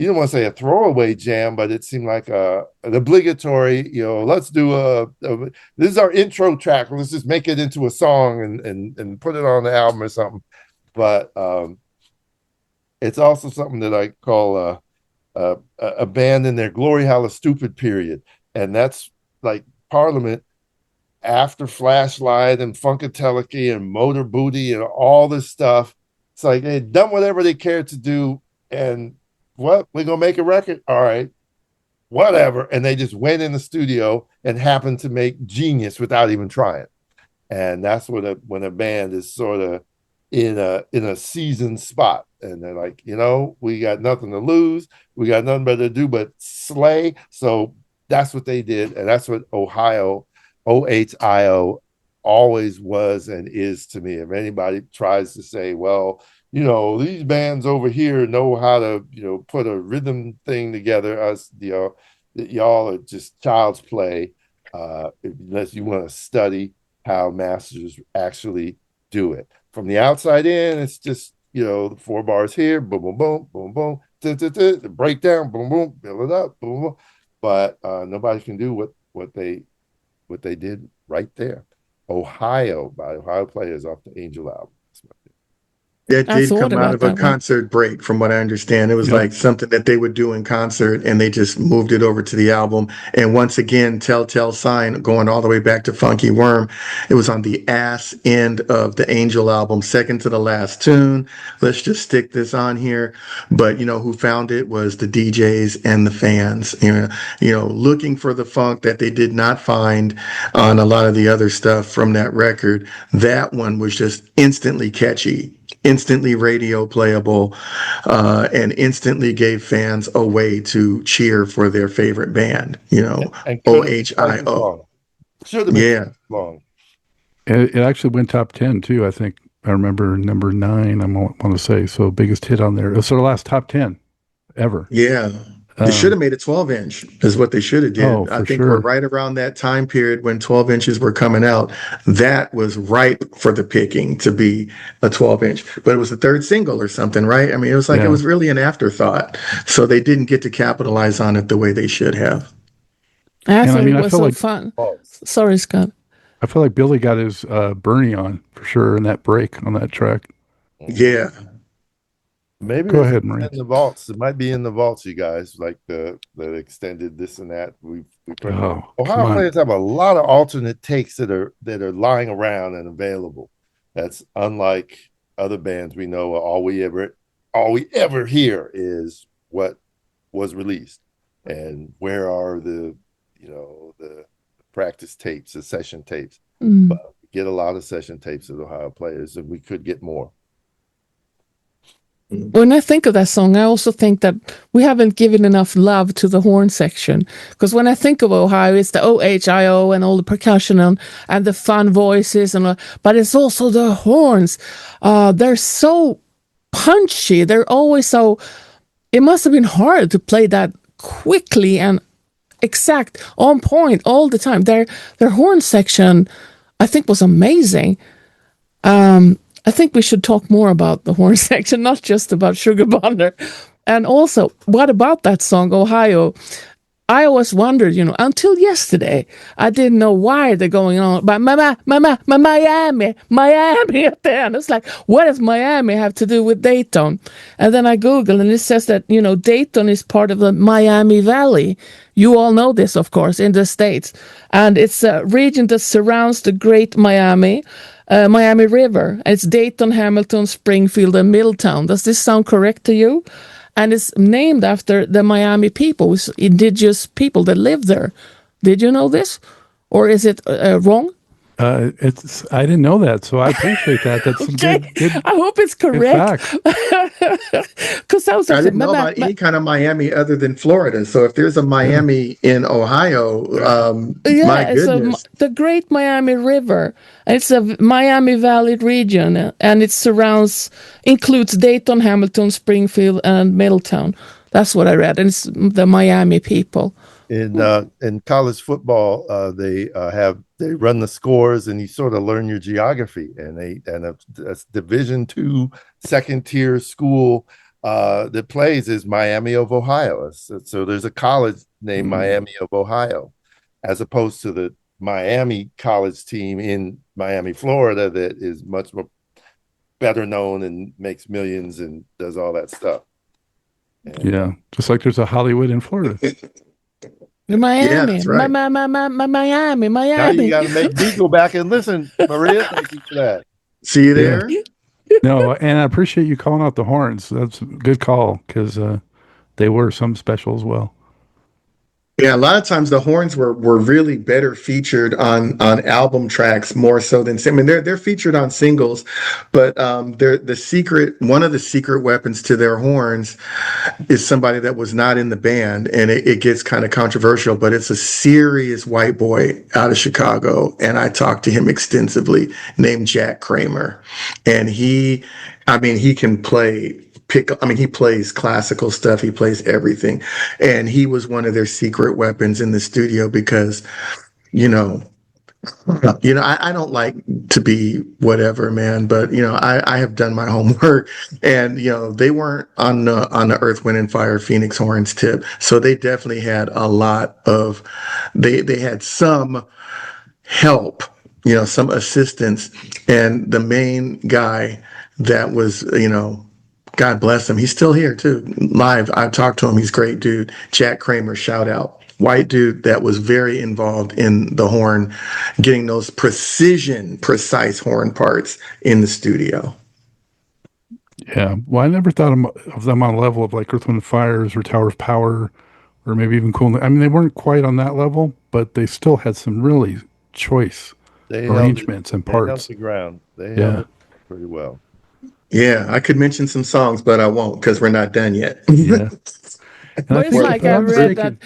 D: don't want to say a throwaway jam, but it seemed like an obligatory, let's do this is our intro track. Let's just make it into a song and put it on the album or something. But it's also something that I call a band in their glory hole stupid period. And that's like Parliament after Flashlight and Funkadelic and Motor Booty and all this stuff. It's like they'd done whatever they cared to do. And what? We're going to make a record? All right, whatever. And they just went in the studio and happened to make genius without even trying. And that's when a band is sort of in a seasoned spot, and they're like, we got nothing to lose, we got nothing better to do but slay. So that's what they did, and that's what Ohio, OHIO, always was and is to me. If anybody tries to say, well, these bands over here know how to put a rhythm thing together, us y'all are just child's play, unless you want to study how masters actually do it. From the outside in, it's just, the 4 bars here, boom, boom, boom, boom, boom, the breakdown, boom, boom, build it up, boom, boom. But nobody can do what they did right there. Ohio by Ohio Players off the Angel album.
C: That
E: I
C: did
E: thought
C: come out
E: about
C: of a
E: that one.
C: concert break, from what I understand. It was
B: Yep.
C: like something that they would do in concert, and they just moved it over to the album. And once again, Telltale Sign, going all the way back to Funky Worm, it was on the ass end of the Angel album, second to the last tune. Let's just stick this on here. But you know who found it was the DJs and the fans. Looking for the funk that they did not find on a lot of the other stuff from that record. That one was just instantly catchy, instantly radio playable, and instantly gave fans a way to cheer for their favorite band.
D: And couldn't be twice as
C: OHIO.
D: long. Should have been
C: Yeah.
D: twice as long.
B: It actually went top 10 too. I think I remember number 9. I want to say, so biggest hit on there. It was their last top 10 ever.
C: Yeah. They should have made a 12-inch is what they should have did.
B: Oh,
C: I
B: for
C: think
B: sure.
C: we're right around that time period when 12 inches were coming out. That was ripe for the picking to be a 12-inch. But it was the third single or something, right? I mean, it was like
B: Yeah.
C: it was really an afterthought. So they didn't get to capitalize on it the way they should have.
E: I
B: And I
E: thought
B: mean,
E: it
B: I
E: was
B: feel
E: so
B: like-
E: fun.
D: Oh,
E: Sorry, Scott.
B: I feel like Billy got his Bernie on for sure in that break on that track.
C: Yeah.
D: maybe
B: Go
D: it's
B: ahead, Marie.
D: in the vaults. It might be in the vaults, you guys, like the extended this and that. We put
B: Oh, come
D: Ohio
B: on.
D: Players have a lot of alternate takes that are lying around and available. That's unlike other bands we know. All we ever hear is what was released, and where are the practice tapes, the session tapes.
E: Mm.
D: But we get a lot of session tapes of Ohio Players, and we could get more.
E: When I think of that song, I also think that we haven't given enough love to the horn section. Because when I think of Ohio, it's the OHIO and all the percussion and the fun voices, but it's also the horns. They're so punchy. They're always so. It must have been hard to play that quickly and exact, on point all the time. Their horn section, I think, was amazing. I think we should talk more about the horn section, not just about Sugar Bonner. And also, what about that song, Ohio? I always wondered, until yesterday, I didn't know why they're going on. But Miami at the end. It's like, what does Miami have to do with Dayton? And then I Googled, and it says that, Dayton is part of the Miami Valley. You all know this, of course, in the States. And it's a region that surrounds the Great Miami River. And it's Dayton, Hamilton, Springfield, and Middletown. Does this sound correct to you? And it's named after the Miami people, indigenous people that live there. Did you know this? Or is it wrong?
B: I didn't know that, so I appreciate that. That's some
E: Okay,
B: good
E: I hope it's correct.
B: fact.
E: Because I was
C: I didn't know about any kind of Miami other than Florida. So if there's a Miami in Ohio, my
E: it's
C: goodness.
E: the Great Miami River. It's a Miami Valley region, and it includes Dayton, Hamilton, Springfield, and Middletown. That's what I read, and it's the Miami people.
D: In college football, they run the scores, and you sort of learn your geography. And a Division II second tier school that plays is Miami of Ohio. So there's a college named Miami of Ohio, as opposed to the Miami college team in Miami, Florida, that is much more better known and makes millions and does all that stuff. And
B: Yeah, just like there's a Hollywood in Florida.
E: Miami,
C: Yeah, that's right.
E: Miami.
D: now you got to make me go back and listen, Maria. Thank you for that.
C: See you there?
B: No, and I appreciate you calling out the horns. That's a good call, because they were some special as well.
C: Yeah, a lot of times the horns were really better featured on album tracks more so than, I mean, they're featured on singles, but they're one of the secret weapons to their horns is somebody that was not in the band, and it gets kind of controversial, but it's a serious white boy out of Chicago, and I talked to him extensively, named Jack Kramer, and he can play. He plays classical stuff. He plays everything. And he was one of their secret weapons in the studio because, I don't like to be whatever, man, but I have done my homework, and they weren't on the Earth, Wind and Fire Phoenix Horns tip, so they definitely had a lot of they had some help, some assistance, and the main guy that was, God bless him, he's still here too, live. I've talked to him. He's a great dude. Jack Kramer, shout out. White dude that was very involved in the horn, getting those precise horn parts in the studio.
B: Yeah. Well, I never thought of them on a level of like Earth, Wind, and Fire's or Tower of Power, or maybe even Cool. I mean, they weren't quite on that level, but they still had some really choice
D: They
B: arrangements and
D: They held
B: parts.
D: the ground. They held
B: Yeah.
D: it pretty well.
C: Yeah, I could mention some songs, but I won't because we're not done yet.
B: Yeah. And
E: But it's
B: think
E: like
B: if
E: I
B: I'm
E: read
B: mistaken-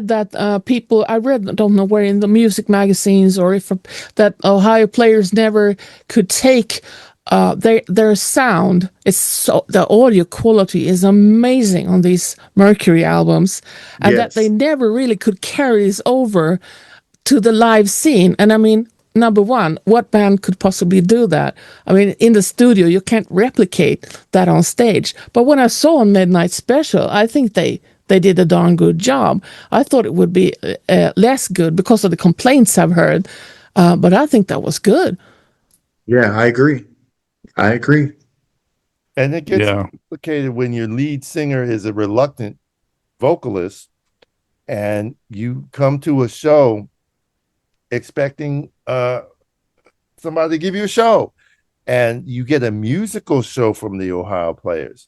E: that people I read, I don't know where, in the music magazines, or if that Ohio players never could take their sound. It's so, the audio quality is amazing on these Mercury albums, and that
C: Yes.
E: they never really could carry this over to the live scene. And I mean, number one, what band could possibly do that? I mean, in the studio, you can't replicate that on stage. But when I saw on Midnight Special, I think they did a darn good job. I thought it would be less good because of the complaints I've heard, but I think that was good.
C: Yeah, I agree.
D: And it gets
B: Yeah.
D: complicated when your lead singer is a reluctant vocalist and you come to a show expecting somebody to give you a show, and you get a musical show from the Ohio players,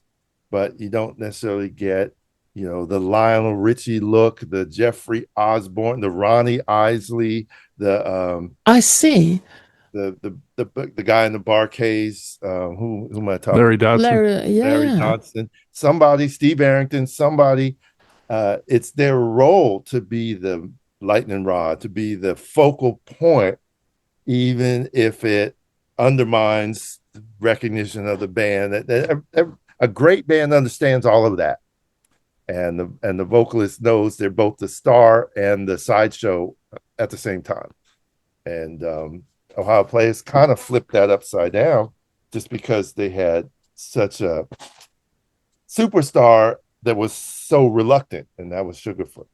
D: but you don't necessarily get, the Lionel Richie look, the Jeffrey Osborne, the Ronnie Isley, the
E: I see.
D: the guy in the Barcades, who am I talking?
B: Larry Dodson.
D: Larry
E: Yeah.
D: Johnson, somebody, Steve Arrington, somebody. It's their role to be the lightning rod, to be the focal point, even if it undermines recognition of the band. A great band understands all of that, and the vocalist knows they're both the star and the sideshow at the same time. And Ohio players kind of flipped that upside down, just because they had such a superstar that was so reluctant, and that was Sugarfoot.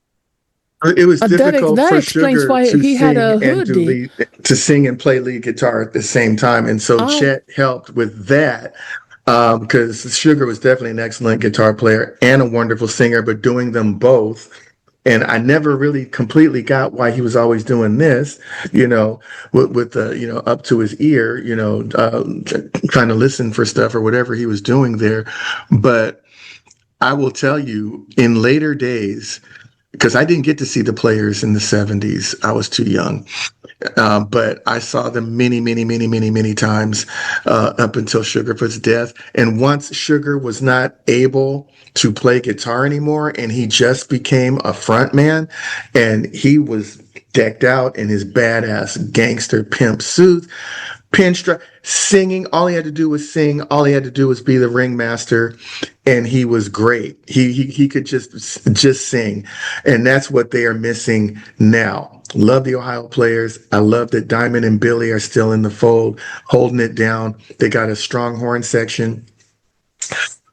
C: It was
E: That
C: difficult
E: that
C: for
E: explains
C: Sugar
E: why
C: to
E: he
C: sing
E: had a
C: and
E: hoodie.
C: to sing and play lead guitar at the same time, and so
E: Oh.
C: Chet helped with that, because Sugar was definitely an excellent guitar player and a wonderful singer, but doing them both. And I never really completely got why he was always doing this, with the, up to his ear, trying to listen for stuff or whatever he was doing there. But I will tell you, in later days, because I didn't get to see the players in the 70s, I was too young. But I saw them many, many, many, many, many times up until Sugarfoot's death. And once Sugar was not able to play guitar anymore, and he just became a front man, and he was decked out in his badass gangster pimp suit, pinstripe, singing. All he had to do was sing. All he had to do was be the ringmaster, and he was great. He could just sing, and that's what they are missing now. Love the Ohio players. I love that Diamond and Billy are still in the fold, holding it down. They got a strong horn section.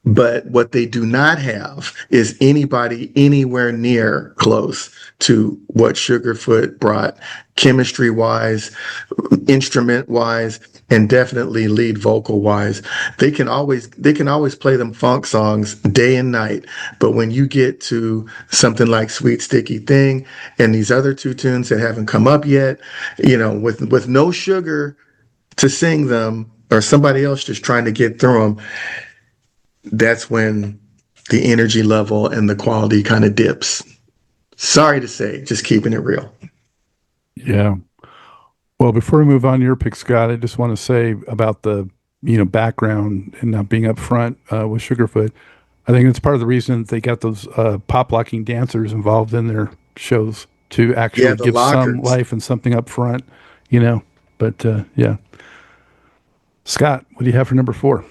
C: But what they do not have is anybody anywhere near close to what Sugarfoot brought, chemistry wise, instrument wise, and definitely lead vocal wise. They can always play them funk songs day and night. But when you get to something like Sweet Sticky Thing and these other two tunes that haven't come up yet, with no Sugar to sing them, or somebody else just trying to get through them, that's when the energy level and the quality kind of dips. Sorry to say, just keeping it real.
B: Yeah. Well, before we move on to your pick, Scott, I just want to say about the background and not being up front with Sugarfoot. I think it's part of the reason that they got those pop locking dancers involved in their shows to actually
C: Yeah, the
B: give some
C: lockers.
B: life and something up front. But yeah, Scott, what do you have for number 4?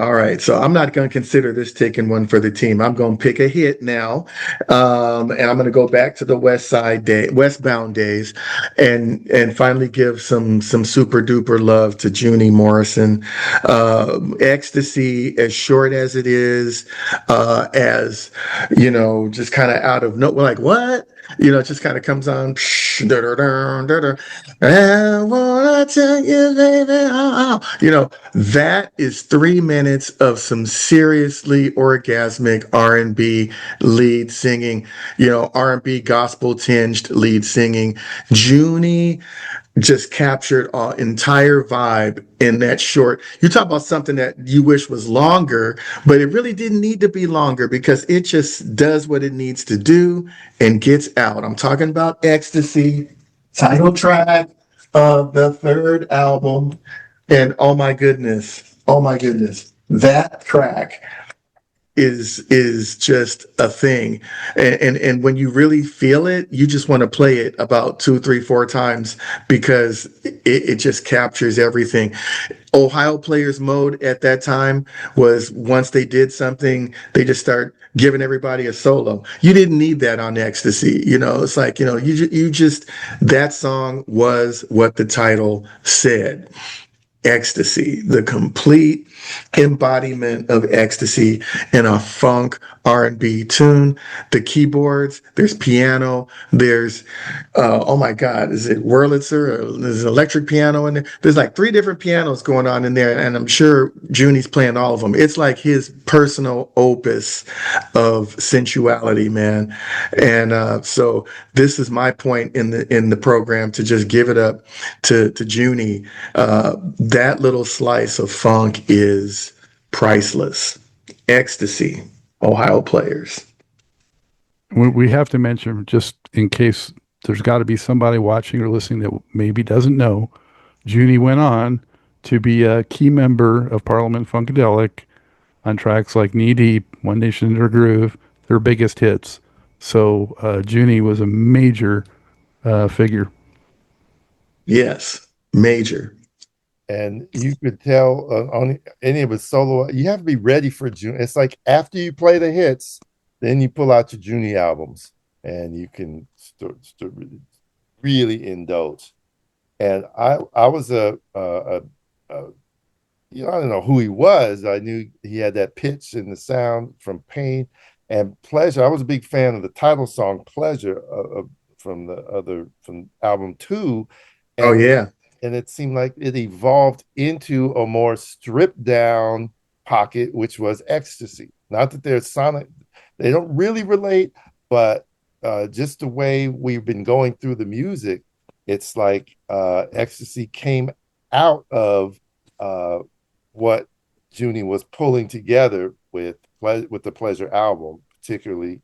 C: All right, so I'm not going to consider this taking one for the team. I'm going to pick a hit now, and I'm going to go back to the Westbound days, and finally give some super duper love to Junie Morrison. Ecstasy, as short as it is, as you know, just kind of out of no, like what? You know, it just kind of comes on. I wanna tell you, baby, you know, that is 3 minutes of some seriously orgasmic R&B lead singing, you know, R&B gospel tinged lead singing. Junie just captured our entire vibe in that short. You talk about something that you wish was longer, but it really didn't need to be longer because it just does what it needs to do and gets out. I'm talking about Ecstasy, title track of the third album. And oh my goodness, that track is just a thing. And when you really feel it, you just want to play it about 2, 3, 4 times because it just captures everything. Ohio Players mode at that time was once they did something, they just start giving everybody a solo. You didn't need that on Ecstasy. You know, it's like, you know, you just, that song was what the title said. Ecstasy, the complete embodiment of ecstasy in a funk R&B tune. The keyboards, there's piano, there's oh my God, is it Wurlitzer? Or there's an electric piano in there. There's like 3 different pianos going on in there, and I'm sure Junie's playing all of them. It's like his personal opus of sensuality, man. And so this is my point in the program to just give it up to Junie. That little slice of funk is priceless. Ecstasy, Ohio Players.
B: We have to mention, just in case there's got to be somebody watching or listening that maybe doesn't know, Junie went on to be a key member of Parliament Funkadelic on tracks like Knee Deep, One Nation Under a Groove, their biggest hits. So Junie was a major figure.
C: Yes, major.
D: And you could tell on any of his solo, you have to be ready for June. It's like after you play the hits, then you pull out your Junie albums, and you can really indulge. And I was you know, I don't know who he was. I knew he had that pitch and the sound from Pain and Pleasure. I was a big fan of the title song Pleasure from album 2. And,
C: oh yeah.
D: And it seemed like it evolved into a more stripped down pocket, which was Ecstasy. Not that they're sonic, they don't really relate, but just the way we've been going through the music, it's like Ecstasy came out of what Junie was pulling together with the Pleasure album, particularly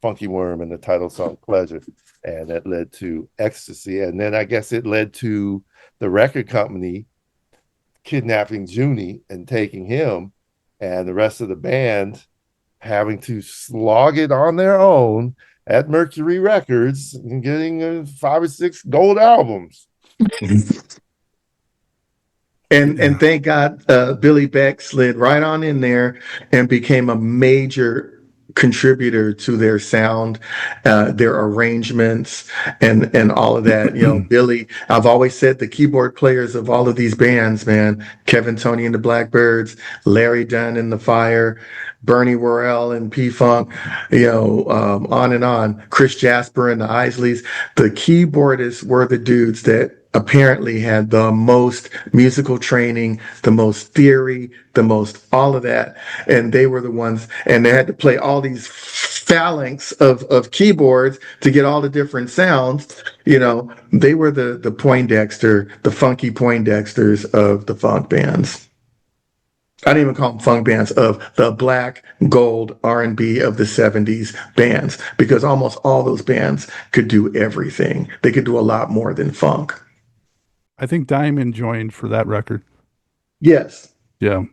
D: Funky Worm and the title song Pleasure. And that led to Ecstasy. And then I guess it led to the record company kidnapping Junie and taking him, and the rest of the band having to slog it on their own at Mercury Records and getting 5 or 6 gold albums.
C: And thank God Billy Beck slid right on in there and became a major contributor to their sound, their arrangements, and all of that. You know, Billy, I've always said the keyboard players of all of these bands, man, Kevin Tony and the Blackbirds, Larry Dunn and the Fire, Bernie Worrell and P-Funk, you know, on and on, Chris Jasper and the Isleys. The keyboardists were the dudes that apparently had the most musical training, the most theory, the most all of that. And they were the ones, and they had to play all these phalanx of keyboards to get all the different sounds. You know, they were the Poindexter, the funky Poindexters of the funk bands. I didn't even call them funk bands, of the black gold R&B of the 70s bands, because almost all those bands could do everything. They could do a lot more than funk.
B: I think Diamond joined for that record.
C: Yes.
B: Yeah.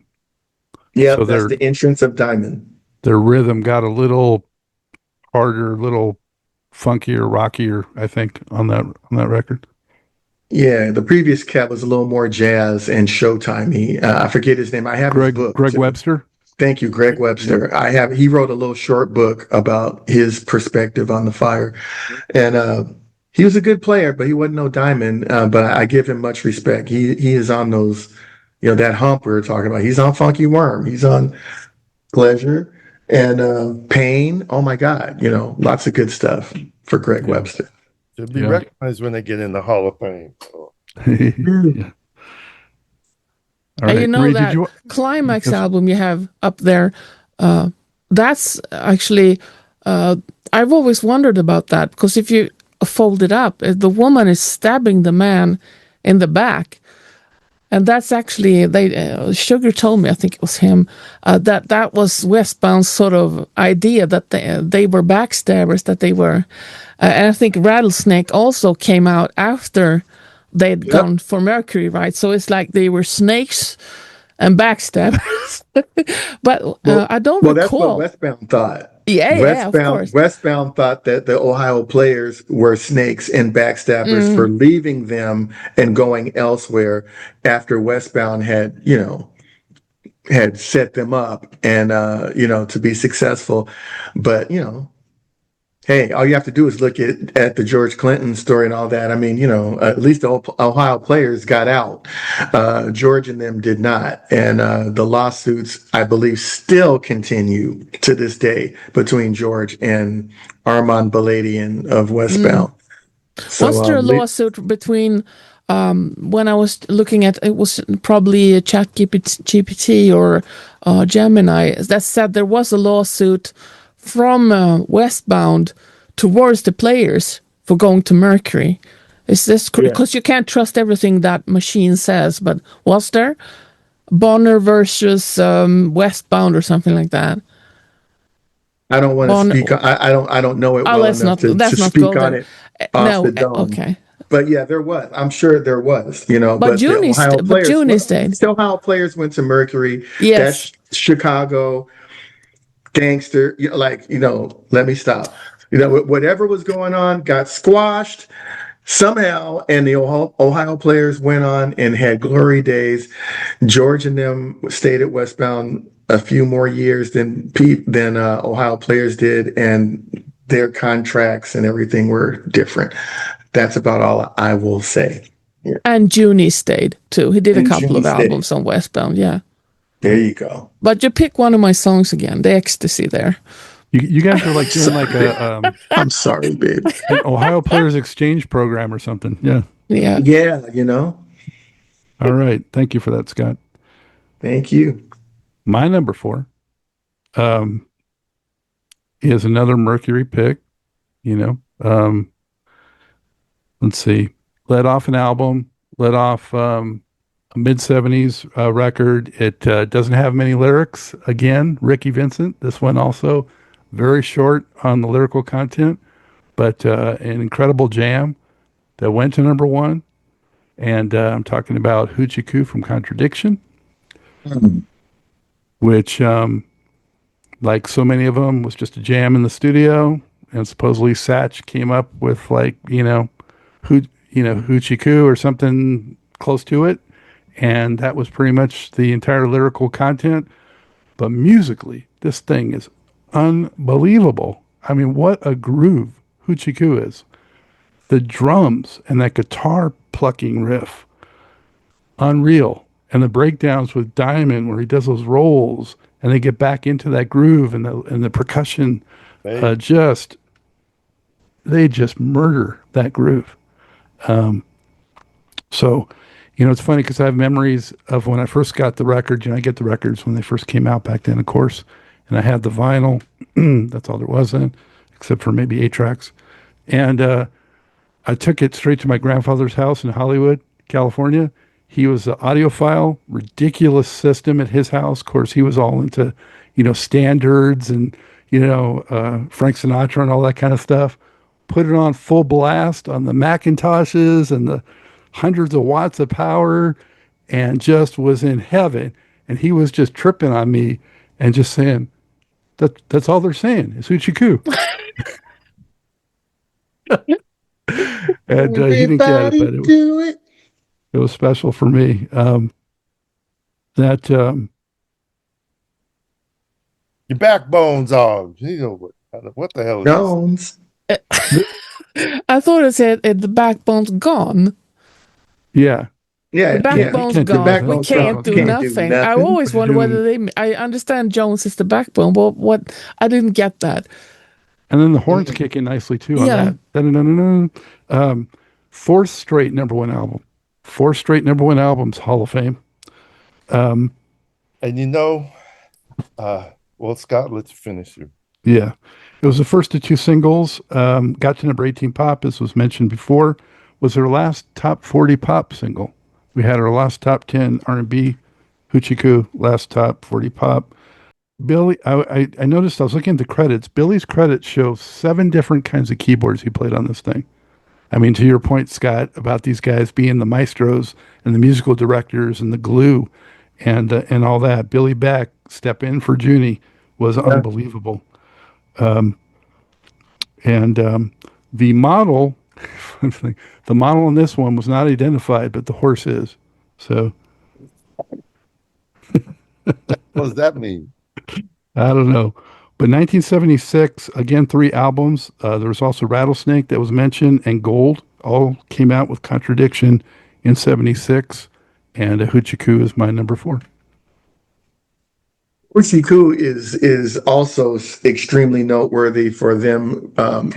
C: Yeah,
B: So
C: that's the entrance of Diamond.
B: Their rhythm got a little harder, a little funkier, rockier, I think, on that record.
C: Yeah, the previous cat was a little more jazz and showtimey. I forget his name. I have his book
B: Greg
C: too.
B: Webster.
C: Thank you, Greg
B: Yep.
C: Webster. He wrote a little short book about his perspective on the fire. And he was a good player, but he wasn't no diamond. But I give him much respect. He is on those, that hump we were talking about. He's on Funky Worm. He's on Pleasure and Pain. Oh my God, lots of good stuff for Greg
B: Yeah.
C: Webster.
D: Should be
B: Yeah.
D: recognized when they get in the Hall of Fame.
B: Yeah. All
E: And
B: right.
E: you know
B: Marie,
E: that
B: did you?
E: climax
B: Yes.
E: album you have up there, that's actually, I've always wondered about that, because if you fold it up, the woman is stabbing the man in the back. And that's actually, Sugar told me, I think it was him, that was Westbound's sort of idea, that they were backstabbers, that they were, and I think Rattlesnake also came out after they'd gone for Mercury, right? So it's like they were snakes and backstabbers. But I don't
C: Well, that's what
E: recall.
C: Westbound thought.
E: Yeah, of course.
C: Westbound thought that the Ohio players were snakes and backstabbers for leaving them and going elsewhere after Westbound had set them up and to be successful. But hey, all you have to do is look at the George Clinton story and all that. I mean, at least the Ohio players got out. George and them did not. And the lawsuits, I believe, still continue to this day between George and Armand Baladian of Westbound. So,
E: Was there a lawsuit between, when I was looking at, it was probably a GPT or Gemini, that said there was a lawsuit from Westbound towards the players for going to Mercury. Is this because you can't trust everything that machine says? But was there Bonner versus Westbound or something like that?
C: I don't want to speak. I don't know it well enough to speak on it off the dome.
E: Okay.
C: But yeah, there was. I'm sure there was. But
E: Juni's
C: the Ohio players went to Mercury.
E: Yes.
C: That's Chicago. Gangster, let me stop. Whatever was going on got squashed somehow, and the Ohio players went on and had glory days. George and them stayed at Westbound a few more years than Ohio players did, and their contracts and everything were different. That's about all I will say. Yeah.
E: And Juni stayed too. He did a couple of albums on Westbound. Yeah.
C: There you go.
E: But you pick one of my songs again, the ecstasy there.
B: You guys are like doing like a
C: I'm sorry, babe.
B: an Ohio Players Exchange program or something. Yeah.
E: Yeah.
C: Yeah,
B: All right. Thank you for that, Scott.
C: Thank you.
B: My number 4 is another Mercury pick. Let's see. Led off an album, led off a mid-70s record. It doesn't have many lyrics. Again, Rickey Vincent. This one also very short on the lyrical content, but an incredible jam that went to number 1. And I'm talking about Hoochie Coo from Contradiction, which, like so many of them, was just a jam in the studio. And supposedly Satch came up with Hoochie Coo or something close to it. And that was pretty much the entire lyrical content. But musically, this thing is unbelievable. I mean, what a groove Hoochie Coo is. The drums and that guitar plucking riff, unreal. And the breakdowns with Diamond where he does those rolls and they get back into that groove, and the percussion they just murder that groove. So, it's funny because I have memories of when I first got the record. I get the records when they first came out back then, of course. And I had the vinyl. That's all there was in, except for maybe 8 tracks. And I took it straight to my grandfather's house in Hollywood, California. He was an audiophile, ridiculous system at his house. Of course, he was all into, standards and, Frank Sinatra and all that kind of stuff. Put it on full blast on the Macintoshes and the hundreds of watts of power, and just was in heaven. And he was just tripping on me and just saying, that's all they're saying is Hoochie Coo. And he didn't get it, but It was special for me. That
D: Your backbone's on. You know what the hell is this?
C: Jones.
E: I thought it said the backbone's gone.
B: yeah,
C: Yeah,
E: The
C: yeah.
E: backbone's
B: can't do
E: gone.
B: nothing.
E: We
C: Backbone's
E: can't
C: gone.
E: do
C: Can't do
E: nothing. I
C: nothing.
E: always wonder whether they. I understand Jones is the backbone, but what I didn't get that.
B: and then the horns kick in nicely too on
E: Yeah.
B: that. Dun-dun-dun-dun-dun. Fourth straight number one album. Four straight number one albums, Hall of Fame.
D: And well, Scott, let's finish here.
B: Yeah. It was the first of two singles. Got to number 18 pop, as was mentioned before. Was their last top 40 pop single. We had our last top 10 R&B, Hoochie last top 40 pop. Billy, I noticed, I was looking at the credits. Billy's credits show 7 different kinds of keyboards he played on this thing. I mean, to your point, Scott, about these guys being the maestros and the musical directors and the glue and all that. Billy Beck step in for Junie was unbelievable. And the model, the model in this one was not identified, but the horse is. So
D: What does that mean?
B: I don't know. But 1976, again, 3 albums. There was also Rattlesnake that was mentioned, and Gold all came out with Contradiction in 76. And Hoochie is my number 4.
C: Uchiku is also extremely noteworthy for them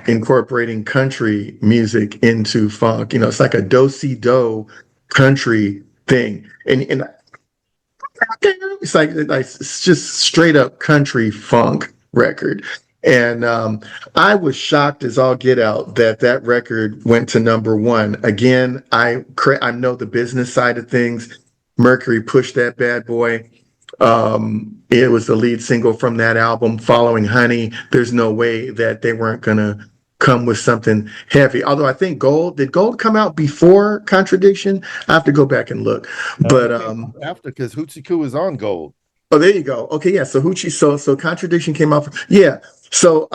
C: incorporating country music into funk. You know, it's like a do-si-do country thing, and it's like it's just straight up country funk record. And I was shocked as all get out that that record went to number one. Again, I know the business side of things. Mercury pushed that bad boy. It was the lead single from that album following Honey. There's no way that they weren't gonna come with something heavy. Although I think did Gold come out before Contradiction? I have to go back and look. But
D: After, because Hoochie is on Gold.
C: oh, there you go. Okay, yeah. So so Contradiction came out. Yeah. So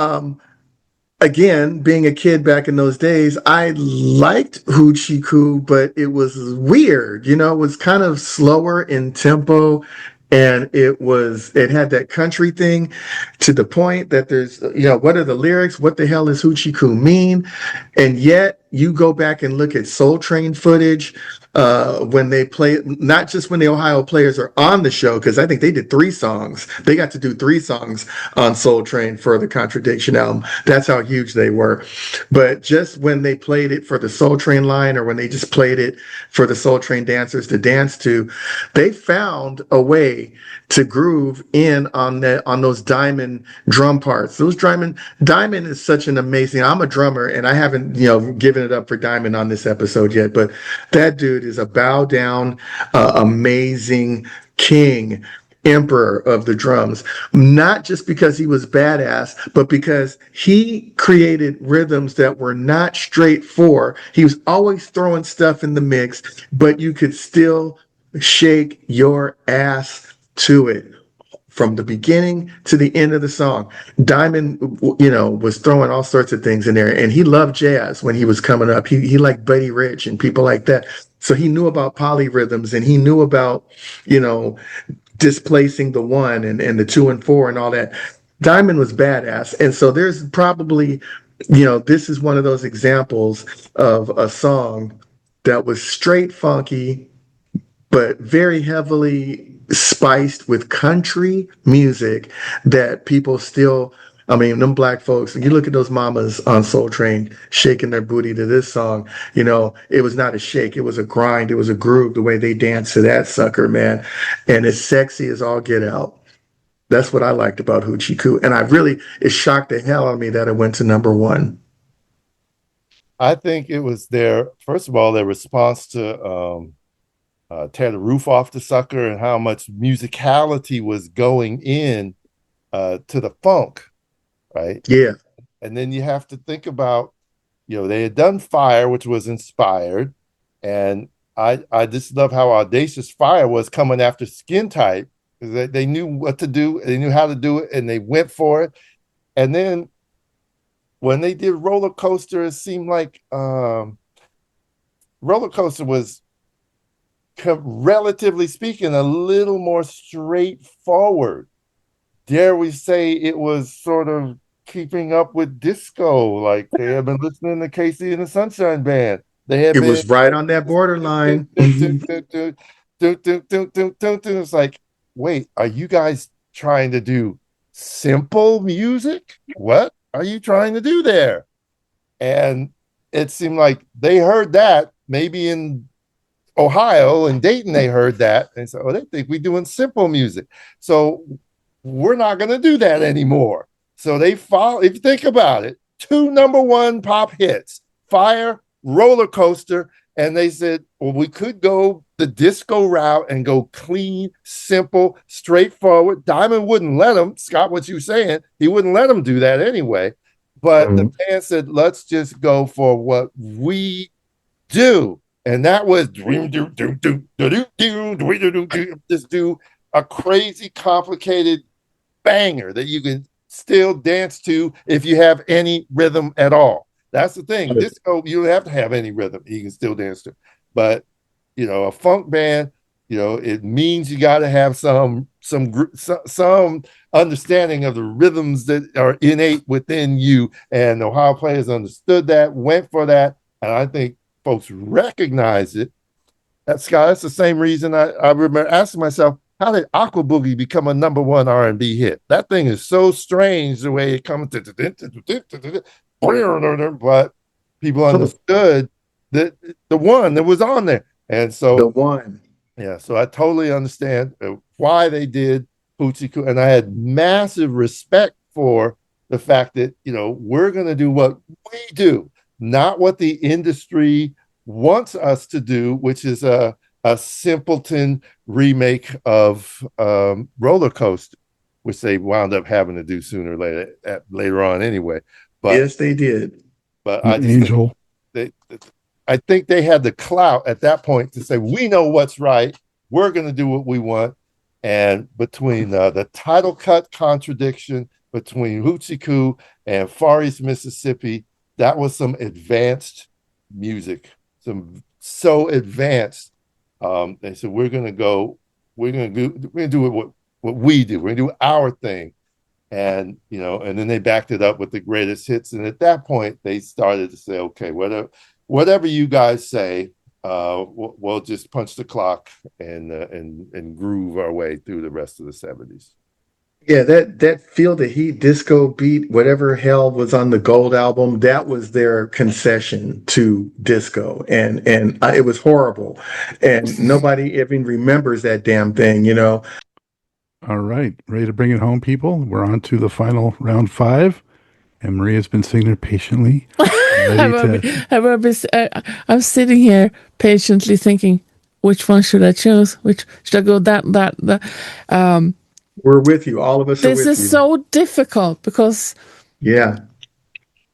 C: again, being a kid back in those days, I liked Hoochie, but it was weird. You know, it was kind of slower in tempo, and it had that country thing to the point that there's, what are the lyrics? What the hell does Hoochie mean? And yet you go back and look at Soul Train footage when they play, not just when the Ohio Players are on the show, because I think they did 3 songs. They got to do 3 songs on Soul Train for the Contradiction album. That's how huge they were. But just when they played it for the Soul Train line, or when they just played it for the Soul Train dancers to dance to, they found a way to groove in on those diamond drum parts. Those diamond is such an amazing. I'm a drummer, and I haven't given it up for Diamond on this episode yet, but that dude is a bow down, amazing king, emperor of the drums, not just because he was badass, but because he created rhythms that were not straight 4. He was always throwing stuff in the mix, but you could still shake your ass to it from the beginning to the end of the song. Diamond, was throwing all sorts of things in there, and he loved jazz when he was coming up. He liked Buddy Rich and people like that. So he knew about polyrhythms, and he knew about, displacing the 1 and the 2 and 4 and all that. Diamond was badass. And so there's probably, this is one of those examples of a song that was straight funky, but very heavily spiced with country music that people still, them black folks, you look at those mamas on Soul Train shaking their booty to this song, it was not a shake, it was a grind, it was a groove, the way they danced to that sucker, man. And it's sexy as all get out. That's what I liked about Hoochie, and it shocked the hell out of me that it went to number 1.
D: I think it was first of all, their response to tear the roof off the sucker, and how much musicality was going in to the funk, right?
C: Yeah.
D: And then you have to think about, they had done Fire, which was inspired, and I just love how audacious Fire was coming after Skin Tight, because they knew what to do, they knew how to do it, and they went for it. And then when they did Roller Coaster, it seemed like Roller Coaster was relatively speaking, a little more straightforward. Dare we say it was sort of keeping up with disco, like they had been listening to Casey and the Sunshine Band. They had
C: It
D: been
C: was right on that borderline.
D: it's like, wait, are you guys trying to do simple music? What are you trying to do there? And it seemed like they heard that maybe in Ohio and Dayton, they heard that and said, oh, they think we're doing simple music. So we're not going to do that anymore. So they follow, if you think about it, 2 number 1 pop hits, Fire, Roller Coaster. And they said, well, we could go the disco route and go clean, simple, straightforward. Diamond wouldn't let them. Scott, what you saying? He wouldn't let them do that anyway. But the band said, let's just go for what we do. And that was just do a crazy, complicated banger that you can still dance to if you have any rhythm at all. That's the thing. Disco, you don't have to have any rhythm. You can still dance to. But, a funk band, it means you got to have some understanding of the rhythms that are innate within you. And Ohio players understood that, went for that. And I think folks recognize it. That's the same reason I remember asking myself, how did Aqua Boogie become a number 1 R&B hit? That thing is so strange the way it comes, but people understood that the one that was on there. And so
C: the one.
D: Yeah, so I totally understand why they did Hoochie Coo, and I had massive respect for the fact that, we're going to do what we do, not what the industry wants us to do, which is a simpleton remake of Roller Coaster, which they wound up having to do sooner or later on anyway. But
C: yes, they did.
D: But I just
B: Angel.
D: I think they had the clout at that point to say, we know what's right. We're going to do what we want. And between the title cut contradiction between Hoochie Coo and Far East Mississippi, that was some advanced music, so advanced. They said, we're going to do what we do. We're going to do our thing. And, and then they backed it up with the greatest hits. And at that point, they started to say, okay, whatever you guys say, we'll just punch the clock and groove our way through the rest of the 70s.
C: Yeah, that Feel the Heat disco beat, whatever hell was on the Gold album, that was their concession to disco, and it was horrible, and nobody even remembers that damn thing,
B: All right, ready to bring it home, people? We're on to the final round 5, and Maria's been sitting there patiently.
E: I'm sitting here patiently thinking, which one should I choose? Which should I go? That.
C: We're with you. All of us are with you.
E: This is so difficult because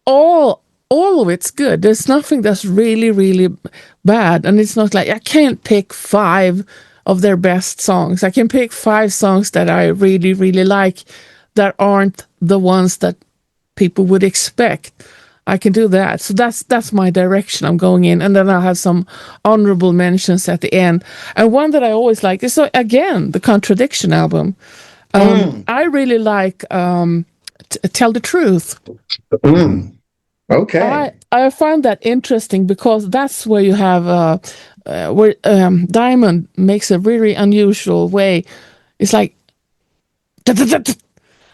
E: all of it's good. There's nothing that's really, really bad, and it's not like I can't pick 5 of their best songs. I can pick 5 songs that I really, really like that aren't the ones that people would expect. I can do that. So that's my direction I'm going in. And then I'll have some honorable mentions at the end. And one that I always like is, again, the Contradiction album. I really like Tell the Truth.
C: Okay.
E: I find that interesting because that's where you have where Diamond makes a really unusual way. It's like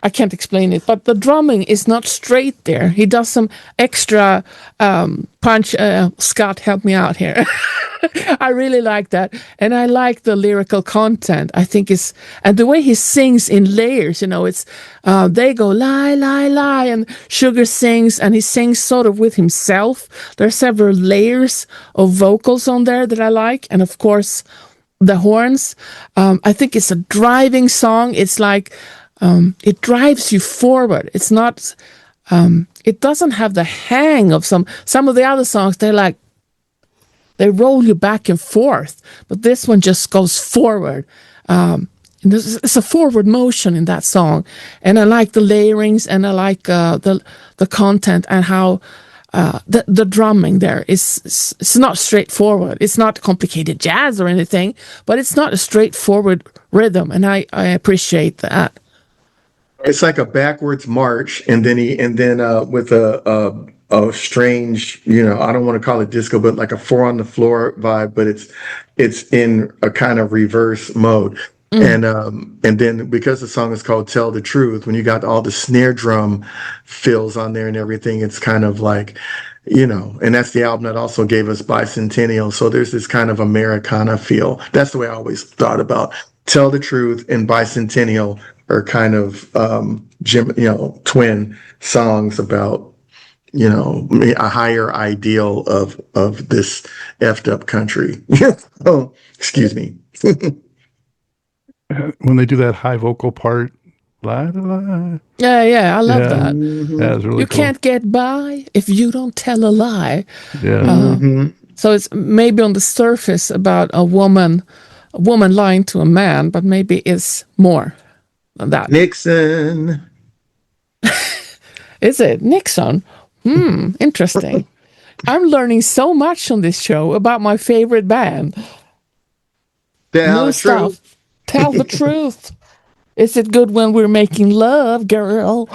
E: I can't explain it, but the drumming is not straight there. He does some extra punch. Scott, help me out here. I really like that. And I like the lyrical content. I think and the way he sings in layers, it's, they go lie, lie, lie, and Sugar sings, and he sings sort of with himself. There are several layers of vocals on there that I like. And of course, the horns. I think it's a driving song. It's like, it drives you forward. It's not, it doesn't have the hang of some of the other songs. They roll you back and forth, but this one just goes forward. It's a forward motion in that song, and I like the layerings, and I like the content and how the drumming there is it's not straightforward. It's not complicated jazz or anything, but it's not a straightforward rhythm, and I appreciate that.
C: It's like a backwards march, and then with a strange, I don't want to call it disco, but like a four on the floor vibe, but it's in a kind of reverse mode. And then because the song is called Tell the Truth, when you got all the snare drum fills on there and everything, it's kind of like, and that's the album that also gave us Bicentennial. So there's this kind of Americana feel. That's the way I always thought about Tell the Truth and Bicentennial are kind of twin songs about, a higher ideal of this effed up country. Oh, excuse me.
B: When they do that high vocal part, la, la, la.
E: Yeah, I love that.
B: Yeah, it's really
E: You
B: cool.
E: can't get by if you don't tell a lie.
B: Yeah.
E: So it's maybe on the surface about a woman lying to a man, but maybe it's more than that.
C: Nixon.
E: Is it Nixon? Interesting. I'm learning so much on this show about my favorite band. New stuff. Tell the truth. Is it good when we're making love, girl?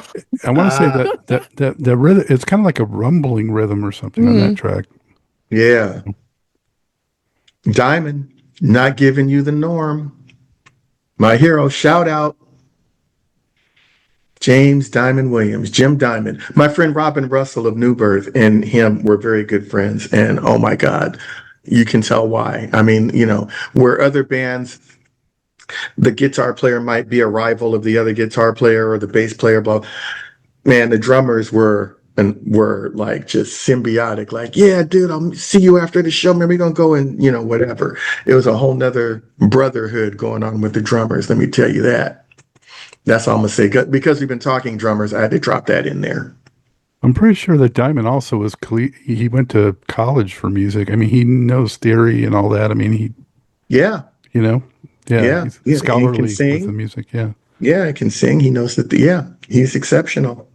B: I want to say that the rhythm, it's kind of like a rumbling rhythm or something on that track.
C: Yeah. Diamond, not giving you the norm. My hero, shout out. James Diamond Williams, Jim Diamond. My friend Robin Russell of New Birth and him were very good friends. And oh my God, you can tell why. I mean, where other bands, the guitar player might be a rival of the other guitar player or the bass player, blah. Man, the drummers were like just symbiotic. Like, yeah, dude, I'll see you after the show. Maybe we're gonna go and whatever. It was a whole nother brotherhood going on with the drummers. Let me tell you that. That's all I'm gonna say. Because we've been talking drummers, I had to drop that in there.
B: I'm pretty sure that Diamond also he went to college for music. I mean, he knows theory and all that. I mean,
C: Yeah.
B: He's scholarly
C: He can sing.
B: with the music. Yeah.
C: Yeah, he can sing. He knows that. He's exceptional.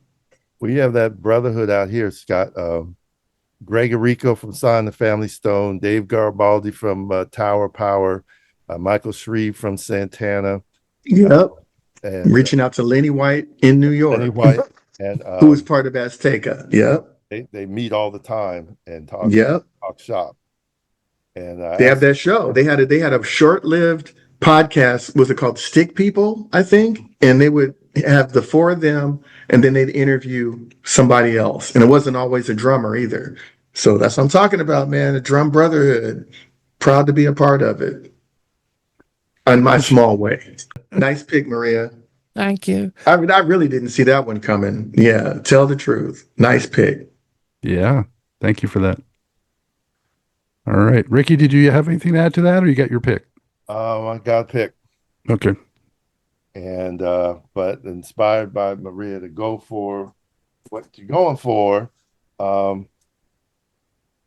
D: We have that brotherhood out here, Scott. Greg Arico from Sign the Family Stone, Dave Garibaldi from Tower Power, Michael Shreve from Santana.
C: Yep.
D: And
C: reaching out to Lenny White in New York.
D: Lenny White, and
C: who was part of Azteca. Yep.
D: They meet all the time and talk shop. And
C: they have that show. They had a short-lived podcast. Was it called Stick People, I think? And they would have the four of them, and then they'd interview somebody else. And it wasn't always a drummer either. So that's what I'm talking about, man. A drum brotherhood. Proud to be a part of it. In my small way. Nice pick, Maria.
E: Thank you.
C: I mean, I really didn't see that one coming. Yeah, tell the truth. Nice pick.
B: Yeah, thank you for that. All right, Ricky, did you have anything to add to that, or you got your pick?
D: I got a pick.
B: Okay.
D: And but inspired by Maria to go for what you're going for, I'm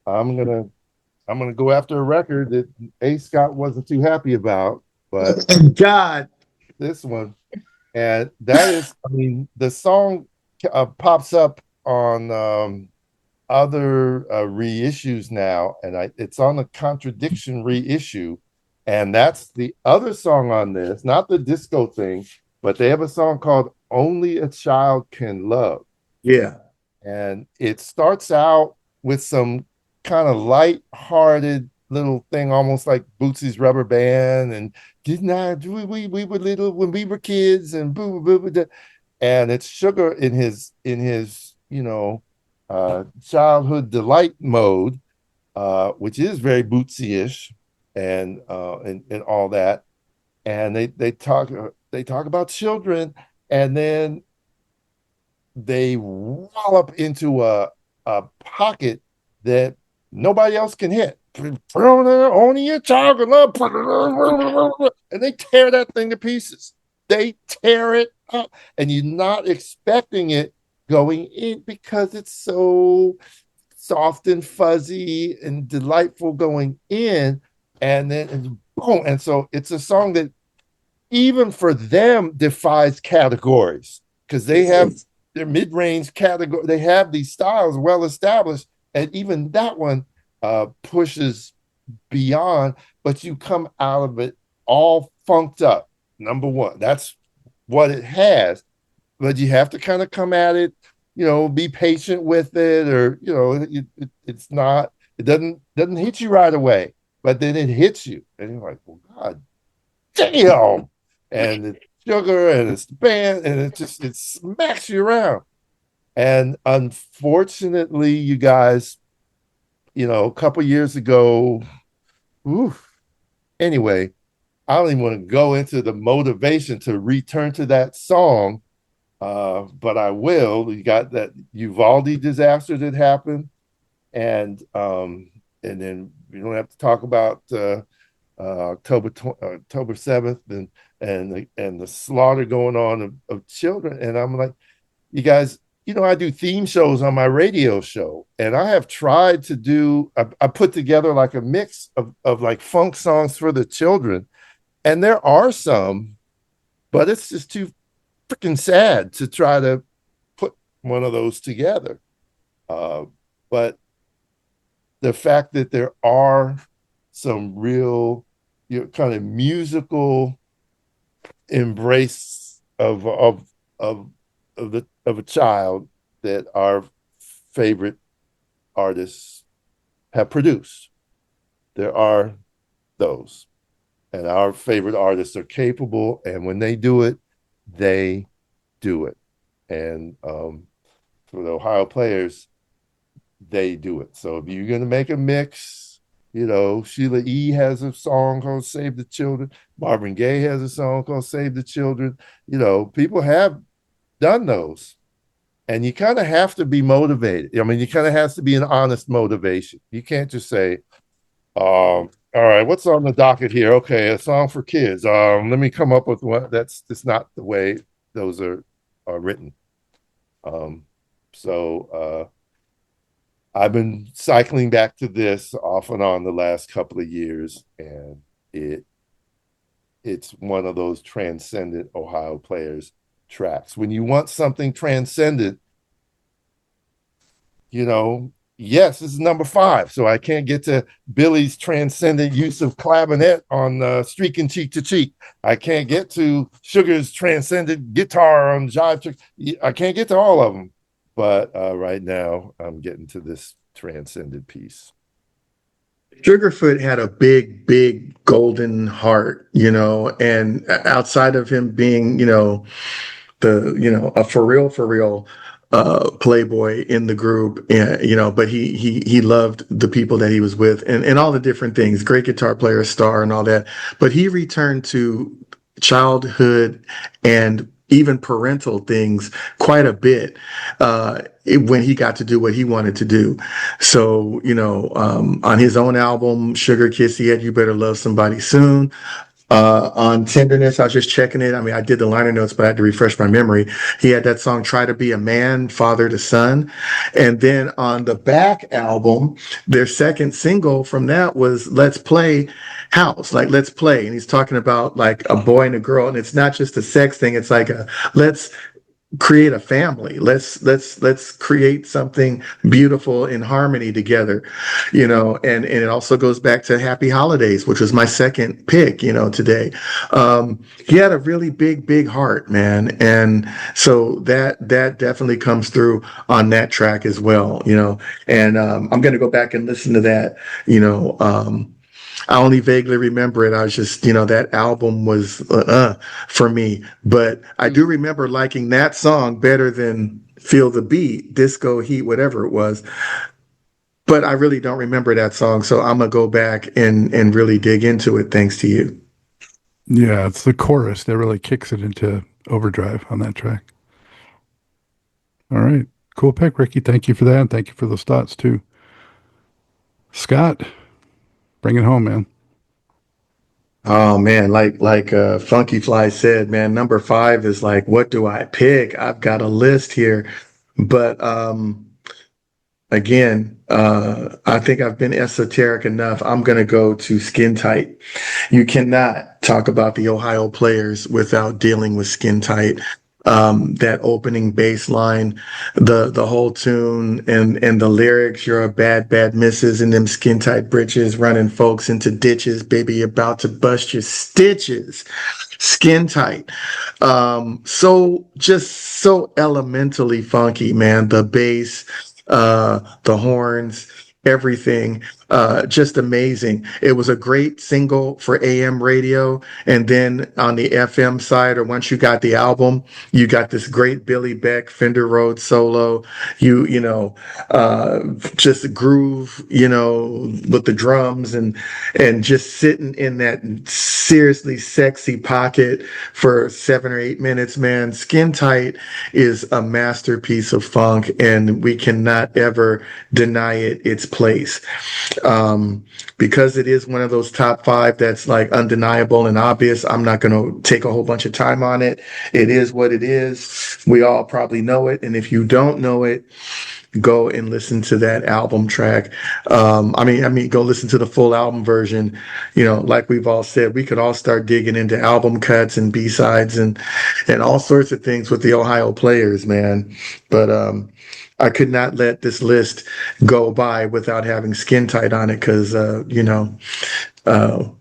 D: gonna go after a record that A. Scott wasn't too happy about, but
C: God,
D: this one, and that is, I mean, the song pops up on other reissues now, and it's on the Contradiction reissue, and that's the other song on this, not the disco thing, but they have a song called Only a Child Can Love.
C: Yeah.
D: And it starts out with some kind of light-hearted little thing, almost like Bootsy's Rubber Band, and didn't I, we were little when we were kids, and boo, boo, boo, boo. And it's Sugar in his childhood delight mode, which is very Bootsy-ish, and all that. And they talk about children, and then they wallop into a pocket that nobody else can hit. Only a child can love, and they tear that thing to pieces. They tear it up, and you're not expecting it going in because it's so soft and fuzzy and delightful going in, and then boom. And so it's a song that even for them defies categories, because they have their mid-range category. They have these styles well established, and even that one pushes beyond, but you come out of it all funked up. Number one, that's what it has, but you have to kind of come at it, be patient with it, or it's not, it doesn't hit you right away, but then it hits you, and you're like, well, God damn, and it's sugar, and it's the band, and it smacks you around. And unfortunately, you guys, a couple years ago, oof, anyway, I don't even want to go into the motivation to return to that song, but I will. You got that Uvalde disaster that happened, and then we don't have to talk about October 7th and the slaughter going on of children. And I'm like, you guys, I do theme shows on my radio show, and I have tried to do. I put together like a mix of like funk songs for the children. And there are some, but it's just too freaking sad to try to put one of those together. But the fact that there are some real, kind of musical embrace of a child that our favorite artists have produced. There are those. And our favorite artists are capable, and when they do it, they do it. And for the Ohio Players, they do it. So if you're going to make a mix, Sheila E. has a song called Save the Children. Marvin Gaye has a song called Save the Children. People have done those. And you kind of have to be motivated. I mean, you kind of has to be an honest motivation. You can't just say, all right, what's on the docket here? Okay, a song for kids. Let me come up with one. That's not the way those are written. So I've been cycling back to this off and on the last couple of years, and it's one of those transcendent Ohio Players tracks. When you want something transcendent, yes, this is number 5, so I can't get to Billy's transcendent use of clavinet on Streaking Cheek to Cheek. I can't get to Sugar's transcendent guitar on Jive Trick. I can't get to all of them, but right now I'm getting to this transcendent piece.
C: Sugarfoot had a big, big golden heart, and outside of him being, a for real playboy in the group, but he loved the people that he was with and all the different things, great guitar player, star and all that. But he returned to childhood and even parental things quite a bit when he got to do what he wanted to do. So, on his own album, Sugar Kiss, he had You Better Love Somebody Soon. On Tenderness, I was just checking it. I mean, I did the liner notes, but I had to refresh my memory. He had that song, Try to Be a Man, Father to Son. And then on the back album, their second single from that was Let's Play House, like Let's Play. And he's talking about like a boy and a girl. And it's not just a sex thing. It's like let's create a family. Let's create something beautiful in harmony together, and it also goes back to Happy Holidays, which was my second pick, today. He had a really big heart, man. And so that definitely comes through on that track as well, and I'm going to go back and listen to that, I only vaguely remember it. I was just, that album was for me. But I do remember liking that song better than Feel the Beat, Disco Heat, whatever it was. But I really don't remember that song. So I'm going to go back and really dig into it thanks to you.
B: Yeah, it's the chorus that really kicks it into overdrive on that track. All right. Cool pick, Ricky. Thank you for that. And thank you for those thoughts, too. Scott, bring it home, man.
C: Oh man, like Funkyflyy said, man, number 5 is like, what do I pick? I've got a list here, but again, I think I've been esoteric enough. I'm gonna go to Skin Tight. You cannot talk about the Ohio Players without dealing with Skin Tight. that opening bass line, the whole tune and the lyrics, you're a bad missus in them skin tight britches, running folks into ditches, baby, you're about to bust your stitches. Skin tight. Just so elementally funky, man. The bass, the horns, everything, just amazing. It was a great single for AM radio. And then on the FM side, or once you got the album, you got this great Billy Beck Fender Rhodes solo. Just groove, with the drums and just sitting in that seriously sexy pocket for 7 or 8 minutes, man. Skin Tight is a masterpiece of funk, and we cannot ever deny it its place. Because it is one of those top five that's like undeniable and obvious, I'm not going to take a whole bunch of time on it. It is what it is. We all probably know it. And if you don't know it, go and listen to that album track. Go listen to the full album version. Like we've all said, we could all start digging into album cuts and B-sides and all sorts of things with the Ohio Players, man. But I could not let this list go by without having Skin Tight on it, because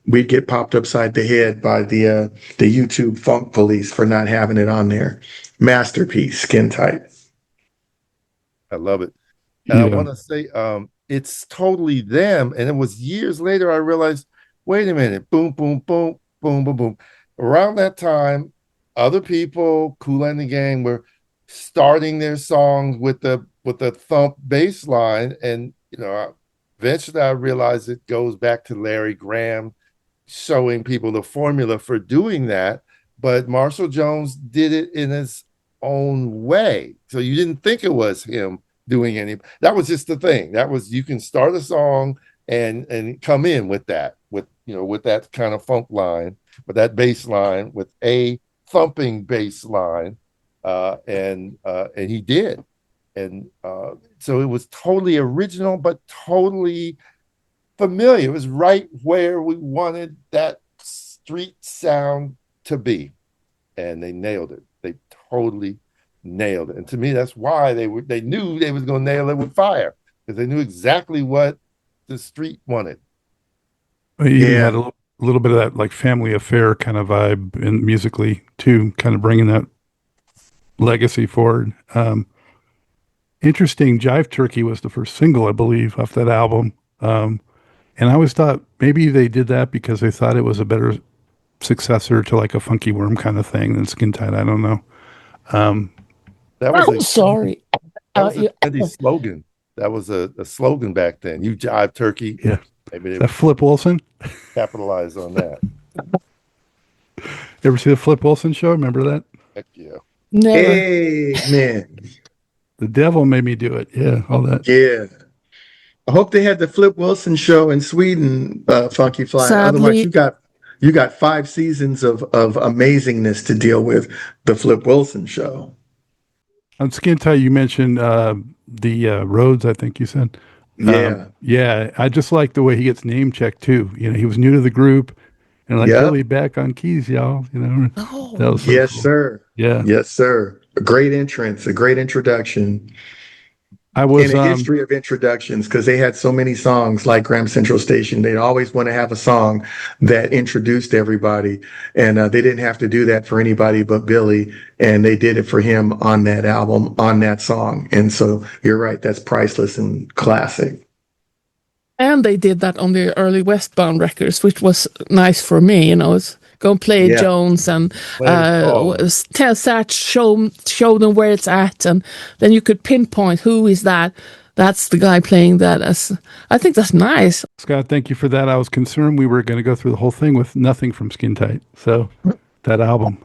C: we'd get popped upside the head by the YouTube funk police for not having it on there. Masterpiece, Skin Tight.
D: I love it. And I want to say, it's totally them. And it was years later I realized, wait a minute, boom, boom, boom, boom, boom, boom. Around that time, other people, Kool and the Gang, were starting their songs with the thump bass line. And eventually I realized it goes back to Larry Graham showing people the formula for doing that. But Marshall Jones did it in his own way. So you didn't think it was him doing any. That was just the thing. That was, you can start a song and come in with that, with that kind of funk line, with that bass line, with a thumping bass line, and he did. And so it was totally original, but totally familiar. It was right where we wanted that street sound to be, and they nailed it. They totally nailed it. And to me, that's why they knew they was going to nail it with fire, because they knew exactly what the street wanted.
B: You even had a little bit of that like Family Affair kind of vibe in musically too, kind of bringing that legacy forward. Interesting, Jive Turkey was the first single, I believe, off that album. And I always thought maybe they did that because they thought it was a better successor to like a Funky Worm kind of thing than Skin Tight. I don't know.
D: That was
E: sorry.
D: That was a slogan. That was a slogan back then. You Jive Turkey.
B: Yeah.
D: Maybe they
B: that Flip Wilson?
D: capitalized on that.
B: You ever see the Flip Wilson show? Remember that?
D: Heck yeah.
E: Never.
C: Hey, man.
B: The devil made me do it. Yeah, all that.
C: Yeah. I hope they had the Flip Wilson show in Sweden, Funkyflyy.
E: Sadly,
C: Otherwise, you got 5 seasons of amazingness to deal with. The Flip Wilson show.
B: On Skin Tight, you mentioned the Rhodes, I think you said.
C: Yeah.
B: Yeah, I just like the way he gets name checked too. He was new to the group, and like Billy back on keys, y'all.
E: Oh.
B: That was so
C: Yes,
B: cool.
C: sir.
B: Yeah.
C: Yes, sir. A great entrance, a great introduction.
B: I was
C: In a history of introductions, because they had so many songs like Graham Central Station. They'd always want to have a song that introduced everybody. And they didn't have to do that for anybody but Billy. And they did it for him on that album, on that song. And so you're right. That's priceless and classic.
E: And they did that on the early Westbound records, which was nice for me. It's go and play Jones and tell Satch, show them where it's at, and then you could pinpoint who is that. That's the guy playing that. I think that's nice.
B: Scott, thank you for that. I was concerned we were going to go through the whole thing with nothing from Skin Tight. So that album.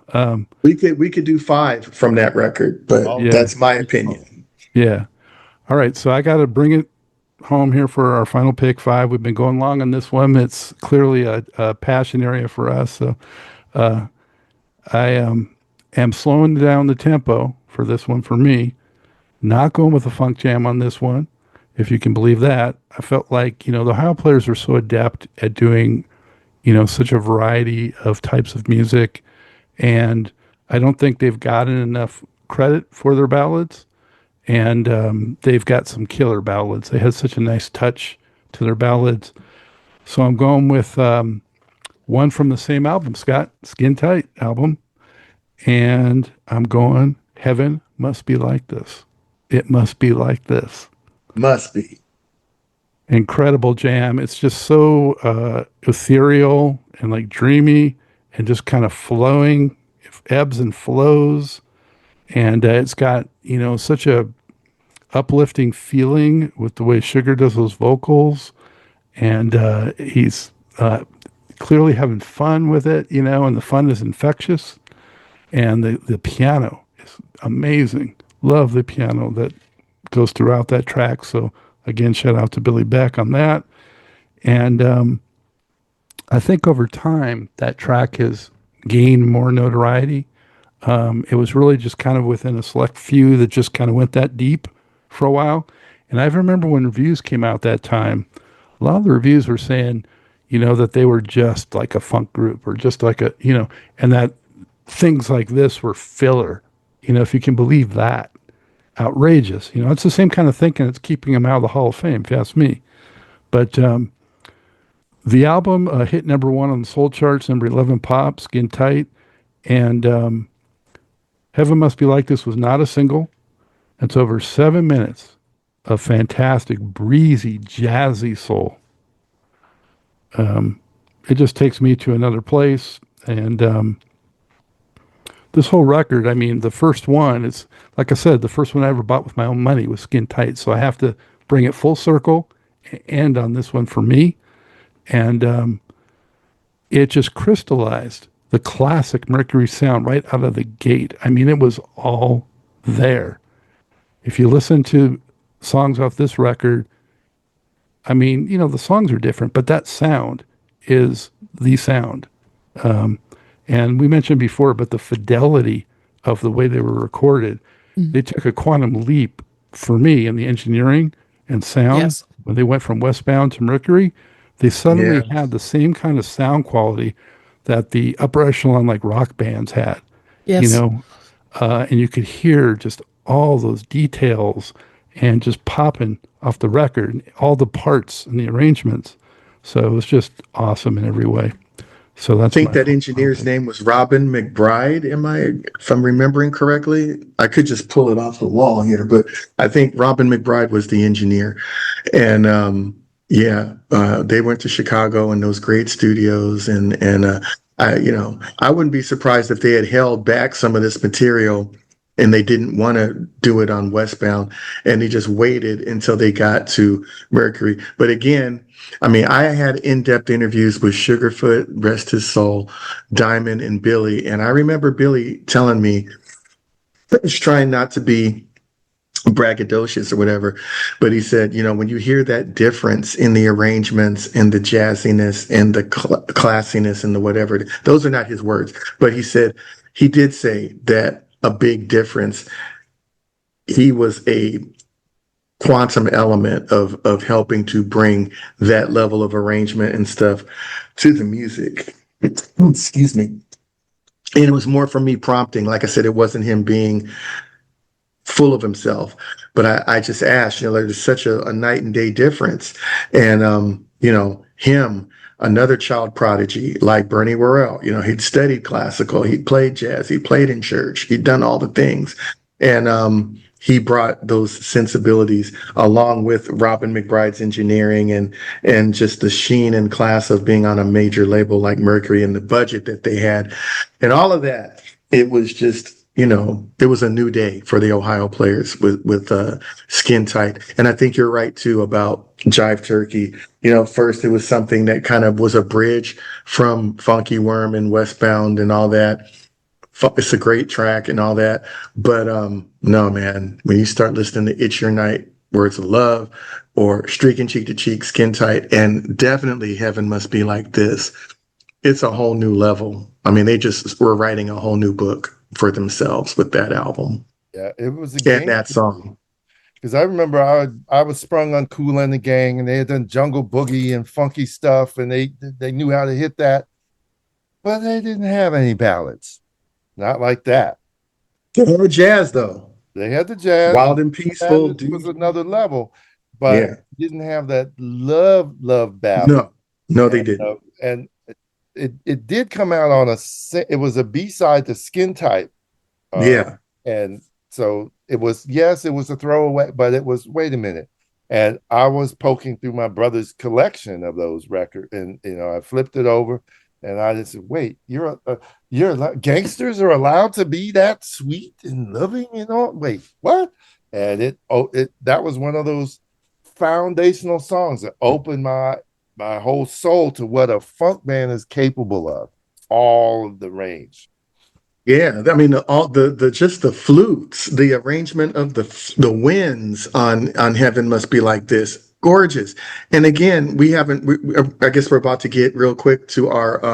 C: We could do 5 from that record, but that's my opinion.
B: Yeah. All right. So I got to bring it home here for our final pick 5. We've been going long on this one. It's clearly a passion area for us. So I am slowing down the tempo for this one for me. Not going with a funk jam on this one, if you can believe that. I felt like, the Ohio Players are so adept at doing, such a variety of types of music. And I don't think they've gotten enough credit for their ballads, and they've got some killer ballads. They had such a nice touch to their ballads. So I'm going with one from the same album, Scott, Skin Tight album, and I'm going Heaven Must Be Like This. It must be like this.
C: Must be.
B: Incredible jam. It's just so ethereal and like dreamy and just kind of flowing, ebbs and flows. And it's got, such a uplifting feeling with the way Sugar does those vocals. And he's clearly having fun with it, and the fun is infectious. And the piano is amazing. Love the piano that goes throughout that track. So again, shout out to Billy Beck on that. And I think over time that track has gained more notoriety. It was really just kind of within a select few that just kind of went that deep for a while. And I remember when reviews came out that time, a lot of the reviews were saying, that they were just like a funk group or just like and that things like this were filler. If you can believe that. Outrageous. It's the same kind of thinking that's keeping them out of the Hall of Fame, if you ask me. But the album hit number 1 on the soul charts, number 11 pop, Skin Tight. And Heaven Must Be Like This was not a single. It's over 7 minutes of fantastic, breezy, jazzy soul. It just takes me to another place. And this whole record, I mean, the first one, it's like I said, the first one I ever bought with my own money was Skin Tight. So I have to bring it full circle and on this one for me. And it just crystallized the classic Mercury sound right out of the gate. I mean, it was all there. If you listen to songs off this record, I mean, the songs are different, but that sound is the sound. And we mentioned before, but the fidelity of the way they were recorded, they took a quantum leap for me in the engineering and sound.
E: Yes.
B: When they went from Westbound to Mercury, they suddenly had the same kind of sound quality that the upper echelon like rock bands had.
E: Yes.
B: And you could hear just all those details and just popping off the record, all the parts and the arrangements. So it was just awesome in every way. So that's
C: I think that engineer's name was Robin McBride. If I'm remembering correctly? I could just pull it off the wall here, but I think Robin McBride was the engineer. And they went to Chicago and those great studios. And I wouldn't be surprised if they had held back some of this material and they didn't want to do it on Westbound, and they just waited until they got to Mercury. But again, I mean, I had in-depth interviews with Sugarfoot, rest his soul, Diamond, and Billy. And I remember Billy telling me, he's trying not to be braggadocious or whatever, but he said, when you hear that difference in the arrangements and the jazziness and the classiness and the whatever, those are not his words, but he did say that a big difference. He was a quantum element of helping to bring that level of arrangement and stuff to the music. Excuse me. And it was more for me prompting. Like I said, it wasn't him being full of himself, but I just asked, there's such a night and day difference. And, him, another child prodigy like Bernie Worrell, he'd studied classical, he'd played jazz, he played in church, he'd done all the things. And he brought those sensibilities along with Robin McBride's engineering and just the sheen and class of being on a major label like Mercury and the budget that they had and all of that. It was just, it was a new day for the Ohio players with Skin Tight. And I think you're right too about Jive Turkey. First it was something that kind of was a bridge from Funky Worm and Westbound and all that. It's a great track and all that. But no, man, when you start listening to It's Your Night, Words of Love, or Streaking Cheek to Cheek, Skin Tight, and definitely Heaven Must Be Like This, it's a whole new level. I mean, they just were writing a whole new book for themselves with that album.
D: Yeah, it was a game.
C: And that song.
D: Because I remember I was sprung on Kool and the Gang, and they had done Jungle Boogie and funky stuff, and they knew how to hit that, but they didn't have any ballads. not like that.
C: They had jazz though,
D: They had the jazz,
C: wild and
D: and
C: peaceful.
D: it was
C: Dude.
D: another level, but
C: Yeah,
D: didn't have that love ballad.
C: no, no, they
D: And
C: didn't.
D: and it did come out on it was a B-side to Skin Type. Uh,
C: Yeah,
D: and so it was, yes, it was a throwaway, but it was, wait a minute. And I was poking through my brother's collection of those records, and I flipped it over, and I just said, "Wait, gangsters are allowed to be that sweet and loving and all? Wait, what?" And that was one of those foundational songs that opened my whole soul to what a funk band is capable of, all of the range.
C: yeah. I mean, all the just the flutes, the arrangement of the winds on "Heaven Must Be Like This," gorgeous. And again, we haven't. I guess we're about to get real quick to our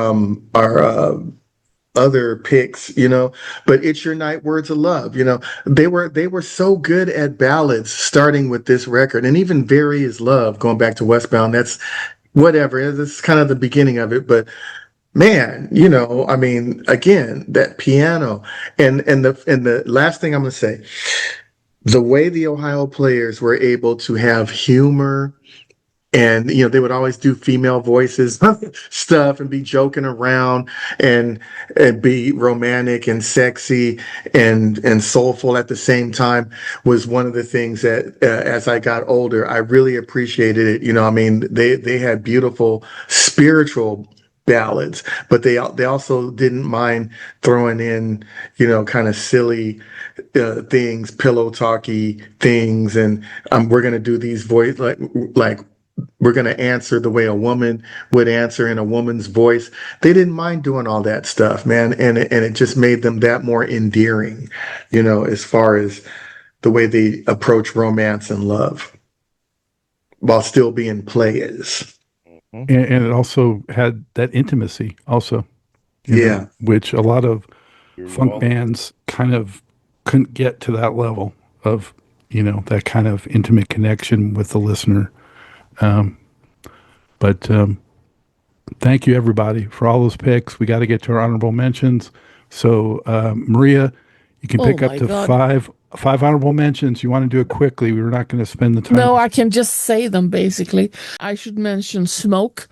C: other picks, but "It's Your Night," "Words of Love," they were so good at ballads starting with this record, and even "Very Is Love," going back to Westbound, that's whatever. That's kind of the beginning of it, but man, I mean, again, that piano and the last thing I'm going to say, the way the Ohio Players were able to have humor, and they would always do female voices stuff and be joking around, and be romantic and sexy and soulful at the same time, was one of the things that, as I got older, I really appreciated it. I mean, they had beautiful spiritual ballads, but they also didn't mind throwing in kind of silly things, pillow talky things, and we're gonna do these voice like we're going to answer the way a woman would answer in a woman's voice. They didn't mind doing all that stuff, man. And it just made them that more endearing, as far as the way they approach romance and love while still being players.
B: And it also had that intimacy also,
C: Yeah.
B: which a lot of
D: You're
B: funk
D: welcome.
B: bands kind of couldn't get to that level of, that kind of intimate connection with the listener. But thank you, everybody, for all those picks. We got to get to our honorable mentions. So, Maria, you can
E: Oh
B: pick up
E: my
B: to
E: God.
B: five honorable mentions. You want to do it quickly? We're not going to spend the time.
E: No, I can just say them basically. I should mention Smoke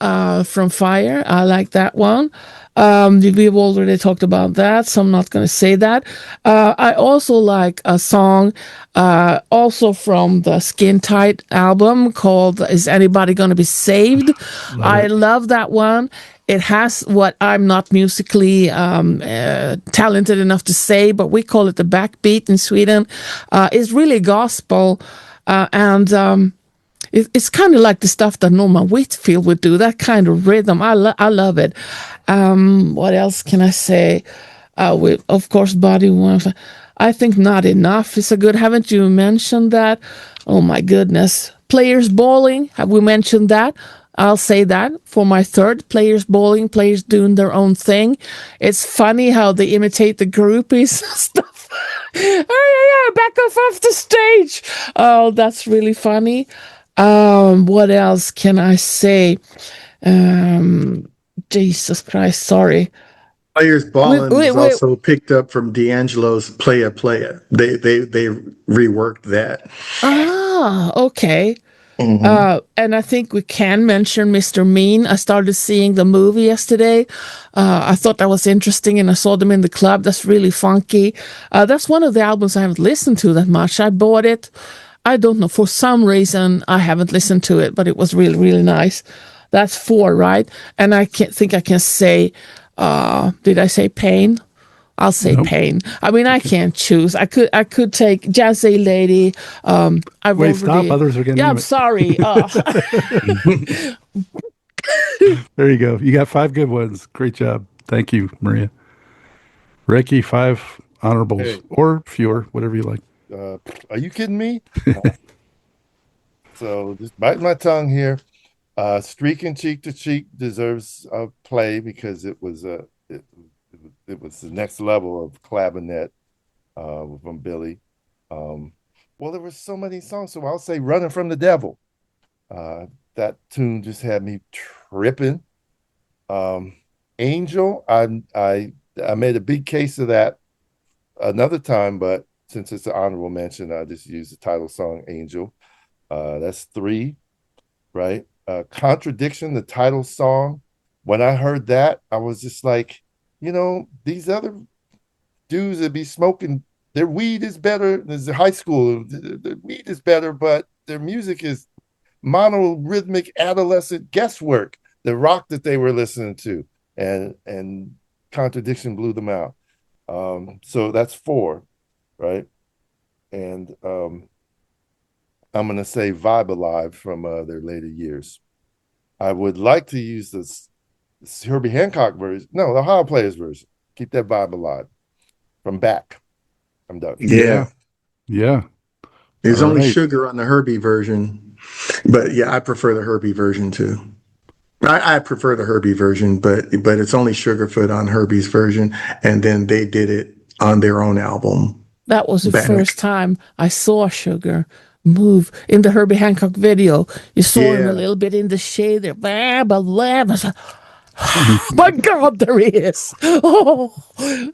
E: from Fire. I like that one. We've already talked about that, so I'm not going to say that. I also like a song also from the Skin Tight album called Is Anybody Gonna Be Saved? I love that one. It has what I'm not musically talented enough to say, but we call it the backbeat in Sweden. It's really gospel, and it's kind of like the stuff that Norman Whitfield would do, that kind of rhythm. I love it. What else can I say? Of course, Body One. I think Not Enough is a good. Haven't you mentioned that? Oh my goodness. Players Bowling. Have we mentioned that? I'll say that for my third. Players Bowling, players doing their own thing. It's funny how they imitate the groupies and stuff. Oh, yeah, back off the stage. Oh, that's really funny. What else can I say? Jesus Christ, sorry.
C: Players Ballin' was
E: Wait.
C: also picked up from D'Angelo's Playa Playa. They reworked that.
E: Ah, okay.
C: Mhm.
E: And I think we can mention Mr. Mean. I started seeing the movie yesterday. I thought that was interesting, and I saw them in the club. That's really funky. That's one of the albums I haven't listened to that much. I bought it. I don't know. For some reason, I haven't listened to it, but it was really, really nice. That's four, right? And I can't think I can say, did I say Pain? I'll say
B: Nope.
E: Pain. I mean, I can't choose. I could take Jazzy Lady. I've
B: Wait,
E: already.
B: stop. Others are getting
E: Yeah, I'm
B: it.
E: sorry.
B: There you go. You got five good ones. Great job. Thank you, Maria. Ricky, five honorables
D: Hey,
B: or fewer, whatever you like.
D: are you kidding me? So just biting my tongue here. Streaking Cheek to Cheek deserves a play because it was the next level of clavinet from Billy. Um, well, there were so many songs, so I'll say "Running from the Devil." That tune just had me tripping. Um, Angel, I I made a big case of that another time, but since it's an honorable mention, I just use the title song Angel. That's 3, right? Contradiction, the title song. When I heard that, I was just like, these other dudes that be smoking, their weed is better. There's high school, the weed is better, but their music is monorhythmic adolescent guesswork. The rock that they were listening to, and Contradiction blew them out. So that's 4, right? And I'm gonna say Vibe Alive from their later years. I would like to use this Herbie Hancock version. No, the Ohio Players version. Keep that Vibe alive. From Back. I'm done.
C: Yeah.
B: Yeah.
C: There's
B: All
C: only
B: right.
C: sugar on the Herbie version. But yeah, I prefer the Herbie version too. I prefer the Herbie version, but it's only Sugarfoot on Herbie's version, and then they did it on their own album.
E: That was the
C: Back.
E: first time I saw Sugar move in the Herbie Hancock video. You saw him
C: Yeah.
E: a little bit in the shade there. Blah, blah, blah. I was like, oh my God, there he is. Oh,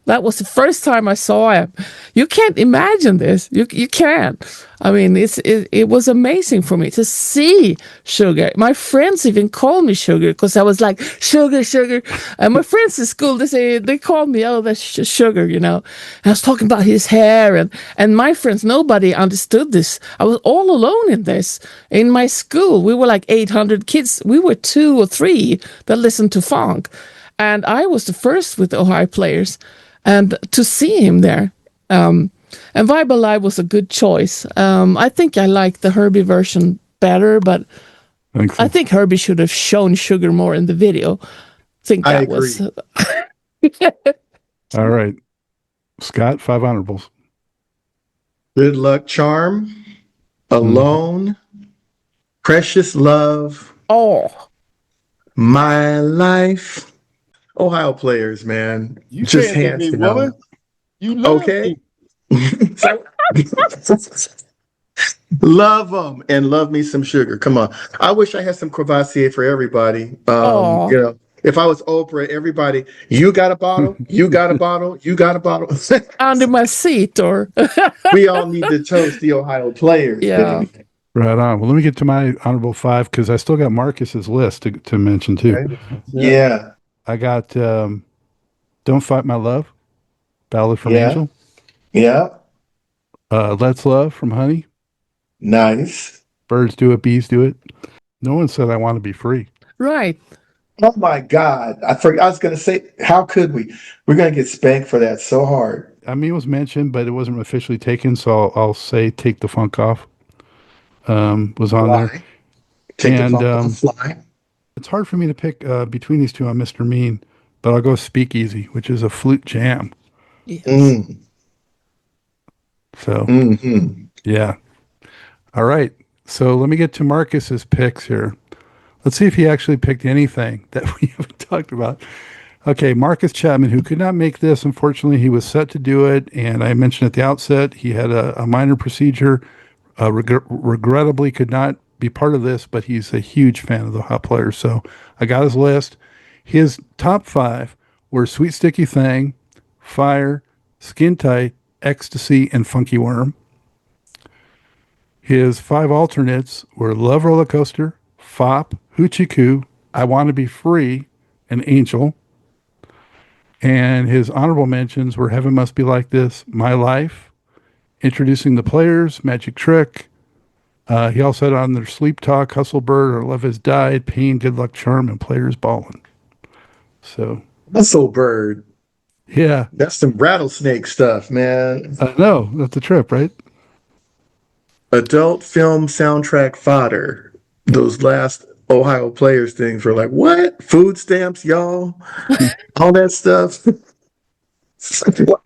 E: that was the first time I saw him. You can't imagine this. You can't. I mean, it was amazing for me to see Sugar. My friends even called me Sugar because I was like, Sugar, Sugar. And my friends in school, they called me, oh, that's Sugar, And I was talking about his hair and my friends, nobody understood this. I was all alone in this. In my school, we were like 800 kids. We were 2 or 3 that listened to funk. And I was the first with the Ohio Players. And to see him there, and Vibe Alive was a good choice. I think I like the Herbie version better, but I think Herbie should have shown Sugar more in the video.
C: I agree.
B: All right. Scott, 5 honorables.
C: Good Luck Charm, Alone, Precious Love,
E: Oh,
C: My Life. Ohio Players, man.
D: You
C: Just
D: can't
C: hands
D: hit me,
C: down.
D: woman. You love
C: Okay.
D: me.
C: Love them and love me some Sugar. Come on. I wish I had some Courvoisier for everybody.
E: Aw.
C: If I was Oprah, everybody, you got a bottle, you got a bottle, you got a bottle.
E: under my seat, or
C: We all need to toast the Ohio Players.
E: Yeah.
C: baby.
B: Right on. Well, let me get to my honorable 5 because I still got Marcus's list to mention too.
D: Okay.
C: Yeah.
B: I got Don't Fight My Love, Ballad from
C: Yeah.
B: Angel.
C: Yeah.
B: Let's Love from Honey.
C: Nice.
B: Birds Do It, Bees Do It. No one said I Want to Be Free.
E: right.
C: Oh my God. I forgot. I was going to say, how could we? We're going to get spanked for that so hard.
B: I mean, it was mentioned, but it wasn't officially taken, so I'll say Take the Funk Off. Was on there.
C: Fly. Take
B: And,
C: the funk off, fly.
B: It's hard for me to pick between these two on Mr. Mean, but I'll go Speakeasy, which is a flute jam.
E: Yes.
C: Mm.
B: So,
C: Mm-hmm.
B: yeah. All right. So let me get to Marcus's picks here. Let's see if he actually picked anything that we haven't talked about. Okay, Marcus Chapman, who could not make this. Unfortunately, he was set to do it, and I mentioned at the outset he had a minor procedure. Regrettably, could not be part of this, but he's a huge fan of the Hot Players. So I got his list. His top 5 were Sweet Sticky Thing, Fire, Skin Tight, Ecstasy, and Funky Worm. His 5 alternates were Love Roller Coaster, Fop, Hoochie Coo, I Want to Be Free, and Angel. And his honorable mentions were Heaven Must Be Like This, My Life, Introducing the Players, Magic Trick. He also had on there Sleep Talk, Hustle Bird, Our Love Has Died, Pain, Good Luck Charm, and Players Ballin'. So,
C: Hustle Bird.
B: yeah.
C: That's some rattlesnake stuff, man.
B: No, that's a trip, right?
C: Adult film soundtrack fodder. Those last Ohio Players things were like, what? Food stamps, y'all? All that stuff. What?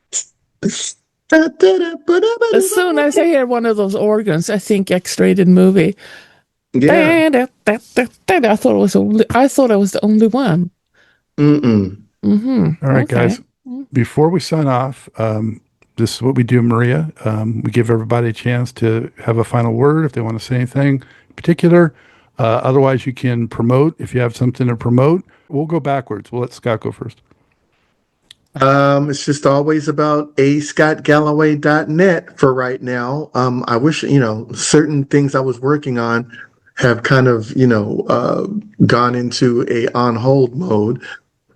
E: As soon as I hear one of those organs, I think X-rated movie.
C: Yeah.
E: I thought it was the only one.
C: Mm-mm.
B: All right,
E: Okay.
B: guys. Before we sign off, this is what we do, Maria. We give everybody a chance to have a final word if they want to say anything in particular. Otherwise, you can promote if you have something to promote. We'll go backwards. We'll let Scott go first.
C: It's just always about ascottgalloway.net for right now. I wish, certain things I was working on have kind of, gone into a on hold mode,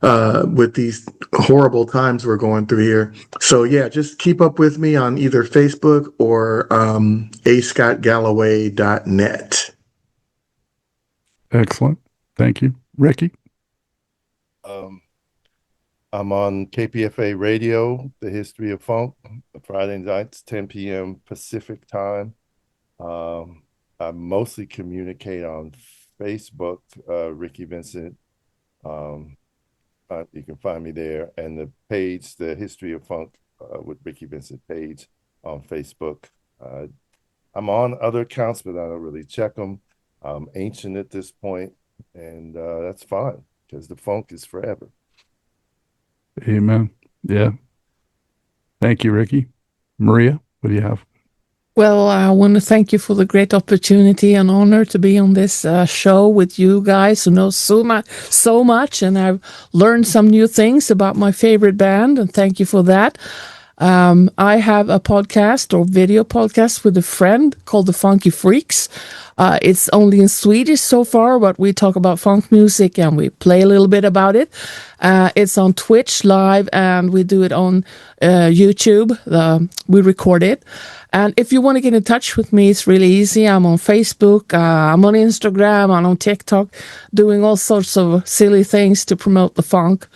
C: with these horrible times we're going through here. So yeah, just keep up with me on either Facebook or, ascottgalloway.net.
B: Excellent. Thank you. Rickey?
D: Um, I'm on KPFA Radio, The History of Funk, Friday nights, 10 p.m. Pacific time. I mostly communicate on Facebook, Rickey Vincent. You can find me there. And the page, The History of Funk with Rickey Vincent page on Facebook. I'm on other accounts, but I don't really check them. I'm ancient at this point, and that's fine because the funk is forever.
B: Amen. Yeah. Thank you, Rickey. Maria, what do you have?
E: Well, I want to thank you for the great opportunity and honor to be on this show with you guys who know so much, and I've learned some new things about my favorite band, and thank you for that. I have a podcast or video podcast with a friend called the Funkyflyy. It's only in Swedish so far, but we talk about funk music and we play a little bit about it. It's on Twitch live and we do it on YouTube. We record it. And if you want to get in touch with me, it's really easy. I'm on Facebook, I'm on Instagram, I'm on TikTok, doing all sorts of silly things to promote the funk.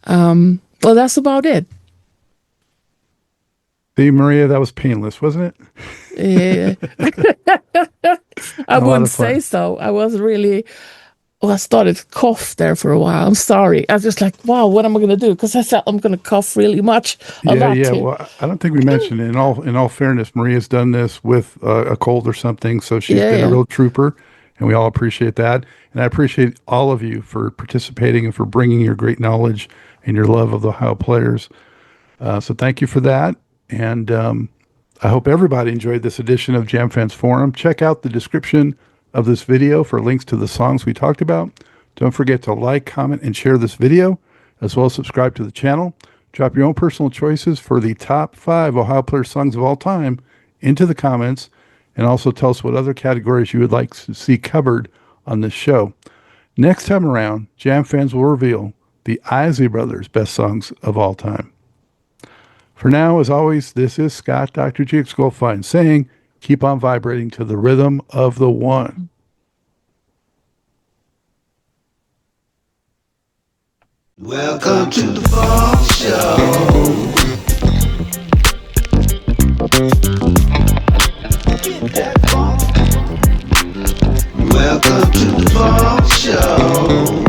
E: Well, that's about it.
B: See, Maria, that was painless, wasn't it?
E: Yeah. I wouldn't say so. I was really, I started to cough there for a while. I'm sorry. I was just like, wow, what am I going to do? Because I thought I'm going to cough really much.
B: Yeah. Well, I don't think we mentioned it. In all fairness, Maria's done this with a cold or something, so she's been a real trooper, and we all appreciate that. And I appreciate all of you for participating and for bringing your great knowledge and your love of the Ohio players. So thank you for that. And I hope everybody enjoyed this edition of Jam Fans Forum. Check out the description of this video for links to the songs we talked about. Don't forget to like, comment, and share this video, as well as subscribe to the channel. Drop your own personal choices for the top 5 Ohio player songs of all time into the comments, and also tell us what other categories you would like to see covered on this show. Next time around, Jam Fans will reveal the Isley Brothers' best songs of all time. For now, as always, this is Scott, Dr. GX Goldfine, saying, keep on vibrating to the rhythm of the one.
A: Welcome to the Funk Show. Get that funk. Welcome to the Funk Show.